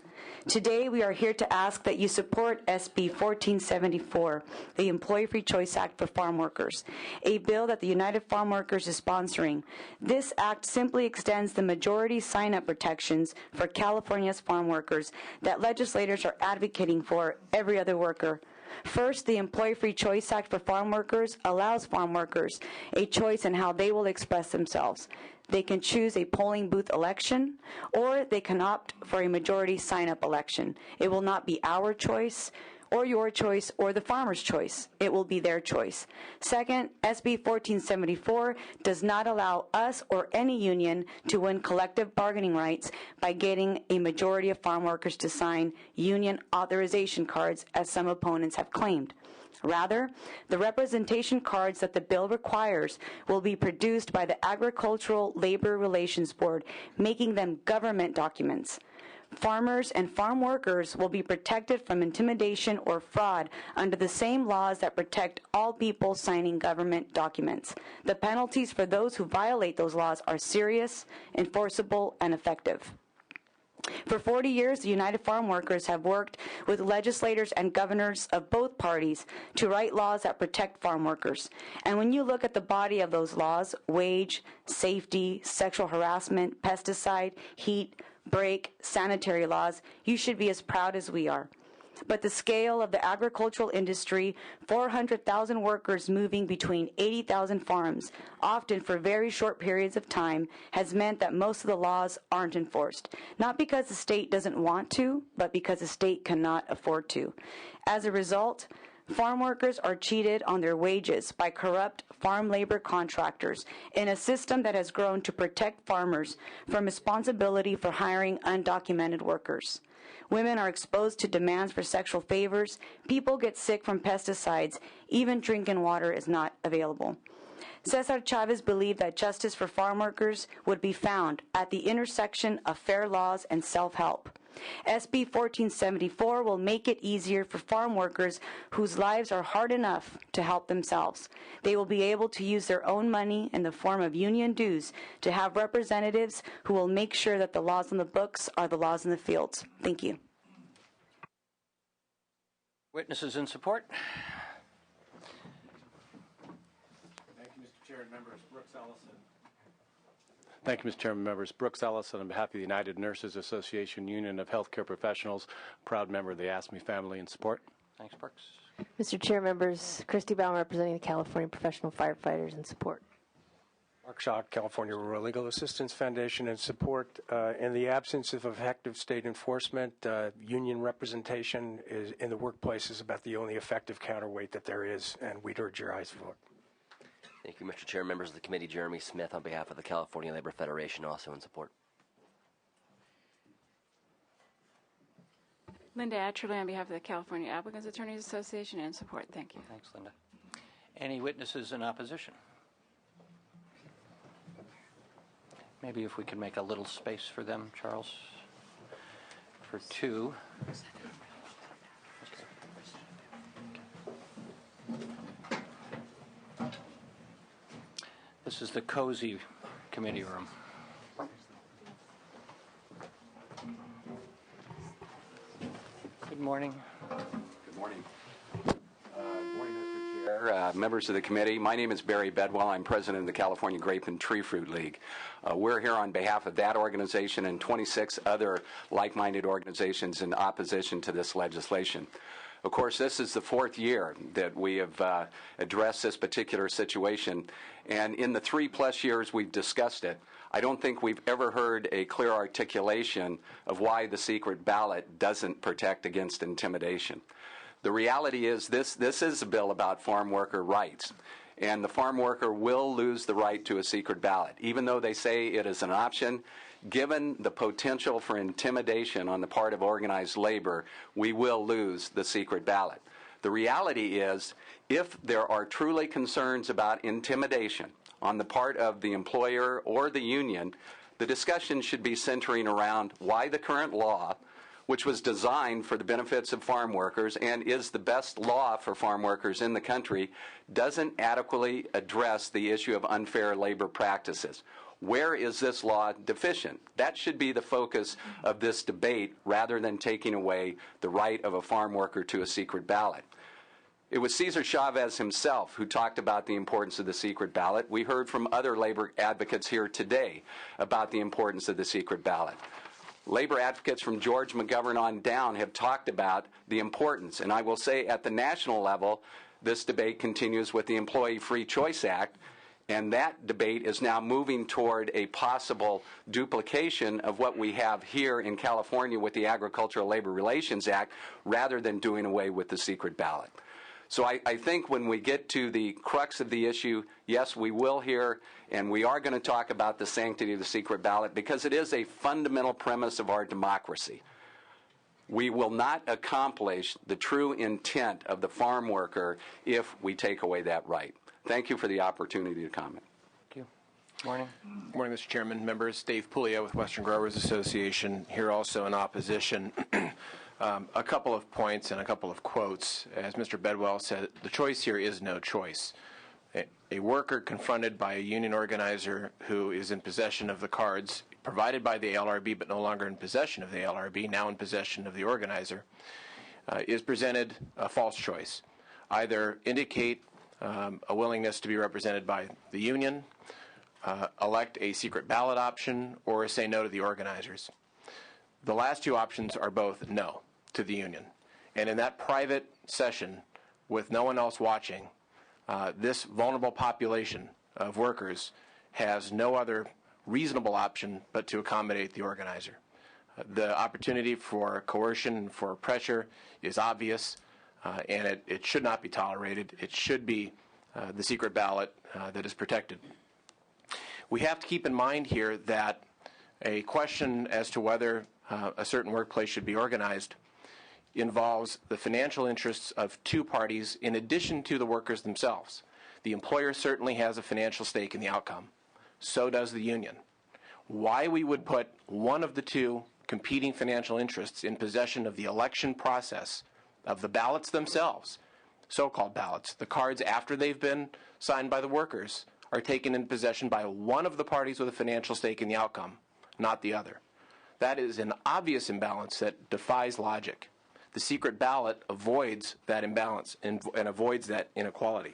Speaker 20: Today, we are here to ask that you support SB 1474, the Employee Free Choice Act for farm workers, a bill that the United Farm Workers is sponsoring. This act simply extends the majority sign-up protections for California's farm workers that legislators are advocating for every other worker. First, the Employee Free Choice Act for farm workers allows farm workers a choice in how they will express themselves. They can choose a polling booth election, or they can opt for a majority sign-up election. It will not be our choice, or your choice, or the farmer's choice. It will be their choice. Second, SB 1474 does not allow us or any union to win collective bargaining rights by getting a majority of farm workers to sign union authorization cards, as some opponents have claimed. Rather, the representation cards that the bill requires will be produced by the Agricultural Labor Relations Board, making them government documents. Farmers and farm workers will be protected from intimidation or fraud under the same laws that protect all people signing government documents. The penalties for those who violate those laws are serious, enforceable, and effective. For 40 years, the United Farm Workers have worked with legislators and governors of both parties to write laws that protect farm workers. And when you look at the body of those laws, wage, safety, sexual harassment, pesticide, heat, break, sanitary laws, you should be as proud as we are. But the scale of the agricultural industry, 400,000 workers moving between 80,000 farms, often for very short periods of time, has meant that most of the laws aren't enforced. Not because the state doesn't want to, but because the state cannot afford to. As a result, farm workers are cheated on their wages by corrupt farm labor contractors in a system that has grown to protect farmers from responsibility for hiring undocumented workers. Women are exposed to demands for sexual favors. People get sick from pesticides. Even drinking water is not available. Cesar Chavez believed that justice for farm workers would be found at the intersection of fair laws and self-help. SB 1474 will make it easier for farm workers whose lives are hard enough to help themselves. They will be able to use their own money in the form of union dues to have representatives who will make sure that the laws on the books are the laws in the fields. Thank you.
Speaker 1: Witnesses in support?
Speaker 5: Thank you, Mr. Chair and members. Brooks Ellison. Thank you, Mr. Chairman, members. Brooks Ellison on behalf of the United Nurses Association Union of Healthcare Professionals, proud member of the ASME family in support.
Speaker 1: Thanks, Brooks.
Speaker 11: Mr. Chair, members, Christy Baum representing the California Professional Firefighters in support.
Speaker 14: Mark Shaw, California Rural Legal Assistance Foundation in support. In the absence of effective state enforcement, union representation in the workplace is about the only effective counterweight that there is, and we'd urge your ayes vote.
Speaker 3: Thank you, Mr. Chair. Members of the committee, Jeremy Smith on behalf of the California Labor Federation, also in support.
Speaker 17: Linda Atcherley on behalf of the California Applicants Attorneys Association in support. Thank you.
Speaker 1: Thanks, Linda. Any witnesses in opposition? Maybe if we can make a little space for them, Charles, for two. This is the cozy committee room. Good morning.
Speaker 12: Good morning. Good morning, Mr. Chair, members of the committee. My name is Barry Bedwell. I'm president of the California Grape and Tree Fruit League. We're here on behalf of that organization and 26 other like-minded organizations in opposition to this legislation. Of course, this is the fourth year that we have addressed this particular situation, and in the 3+ years we've discussed it, I don't think we've ever heard a clear articulation of why the secret ballot doesn't protect against intimidation. The reality is this is a bill about farm worker rights, and the farm worker will lose the right to a secret ballot. Even though they say it is an option, given the potential for intimidation on the part of organized labor, we will lose the secret ballot. The reality is, if there are truly concerns about intimidation on the part of the employer or the union, the discussion should be centering around why the current law, which was designed for the benefits of farm workers and is the best law for farm workers in the country, doesn't adequately address the issue of unfair labor practices. Where is this law deficient? That should be the focus of this debate rather than taking away the right of a farm worker to a secret ballot. It was Cesar Chavez himself who talked about the importance of the secret ballot. We heard from other labor advocates here today about the importance of the secret ballot. Labor advocates from George McGovern on down have talked about the importance, and I will say at the national level, this debate continues with the Employee Free Choice Act, and that debate is now moving toward a possible duplication of what we have here in California with the Agricultural Labor Relations Act, rather than doing away with the secret ballot. So I think when we get to the crux of the issue, yes, we will hear, and we are going to talk about the sanctity of the secret ballot, because it is a fundamental premise of our democracy. We will not accomplish the true intent of the farm worker if we take away that right. Thank you for the opportunity to comment.
Speaker 1: Thank you. Morning.
Speaker 4: Morning, Mr. Chairman, members. Dave Puglia with Western Growers Association, here also in opposition. A couple of points and a couple of quotes. As Mr. Bedwell said, the choice here is no choice. A worker confronted by a union organizer who is in possession of the cards provided by the ALRB but no longer in possession of the ALRB, now in possession of the organizer, is presented a false choice. Either indicate a willingness to be represented by the union, elect a secret ballot option, or say no to the organizers. The last two options are both no to the union. And in that private session with no one else watching, this vulnerable population of workers has no other reasonable option but to accommodate the organizer. The opportunity for coercion and for pressure is obvious, and it should not be tolerated. It should be the secret ballot that is protected. We have to keep in mind here that a question as to whether a certain workplace should be organized involves the financial interests of two parties in addition to the workers themselves. The employer certainly has a financial stake in the outcome. So does the union. Why we would put one of the two competing financial interests in possession of the election process of the ballots themselves, so-called ballots, the cards after they've been signed by the workers, are taken in possession by one of the parties with a financial stake in the outcome, not the other. That is an obvious imbalance that defies logic. The secret ballot avoids that imbalance and avoids that inequality.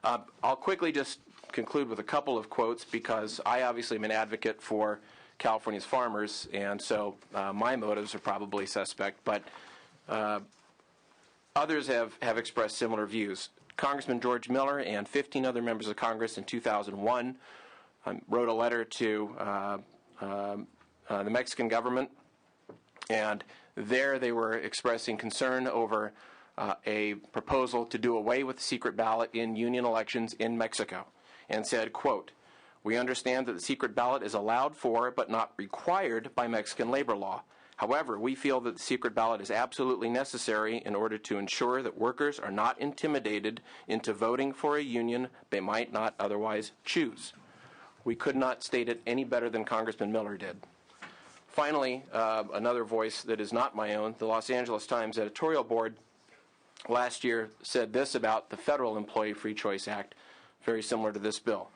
Speaker 4: I'll quickly just conclude with a couple of quotes because I obviously am an advocate for California's farmers, and so my motives are probably suspect, but others have expressed similar views. Congressman George Miller and 15 other members of Congress in 2001 wrote a letter to the Mexican government, and there they were expressing concern over a proposal to do away with the secret ballot in union elections in Mexico, and said, quote, "We understand that the secret ballot is allowed for but not required by Mexican labor law. However, we feel that the secret ballot is absolutely necessary in order to ensure that workers are not intimidated into voting for a union they might not otherwise choose." We could not state it any better than Congressman Miller did. Finally, another voice that is not my own, the Los Angeles Times editorial board last year said this about the Federal Employee Free Choice Act, very similar to this bill.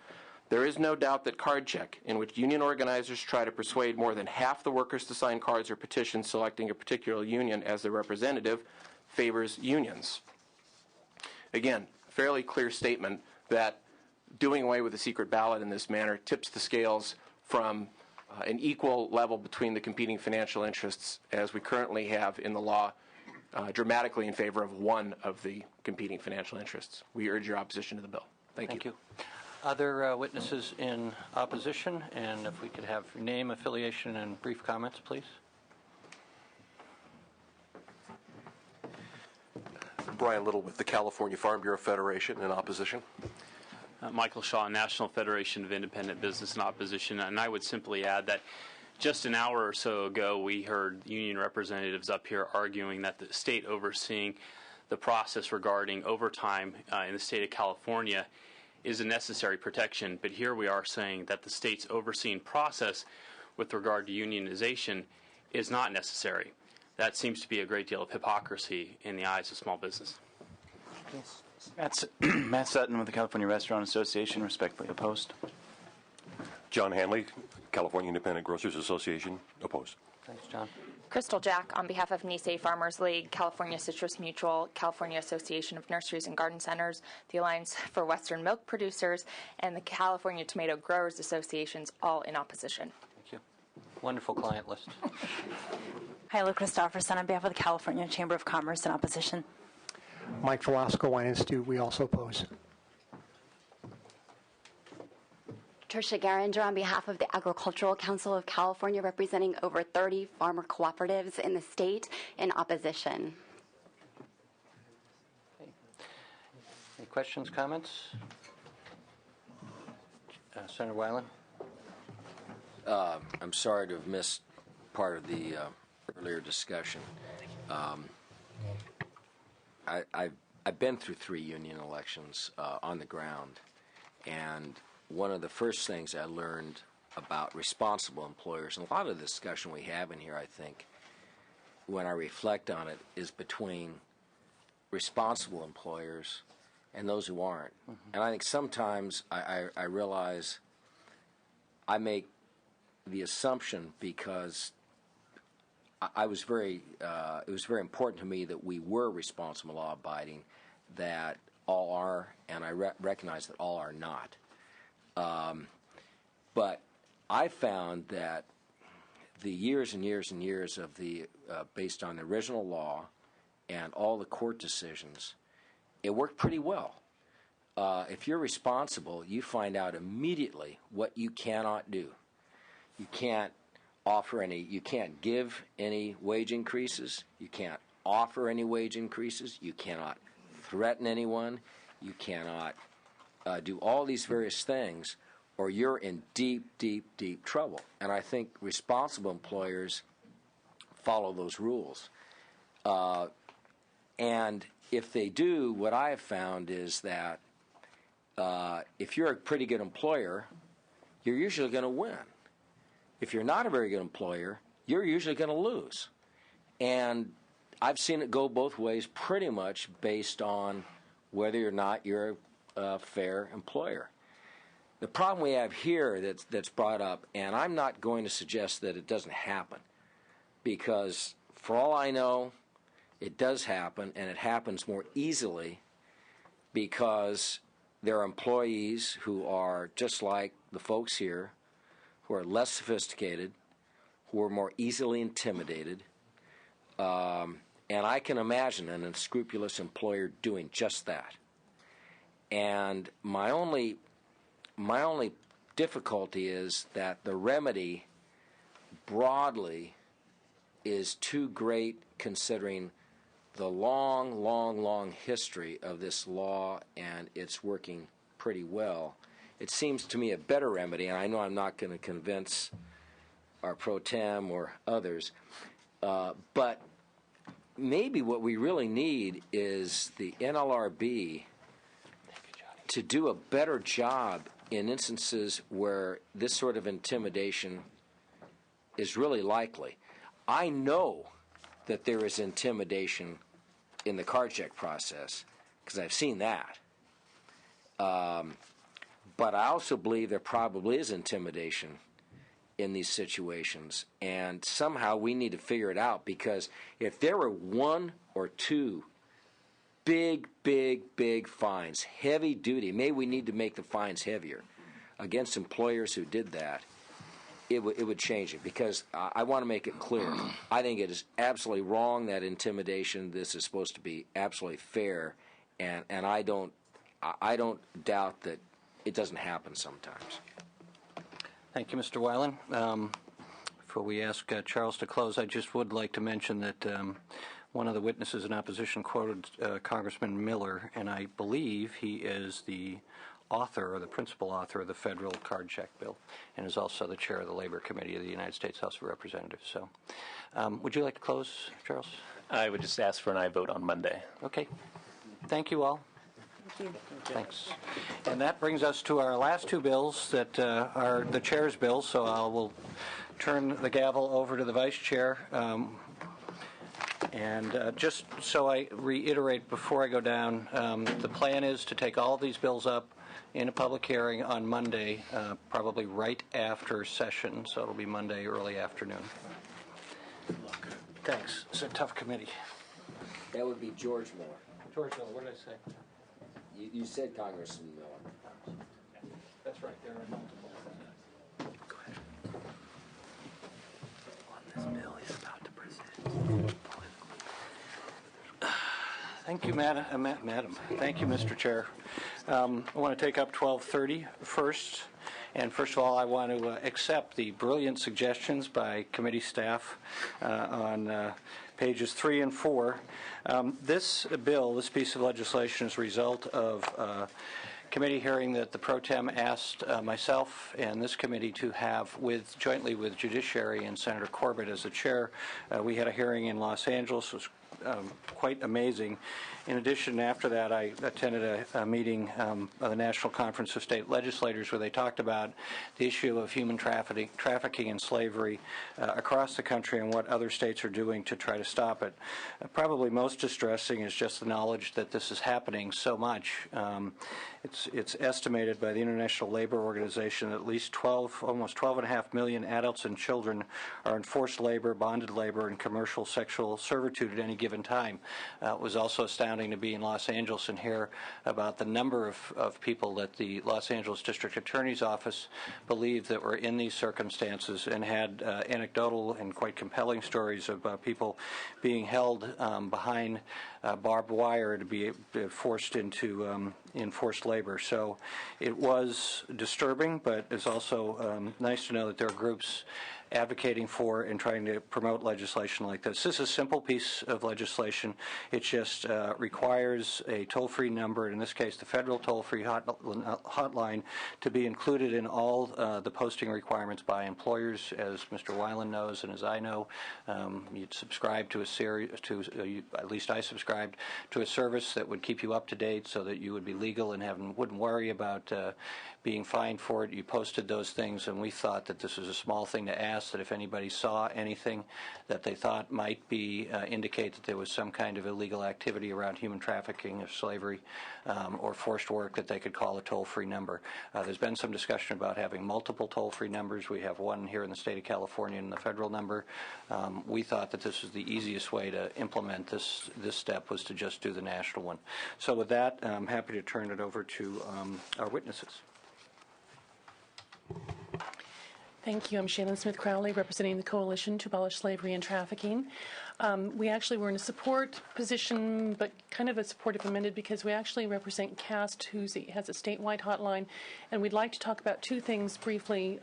Speaker 4: "There is no doubt that card check, in which union organizers try to persuade more than half the workers to sign cards or petitions selecting a particular union as their representative, favors unions." Again, fairly clear statement that doing away with the secret ballot in this manner tips the scales from an equal level between the competing financial interests as we currently have in the law, dramatically in favor of one of the competing financial interests. We urge your opposition to the bill. Thank you.
Speaker 1: Other witnesses in opposition, and if we could have your name, affiliation, and brief comments, please.
Speaker 21: Brian Little with the California Farm Bureau Federation in opposition.
Speaker 22: Michael Shaw, National Federation of Independent Business in opposition, and I would simply add that just an hour or so ago we heard union representatives up here arguing that the state overseeing the process regarding overtime in the state of California is a necessary protection, but here we are saying that the state's overseen process with regard to unionization is not necessary. That seems to be a great deal of hypocrisy in the eyes of small business.
Speaker 23: Yes. Matt Sutton with the California Restaurant Association, respectfully opposed.
Speaker 21: John Hanley, California Independent Grocers Association, opposed.
Speaker 1: Thanks, John.
Speaker 25: Crystal Jack on behalf of Nisei Farmers League, California Citrus Mutual, California Association of Nurseries and Garden Centers, the Alliance for Western Milk Producers, and the California Tomato Growers Associations, all in opposition.
Speaker 1: Thank you. Wonderful client list.
Speaker 26: Hi, Lou Christopherson on behalf of the California Chamber of Commerce in opposition.
Speaker 27: Mike Velasco, Wine Institute, we also oppose.
Speaker 28: Tricia Garinger on behalf of the Agricultural Council of California, representing over 30 farmer cooperatives in the state, in opposition.
Speaker 1: Any questions, comments? Senator Weiland?
Speaker 2: I'm sorry to have missed part of the earlier discussion. I've been through 3 union elections on the ground, and one of the first things I learned about responsible employers, and a lot of the discussion we have in here, I think, when I reflect on it, is between responsible employers and those who aren't. And I think sometimes I realize I make the assumption because it was very important to me that we were responsible, law-abiding, that all are, and I recognize that all are not. But I found that the years and years and years of the, based on the original law and all the court decisions, it worked pretty well. If you're responsible, you find out immediately what you cannot do. You can't you can't give any wage increases. You can't offer any wage increases. You cannot threaten anyone. You cannot do all these various things, or you're in deep, deep, deep trouble. And I think responsible employers follow those rules. And if they do, what I have found is that if you're a pretty good employer, you're usually going to win. If you're not a very good employer, you're usually going to lose. And I've seen it go both ways pretty much based on whether or not you're a fair employer. The problem we have here that's brought up, and I'm not going to suggest that it doesn't happen, because for all I know, it does happen, and it happens more easily because there are employees who are just like the folks here, who are less sophisticated, who are more easily intimidated, and I can imagine an unscrupulous employer doing just that. And my only difficulty is that the remedy broadly is too great considering the long, long, long history of this law, and it's working pretty well. It seems to me a better remedy, and I know I'm not going to convince our pro tem or others, but maybe what we really need is the NLRB to do a better job in instances where this sort of intimidation is really likely. I know that there is intimidation in the card check process because I've seen that. But I also believe there probably is intimidation in these situations, and somehow we need to figure it out, because if there were one or two big, big, big fines, heavy duty, maybe we need to make the fines heavier against employers who did that, it would change it, because I want to make it clear. I think it is absolutely wrong, that intimidation. This is supposed to be absolutely fair, and I don't doubt that it doesn't happen sometimes.
Speaker 1: Thank you, Mr. Weiland. Before we ask Charles to close, I just would like to mention that one of the witnesses in opposition quoted Congressman Miller, and I believe he is the author, or the principal author, of the federal card check bill, and is also the chair of the Labor Committee of the United States House of Representatives. So, would you like to close, Charles?
Speaker 8: I would just ask for an aye vote on Monday.
Speaker 1: Okay. Thank you all.
Speaker 20: Thank you.
Speaker 1: Thanks. And that brings us to our last two bills that are the chair's bills, so I will turn the gavel over to the vice chair. And just so I reiterate before I go down, the plan is to take all of these bills up in a public hearing on Monday, probably right after session, so it'll be Monday early afternoon. Thanks. It's a tough committee.
Speaker 2: That would be George Miller.
Speaker 1: George Miller, what did I say?
Speaker 2: You said Congressman Miller.
Speaker 1: That's right. There are multiple.
Speaker 2: Go ahead.
Speaker 23: On this bill he's about to present.
Speaker 1: Thank you, Madam. Thank you, Mr. Chair. I want to take up 1230 first. And first of all, I want to accept the brilliant suggestions by committee staff on pages 3 and 4. This bill, this piece of legislation, is a result of committee hearing that the pro tem asked myself and this committee to have jointly with Judiciary and Senator Corbett as the chair. We had a hearing in Los Angeles. It was quite amazing. In addition, after that, I attended a meeting of the National Conference of State Legislators where they talked about the issue of human trafficking and slavery across the country and what other states are doing to try to stop it. Probably most distressing is just the knowledge that this is happening so much. It's estimated by the International Labor Organization that at least almost 12.5 million adults and children are in forced labor, bonded labor, and commercial sexual servitude at any given time. It was also astounding to be in Los Angeles and hear about the number of people that the Los Angeles District Attorney's Office believed that were in these circumstances, and had anecdotal and quite compelling stories about people being held behind barbed wire to be forced into enforced labor. So it was disturbing, but it's also nice to know that there are groups advocating for and trying to promote legislation like this. This is a simple piece of legislation. It just requires a toll-free number, in this case the federal toll-free hotline, to be included in all the posting requirements by employers. As Mr. Weiland knows and as I know, you'd subscribe to a series, at least I subscribed to a service that would keep you up to date so that you would be legal and wouldn't worry about being fined for it. You posted those things, and we thought that this was a small thing to ask, that if anybody saw anything that they thought might be indicate that there was some kind of illegal activity around human trafficking or slavery or forced work, that they could call a toll-free number. There's been some discussion about having multiple toll-free numbers. We have one here in the state of California and the federal number. We thought that this was the easiest way to implement this step, was to just do the national one. So with that, I'm happy to turn it over to our witnesses.
Speaker 6: Thank you. I'm Shannon Smith Crowley, representing the Coalition to Abolish Slavery and Trafficking. We actually were in a support position, but kind of a supportive amended, because we actually represent CAST, who has a statewide hotline, and we'd like to talk about two things briefly.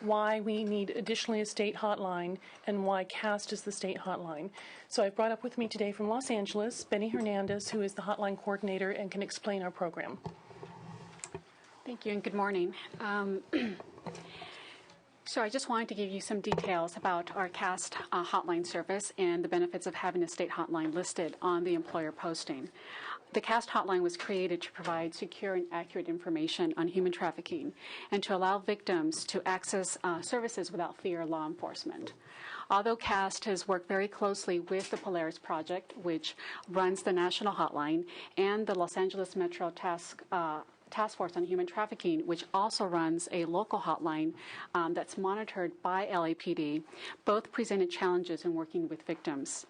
Speaker 6: Why we need additionally a state hotline, and why CAST is the state hotline. So I've brought up with me today from Los Angeles, Benny Hernandez, who is the hotline coordinator and can explain our program.
Speaker 7: Thank you, and good morning. So I just wanted to give you some details about our CAST hotline service and the benefits of having a state hotline listed on the employer posting. The CAST hotline was created to provide secure and accurate information on human trafficking and to allow victims to access services without fear of law enforcement. Although CAST has worked very closely with the Polaris Project, which runs the national hotline, and the Los Angeles Metro Task Force on Human Trafficking, which also runs a local hotline that's monitored by LAPD, both presented challenges in working with victims.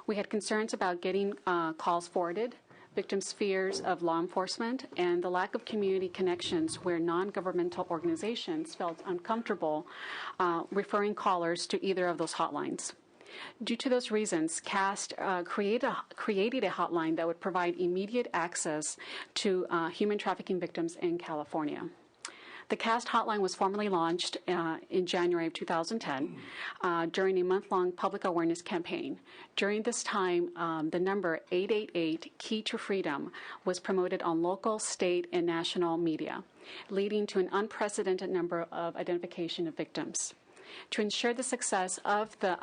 Speaker 7: We had concerns about getting calls forwarded, victims' fears of law enforcement, and the lack of community connections where non-governmental organizations felt uncomfortable referring callers to either of those hotlines. Due to those reasons, CAST created a hotline that would provide immediate access to human trafficking victims in California. The CAST hotline was formally launched in January of 2010 during a month-long public awareness campaign. During this time, the number 888 Key to Freedom was promoted on local, state, and national media, leading to an unprecedented number of identification of victims. To ensure the success of the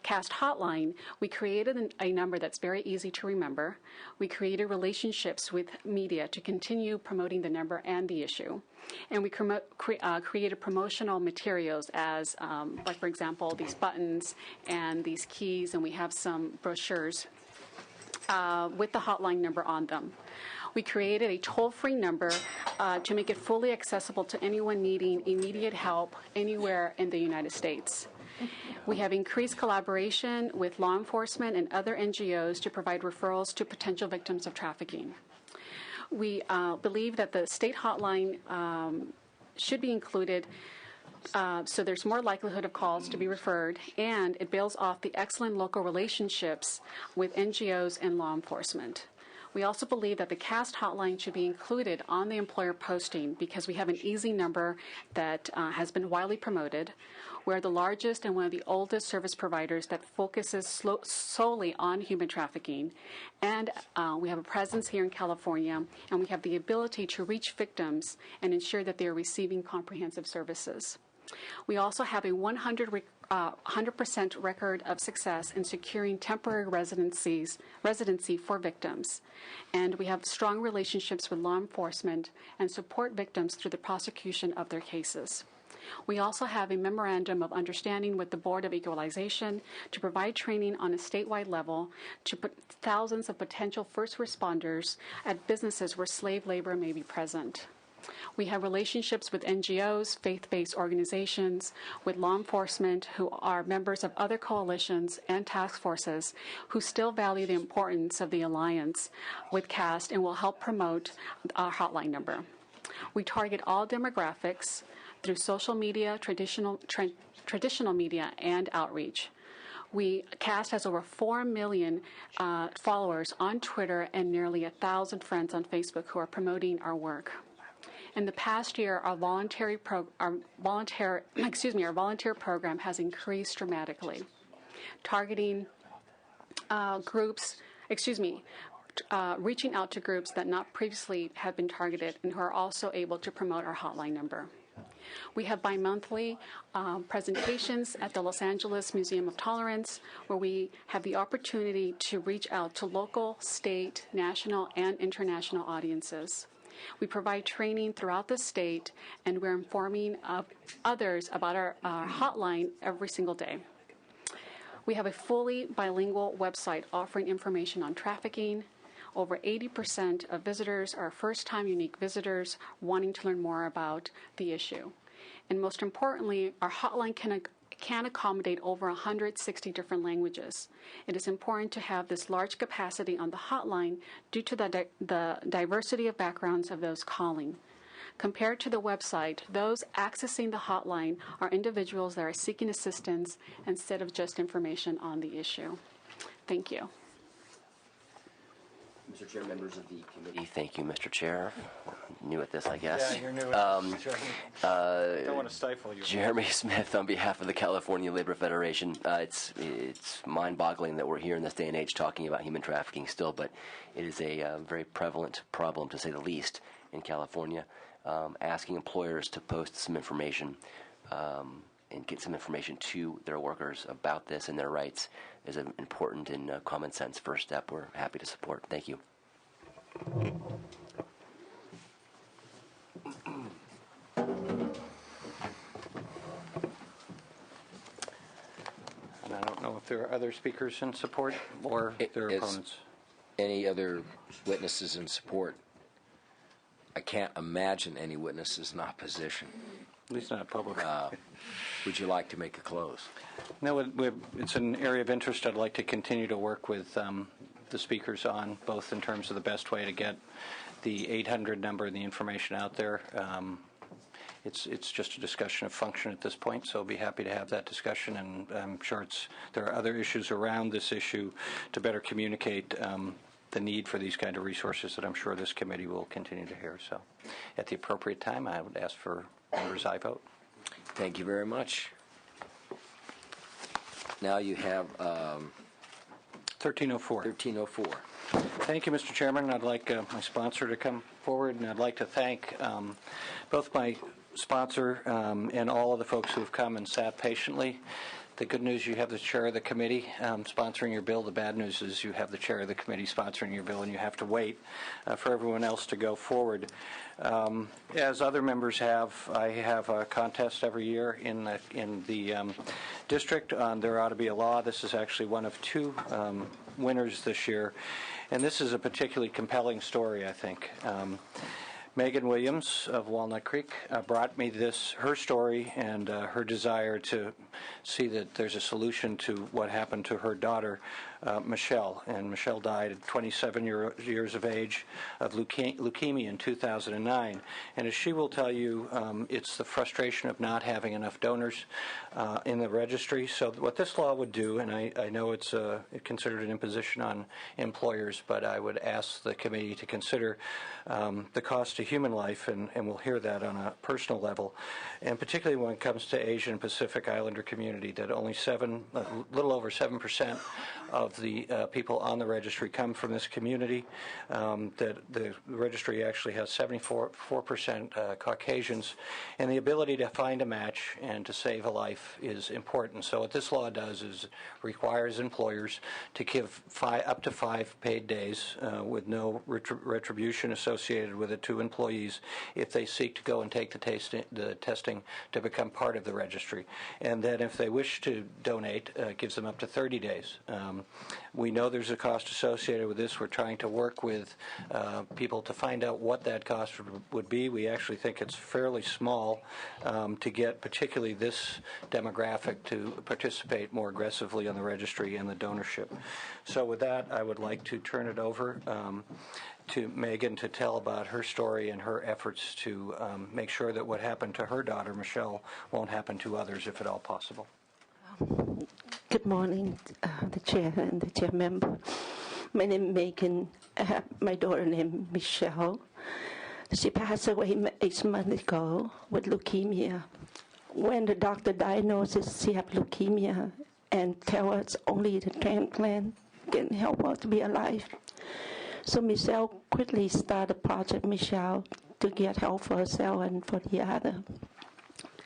Speaker 7: CAST hotline, we created a number that's very easy to remember. We created relationships with media to continue promoting the number and the issue. And we created promotional materials as, like, for example, these buttons and these keys, and we have some brochures with the hotline number on them. We created a toll-free number to make it fully accessible to anyone needing immediate help anywhere in the United States. We have increased collaboration with law enforcement and other NGOs to provide referrals to potential victims of trafficking. We believe that the state hotline should be included so there's more likelihood of calls to be referred, and it builds off the excellent local relationships with NGOs and law enforcement. We also believe that the CAST hotline should be included on the employer posting because we have an easy number that has been widely promoted. We're the largest and one of the oldest service providers that focuses solely on human trafficking. And we have a presence here in California, and we have the ability to reach victims and ensure that they are receiving comprehensive services. We also have a 100% record of success in securing temporary residency for victims. And we have strong relationships with law enforcement and support victims through the prosecution of their cases. We also have a memorandum of understanding with the Board of Equalization to provide training on a statewide level to thousands of potential first responders at businesses where slave labor may be present. We have relationships with NGOs, faith-based organizations, with law enforcement who are members of other coalitions and task forces who still value the importance of the alliance with CAST and will help promote our hotline number. We target all demographics through social media, traditional media, and outreach. CAST has over 4 million followers on Twitter and nearly 1,000 friends on Facebook who are promoting our work. In the past year, our volunteer program has increased dramatically, targeting reaching out to groups that not previously have been targeted and who are also able to promote our hotline number. We have bi-monthly presentations at the Los Angeles Museum of Tolerance, where we have the opportunity to reach out to local, state, national, and international audiences. We provide training throughout the state, and we're informing others about our hotline every single day. We have a fully bilingual website offering information on trafficking. Over 80% of visitors are first-time unique visitors wanting to learn more about the issue. And most importantly, our hotline can accommodate over 160 different languages. It is important to have this large capacity on the hotline due to the diversity of backgrounds of those calling. Compared to the website, those accessing the hotline are individuals that are seeking assistance instead of just information on the issue. Thank you.
Speaker 3: Mr. Chair, members of the committee, thank you, Mr. Chair. New at this, I guess.
Speaker 5: Yeah, you're new
Speaker 3: at
Speaker 5: this. Don't want to stifle you.
Speaker 3: Jeremy Smith on behalf of the California Labor Federation. It's mind-boggling that we're here in this day and age talking about human trafficking still, but it is a very prevalent problem, to say the least, in California. Asking employers to post some information and get some information to their workers about this and their rights is an important and common sense first step we're happy to support. Thank you.
Speaker 1: And I don't know if there are other speakers in support or their opponents.
Speaker 2: Any other witnesses in support? I can't imagine any witnesses in opposition.
Speaker 1: At least not public.
Speaker 2: Would you like to make a close?
Speaker 1: No, it's an area of interest I'd like to continue to work with the speakers on, both in terms of the best way to get the 800 number and the information out there. It's just a discussion of function at this point, so I'll be happy to have that discussion, and I'm sure there are other issues around this issue to better communicate the need for these kind of resources that I'm sure this committee will continue to hear. So at the appropriate time, I would ask for members' aye vote.
Speaker 2: Thank you very much. Now you have
Speaker 1: 1304.
Speaker 2: 1304.
Speaker 1: Thank you, Mr. Chairman. I'd like my sponsor to come forward, and I'd like to thank both my sponsor and all of the folks who have come and sat patiently. The good news, you have the chair of the committee sponsoring your bill. The bad news is you have the chair of the committee sponsoring your bill, and you have to wait for everyone else to go forward. As other members have, I have a contest every year in the district on There Ought to Be a Law. This is actually one of two winners this year, and this is a particularly compelling story, I think. Megan Williams of Walnut Creek brought me her story and her desire to see that there's a solution to what happened to her daughter, Michelle. And Michelle died at 27 years of age of leukemia in 2009. And as she will tell you, it's the frustration of not having enough donors in the registry. So what this law would do, and I know it's considered an imposition on employers, but I would ask the committee to consider the cost to human life, and we'll hear that on a personal level, and particularly when it comes to Asian Pacific Islander community, that only a little over 7% of of the people on the registry come from this community, that the registry actually has 74% Caucasians, and the ability to find a match and to save a life is important. So what this law does is requires employers to give up to 5 paid days with no retribution associated with it to employees if they seek to go and take the testing to become part of the registry. And then if they wish to donate, gives them up to 30 days. We know there's a cost associated with this. We're trying to work with people to find out what that cost would be. We actually think it's fairly small to get particularly this demographic to participate more aggressively on the registry and the donorship. So with that, I would like to turn it over to Megan to tell about her story and her efforts to make sure that what happened to her daughter, Michelle, won't happen to others if at all possible.
Speaker 9: Good morning, the chair and the chair member. My name is Megan. I have my daughter named Michelle. She passed away 8 months ago with leukemia. When the doctor diagnosed she had leukemia and tell us only the transplant can help her to be alive. So Michelle quickly started Project Michelle to get help for herself and for the other.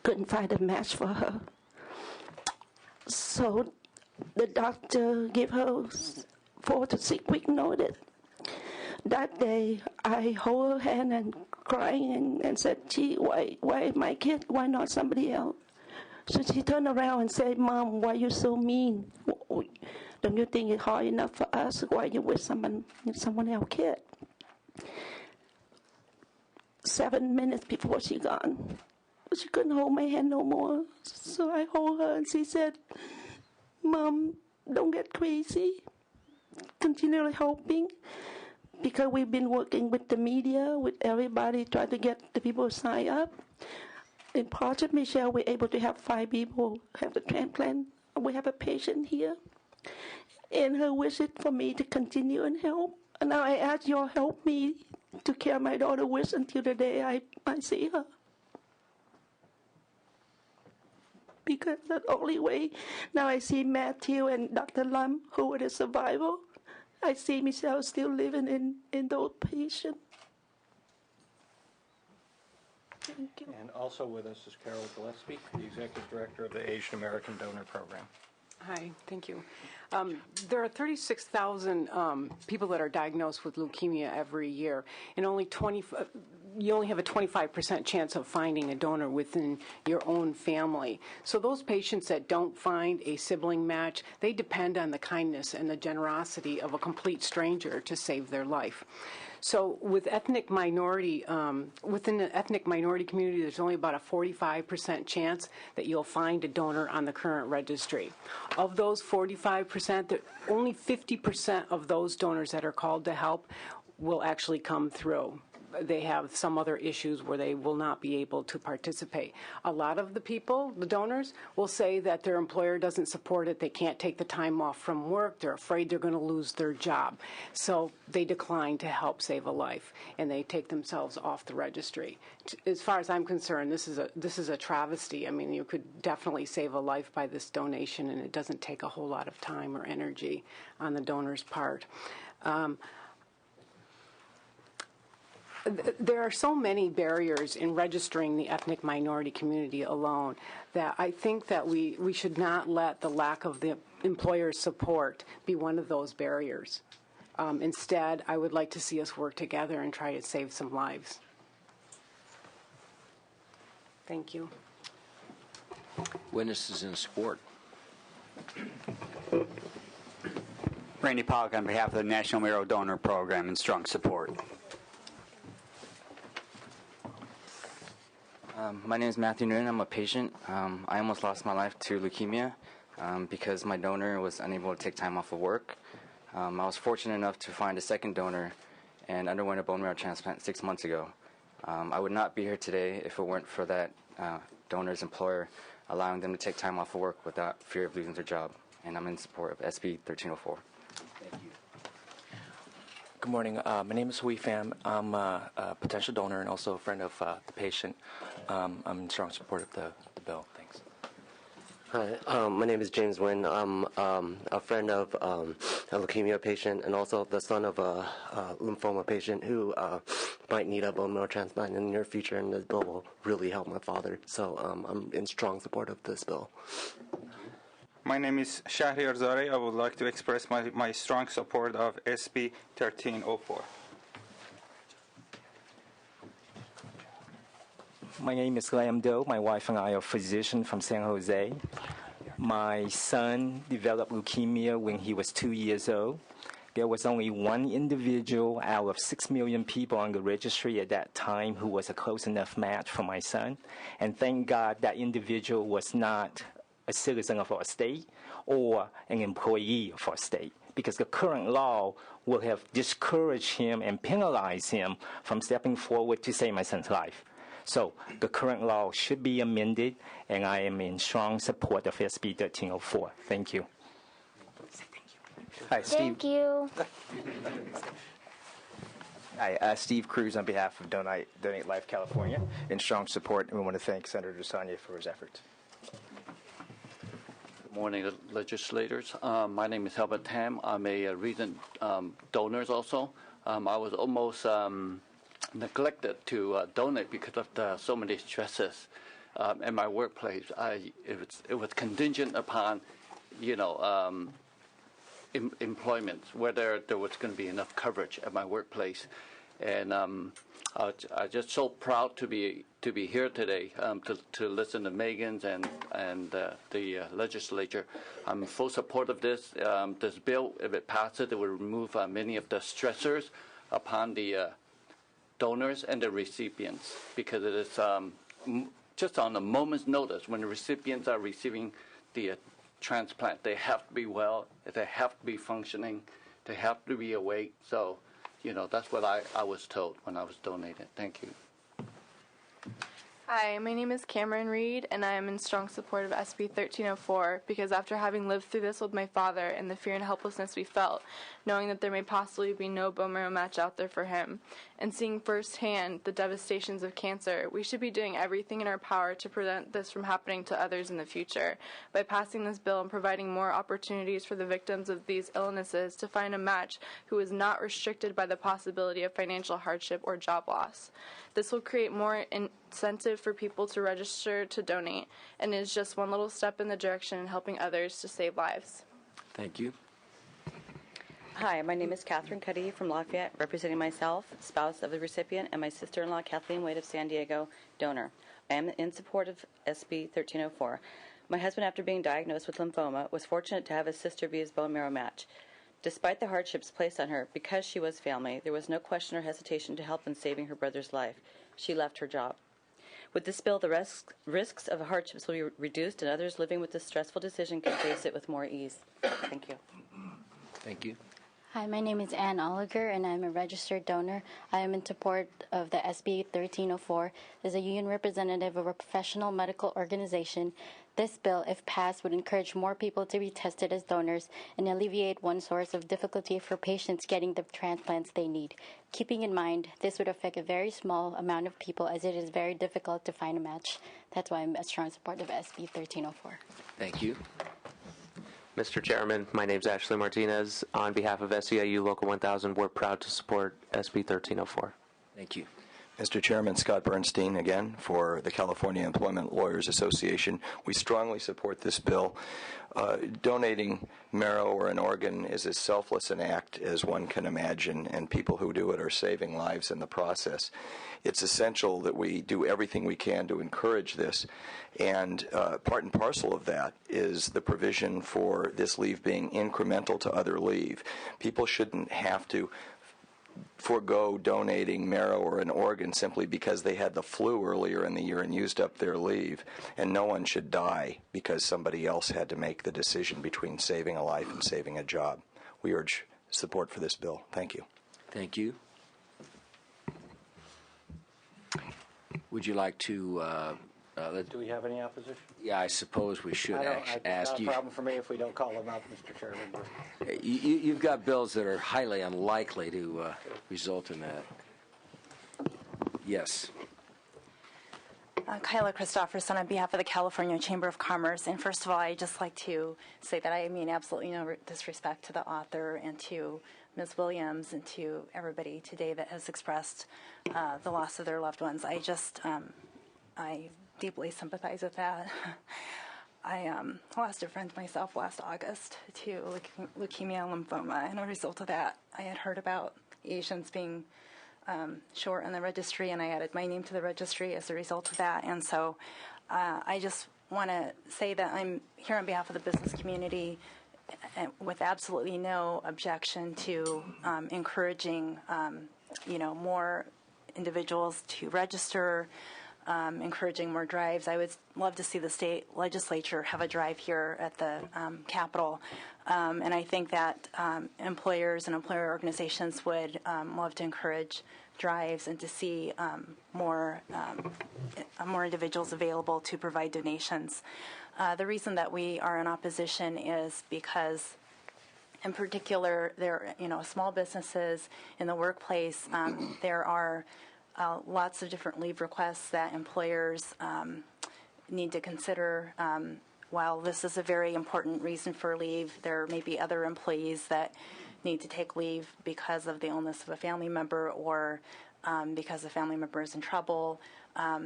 Speaker 9: Couldn't find a match for her. So the doctor gave her 4 to 6 week notice. That day, I hold her hand and crying and said, gee, why my kid? Why not somebody else? So she turned around and said, Mom, why you so mean? Don't you think it's hard enough for us? Why you with someone else's kid? 7 minutes before she gone, she couldn't hold my hand no more. So I hold her and she said, Mom, don't get crazy. Continue helping. Because we've been working with the media, with everybody, trying to get the people to sign up. In Project Michelle, we're able to have 5 people have the transplant. We have a patient here. And her wish is for me to continue and help. And now I ask you all help me to carry my daughter's wish until the day I see her. Because that's the only way. Now I see Matthew and Dr. Lam, who were the survivor. I see Michelle still living in those patients. Thank you.
Speaker 1: And also with us is Carol Gillespie, the Executive Director of the Asian American Donor Program.
Speaker 10: Hi, thank you. There are 36,000 people that are diagnosed with leukemia every year, and you only have a 25% chance of finding a donor within your own family. So those patients that don't find a sibling match, they depend on the kindness and the generosity of a complete stranger to save their life. So with ethnic minority, within the ethnic minority community, there's only about a 45% chance that you'll find a donor on the current registry. Of those 45%, only 50% of those donors that are called to help will actually come through. They have some other issues where they will not be able to participate. A lot of the people, the donors, will say that their employer doesn't support it. They can't take the time off from work. They're afraid they're going to lose their job. So they decline to help save a life, and they take themselves off the registry. As far as I'm concerned, this is a travesty. I mean, you could definitely save a life by this donation, and it doesn't take a whole lot of time or energy on the donor's part. There are so many barriers in registering the ethnic minority community alone that I think that we should not let the lack of the employer's support be one of those barriers. Instead, I would like to see us work together and try to save some lives. Thank you.
Speaker 2: Witnesses in support.
Speaker 13: Randy Pollock on behalf of the National Marrow Donor Program in strong support.
Speaker 15: My name is Matthew Nguyen. I'm a patient. I almost lost my life to leukemia because my donor was unable to take time off of work. I was fortunate enough to find a second donor and underwent a bone marrow transplant 6 months ago. I would not be here today if it weren't for that donor's employer allowing them to take time off of work without fear of losing their job. And I'm in support of SB 1304. Thank you.
Speaker 16: Good morning. My name is Hui Pham. I'm a potential donor and also a friend of the patient. I'm in strong support of the bill. Thanks.
Speaker 4: Hi, my name is James Nguyen. I'm a friend of a leukemia patient and also the son of a lymphoma patient who might need a bone marrow transplant in the near future, and this bill will really help my father. So I'm in strong support of this bill.
Speaker 11: My name is Shahriar Zari. I would like to express my strong support of SB 1304.
Speaker 12: My name is Lam Do. My wife and I are physicians from San Jose. My son developed leukemia when he was 2 years old. There was only one individual out of 6 million people on the registry at that time who was a close enough match for my son. And thank God that individual was not a citizen of our state or an employee of our state, because the current law will have discouraged him and penalized him from stepping forward to save my son's life. So the current law should be amended, and I am in strong support of SB 1304. Thank you.
Speaker 14: Hi, Steve.
Speaker 17: Thank you.
Speaker 14: Hi, Steve Cruz on behalf of Donate Life California, in strong support, and we want to thank Senator DeSanya for his efforts.
Speaker 18: Good morning, legislators. My name is Helmut Tam. I'm a recent donor also. I was almost neglected to donate because of so many stresses in my workplace. It was contingent upon, employment, whether there was going to be enough coverage at my workplace, and I'm just so proud to be here today to listen to Megan's and the legislature. I'm in full support of this. This bill, if it passes, it will remove many of the stressors upon the donors and the recipients, because it is just on a moment's notice when the recipients are receiving the transplant. They have to be well, they have to be functioning, they have to be awake. So, that's what I was told when I was donated. Thank you.
Speaker 19: Hi, my name is Cameron Reed, and I am in strong support of SB 1304 because after having lived through this with my father and the fear and helplessness we felt, knowing that there may possibly be no bone marrow match out there for him, and seeing firsthand the devastations of cancer, we should be doing everything in our power to prevent this from happening to others in the future. By passing this bill and providing more opportunities for the victims of these illnesses to find a match who is not restricted by the possibility of financial hardship or job loss. This will create more incentive for people to register to donate, and is just one little step in the direction in helping others to save lives.
Speaker 2: Thank you.
Speaker 24: Hi, my name is Catherine Cuddy from Lafayette, representing myself, spouse of the recipient, and my sister-in-law, Kathleen Wade of San Diego, donor. I am in support of SB 1304. My husband, after being diagnosed with lymphoma, was fortunate to have his sister be his bone marrow match. Despite the hardships placed on her, because she was family, there was no question or hesitation to help in saving her brother's life. She left her job. With this bill, the risks of hardships will be reduced, and others living with this stressful decision can face it with more ease. Thank you.
Speaker 2: Thank you.
Speaker 17: Hi, my name is Ann Oliger, and I'm a registered donor. I am in support of the SB 1304. As a union representative of a professional medical organization, this bill, if passed, would encourage more people to be tested as donors and alleviate one source of difficulty for patients getting the transplants they need. Keeping in mind, this would affect a very small amount of people, as it is very difficult to find a match. That's why I'm a strong supporter of SB 1304.
Speaker 2: Thank you.
Speaker 4: Mr. Chairman, my name is Ashley Martinez. On behalf of SEIU Local 1000, we're proud to support SB 1304.
Speaker 2: Thank you.
Speaker 29: Mr. Chairman, Scott Bernstein again for the California Employment Lawyers Association. We strongly support this bill. Donating marrow or an organ is as selfless an act as one can imagine, and people who do it are saving lives in the process. It's essential that we do everything we can to encourage this, and part and parcel of that is the provision for this leave being incremental to other leave. People shouldn't have to forego donating marrow or an organ simply because they had the flu earlier in the year and used up their leave, and no one should die because somebody else had to make the decision between saving a life and saving a job. We urge support for this bill. Thank you.
Speaker 2: Thank you. Would you like to
Speaker 1: do we have any opposition?
Speaker 2: Yeah, I suppose we should ask you.
Speaker 1: It's not a problem for me if we don't call them out, Mr. Chairman.
Speaker 2: You've got bills that are highly unlikely to result in that. Yes.
Speaker 8: Kyla Christopherson on behalf of the California Chamber of Commerce. And first of all, I'd just like to say that I mean absolutely no disrespect to the author and to Ms. Williams and to everybody today that has expressed the loss of their loved ones. I deeply sympathize with that. I lost a friend myself last August to leukemia and lymphoma, and as a result of that, I had heard about Asians being short on the registry, and I added my name to the registry as a result of that. And so I just want to say that I'm here on behalf of the business community with absolutely no objection to encouraging, more individuals to register, encouraging more drives. I would love to see the state legislature have a drive here at the Capitol. And I think that employers and employer organizations would love to encourage drives and to see more individuals available to provide donations. The reason that we are in opposition is because, in particular, there small businesses in the workplace. There are lots of different leave requests that employers need to consider. While this is a very important reason for leave, there may be other employees that need to take leave because of the illness of a family member or because the family member is in trouble.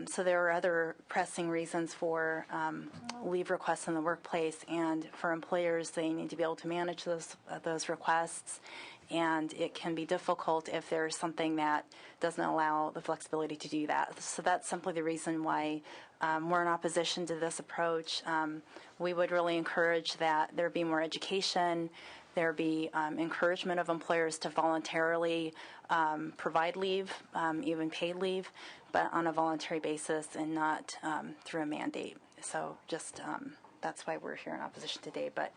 Speaker 8: So there are other pressing reasons for leave requests in the workplace, and for employers, they need to be able to manage those requests. And it can be difficult if there's something that doesn't allow the flexibility to do that. So that's simply the reason why we're in opposition to this approach. We would really encourage that there be more education, there be encouragement of employers to voluntarily provide leave, even paid leave, but on a voluntary basis and not through a mandate. So just that's why we're here in opposition today, but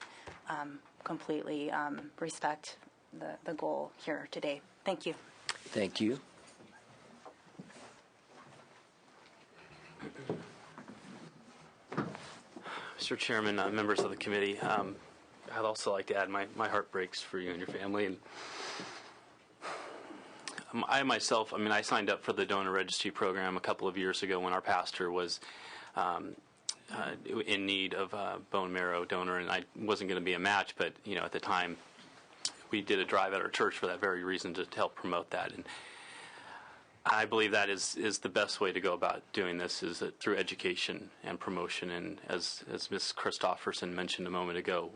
Speaker 8: completely respect the goal here today. Thank you.
Speaker 2: Thank you.
Speaker 20: Mr. Chairman, members of the committee, I'd also like to add my heart breaks for you and your family. And I myself, I signed up for the donor registry program a couple of years ago when our pastor was in need of a bone marrow donor, and I wasn't going to be a match, but at the time we did a drive at our church for that very reason, to help promote that. And I believe that is the best way to go about doing this, is through education and promotion. And as Ms. Christopherson mentioned a moment ago,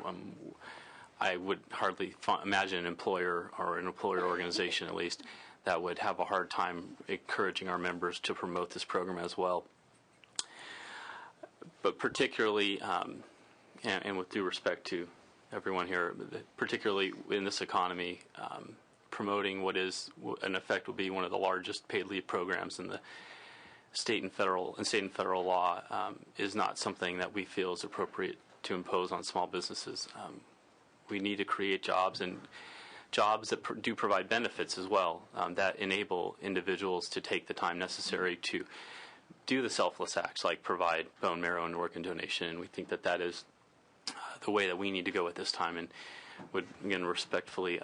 Speaker 20: I would hardly imagine an employer or an employer organization, at least, that would have a hard time encouraging our members to promote this program as well. But particularly, and with due respect to everyone here, particularly in this economy, promoting what is, in effect, will be one of the largest paid leave programs in the state and federal law is not something that we feel is appropriate to impose on small businesses. We need to create jobs, and jobs that do provide benefits as well, that enable individuals to take the time necessary to do the selfless acts like provide bone marrow and organ donation. And we think that is the way that we need to go at this time, and would, again, respectfully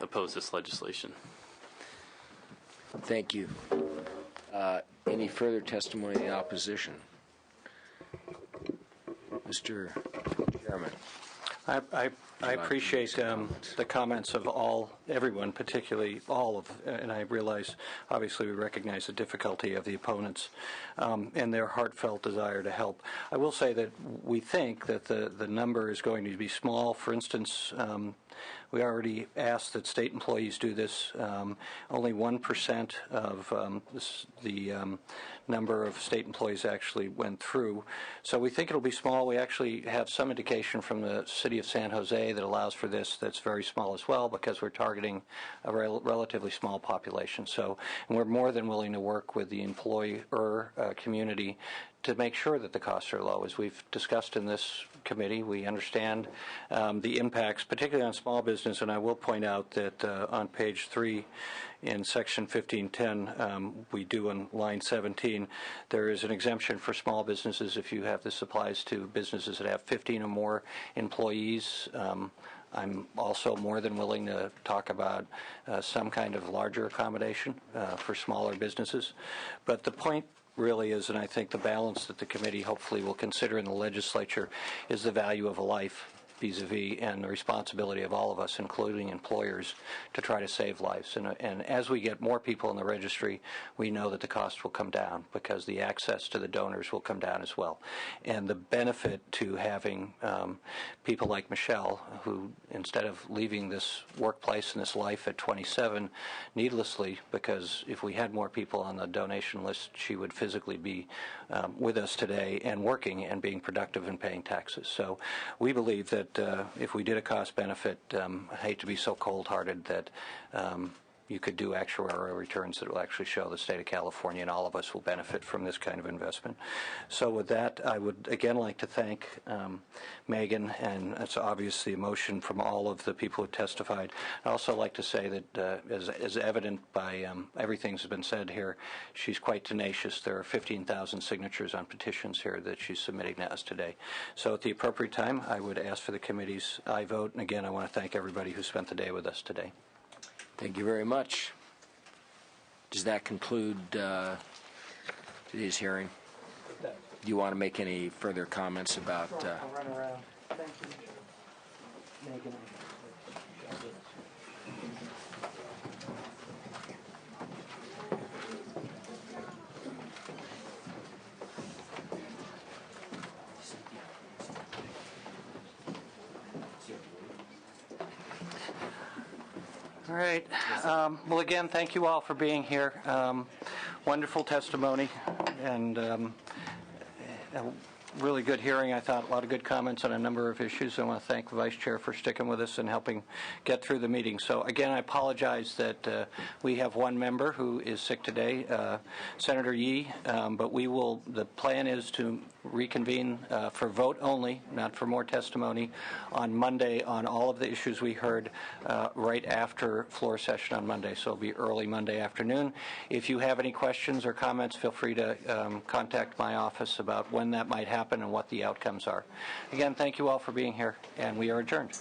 Speaker 20: oppose this legislation.
Speaker 2: Thank you. Any further testimony in opposition? Mr. Chairman.
Speaker 1: I appreciate the comments of everyone, particularly and I realize, obviously, we recognize the difficulty of the opponents and their heartfelt desire to help. I will say that we think that the number is going to be small. For instance, we already asked that state employees do this. Only 1% of the number of state employees actually went through. So we think it'll be small. We actually have some indication from the city of San Jose that allows for this that's very small as well, because we're targeting a relatively small population. So, and we're more than willing to work with the employer community to make sure that the costs are low. As we've discussed in this committee, we understand the impacts, particularly on small business, and I will point out that on page 3 in section 1510, we do in line 17, there is an exemption for small businesses if you have this applies to businesses that have 15 or more employees. I'm also more than willing to talk about some kind of larger accommodation for smaller businesses. But the point really is, and I think the balance that the committee hopefully will consider in the legislature, is the value of a life vis-a-vis and the responsibility of all of us, including employers, to try to save lives. And as we get more people in the registry, we know that the cost will come down because the access to the donors will come down as well. And the benefit to having people like Michelle, who instead of leaving this workplace and this life at 27 needlessly, because if we had more people on the donation list, she would physically be with us today and working and being productive and paying taxes. So we believe that if we did a cost benefit, I hate to be so cold-hearted that you could do actuarial returns that will actually show the state of California and all of us will benefit from this kind of investment. So with that, I would again like to thank Megan, and it's obvious the emotion from all of the people who testified. I'd also like to say that as evident by everything that's been said here, she's quite tenacious. There are 15,000 signatures on petitions here that she's submitting to us today. So at the appropriate time, I would ask for the committee's aye vote. And again, I want to thank everybody who spent the day with us today.
Speaker 2: Thank you very much. Does that conclude today's hearing? Do you want to make any further comments about?
Speaker 16: I'll run around. Thank you, Megan.
Speaker 1: All right. Well, again, thank you all for being here. Wonderful testimony and a really good hearing. I thought a lot of good comments on a number of issues. I want to thank the Vice Chair for sticking with us and helping get through the meeting. So again, I apologize that we have one member who is sick today, Senator Yee, but we will, the plan is to reconvene for vote only, not for more testimony, on Monday on all of the issues we heard right after floor session on Monday. So it'll be early Monday afternoon. If you have any questions or comments, feel free to contact my office about when that might happen and what the outcomes are. Again, thank you all for being here, and we are adjourned.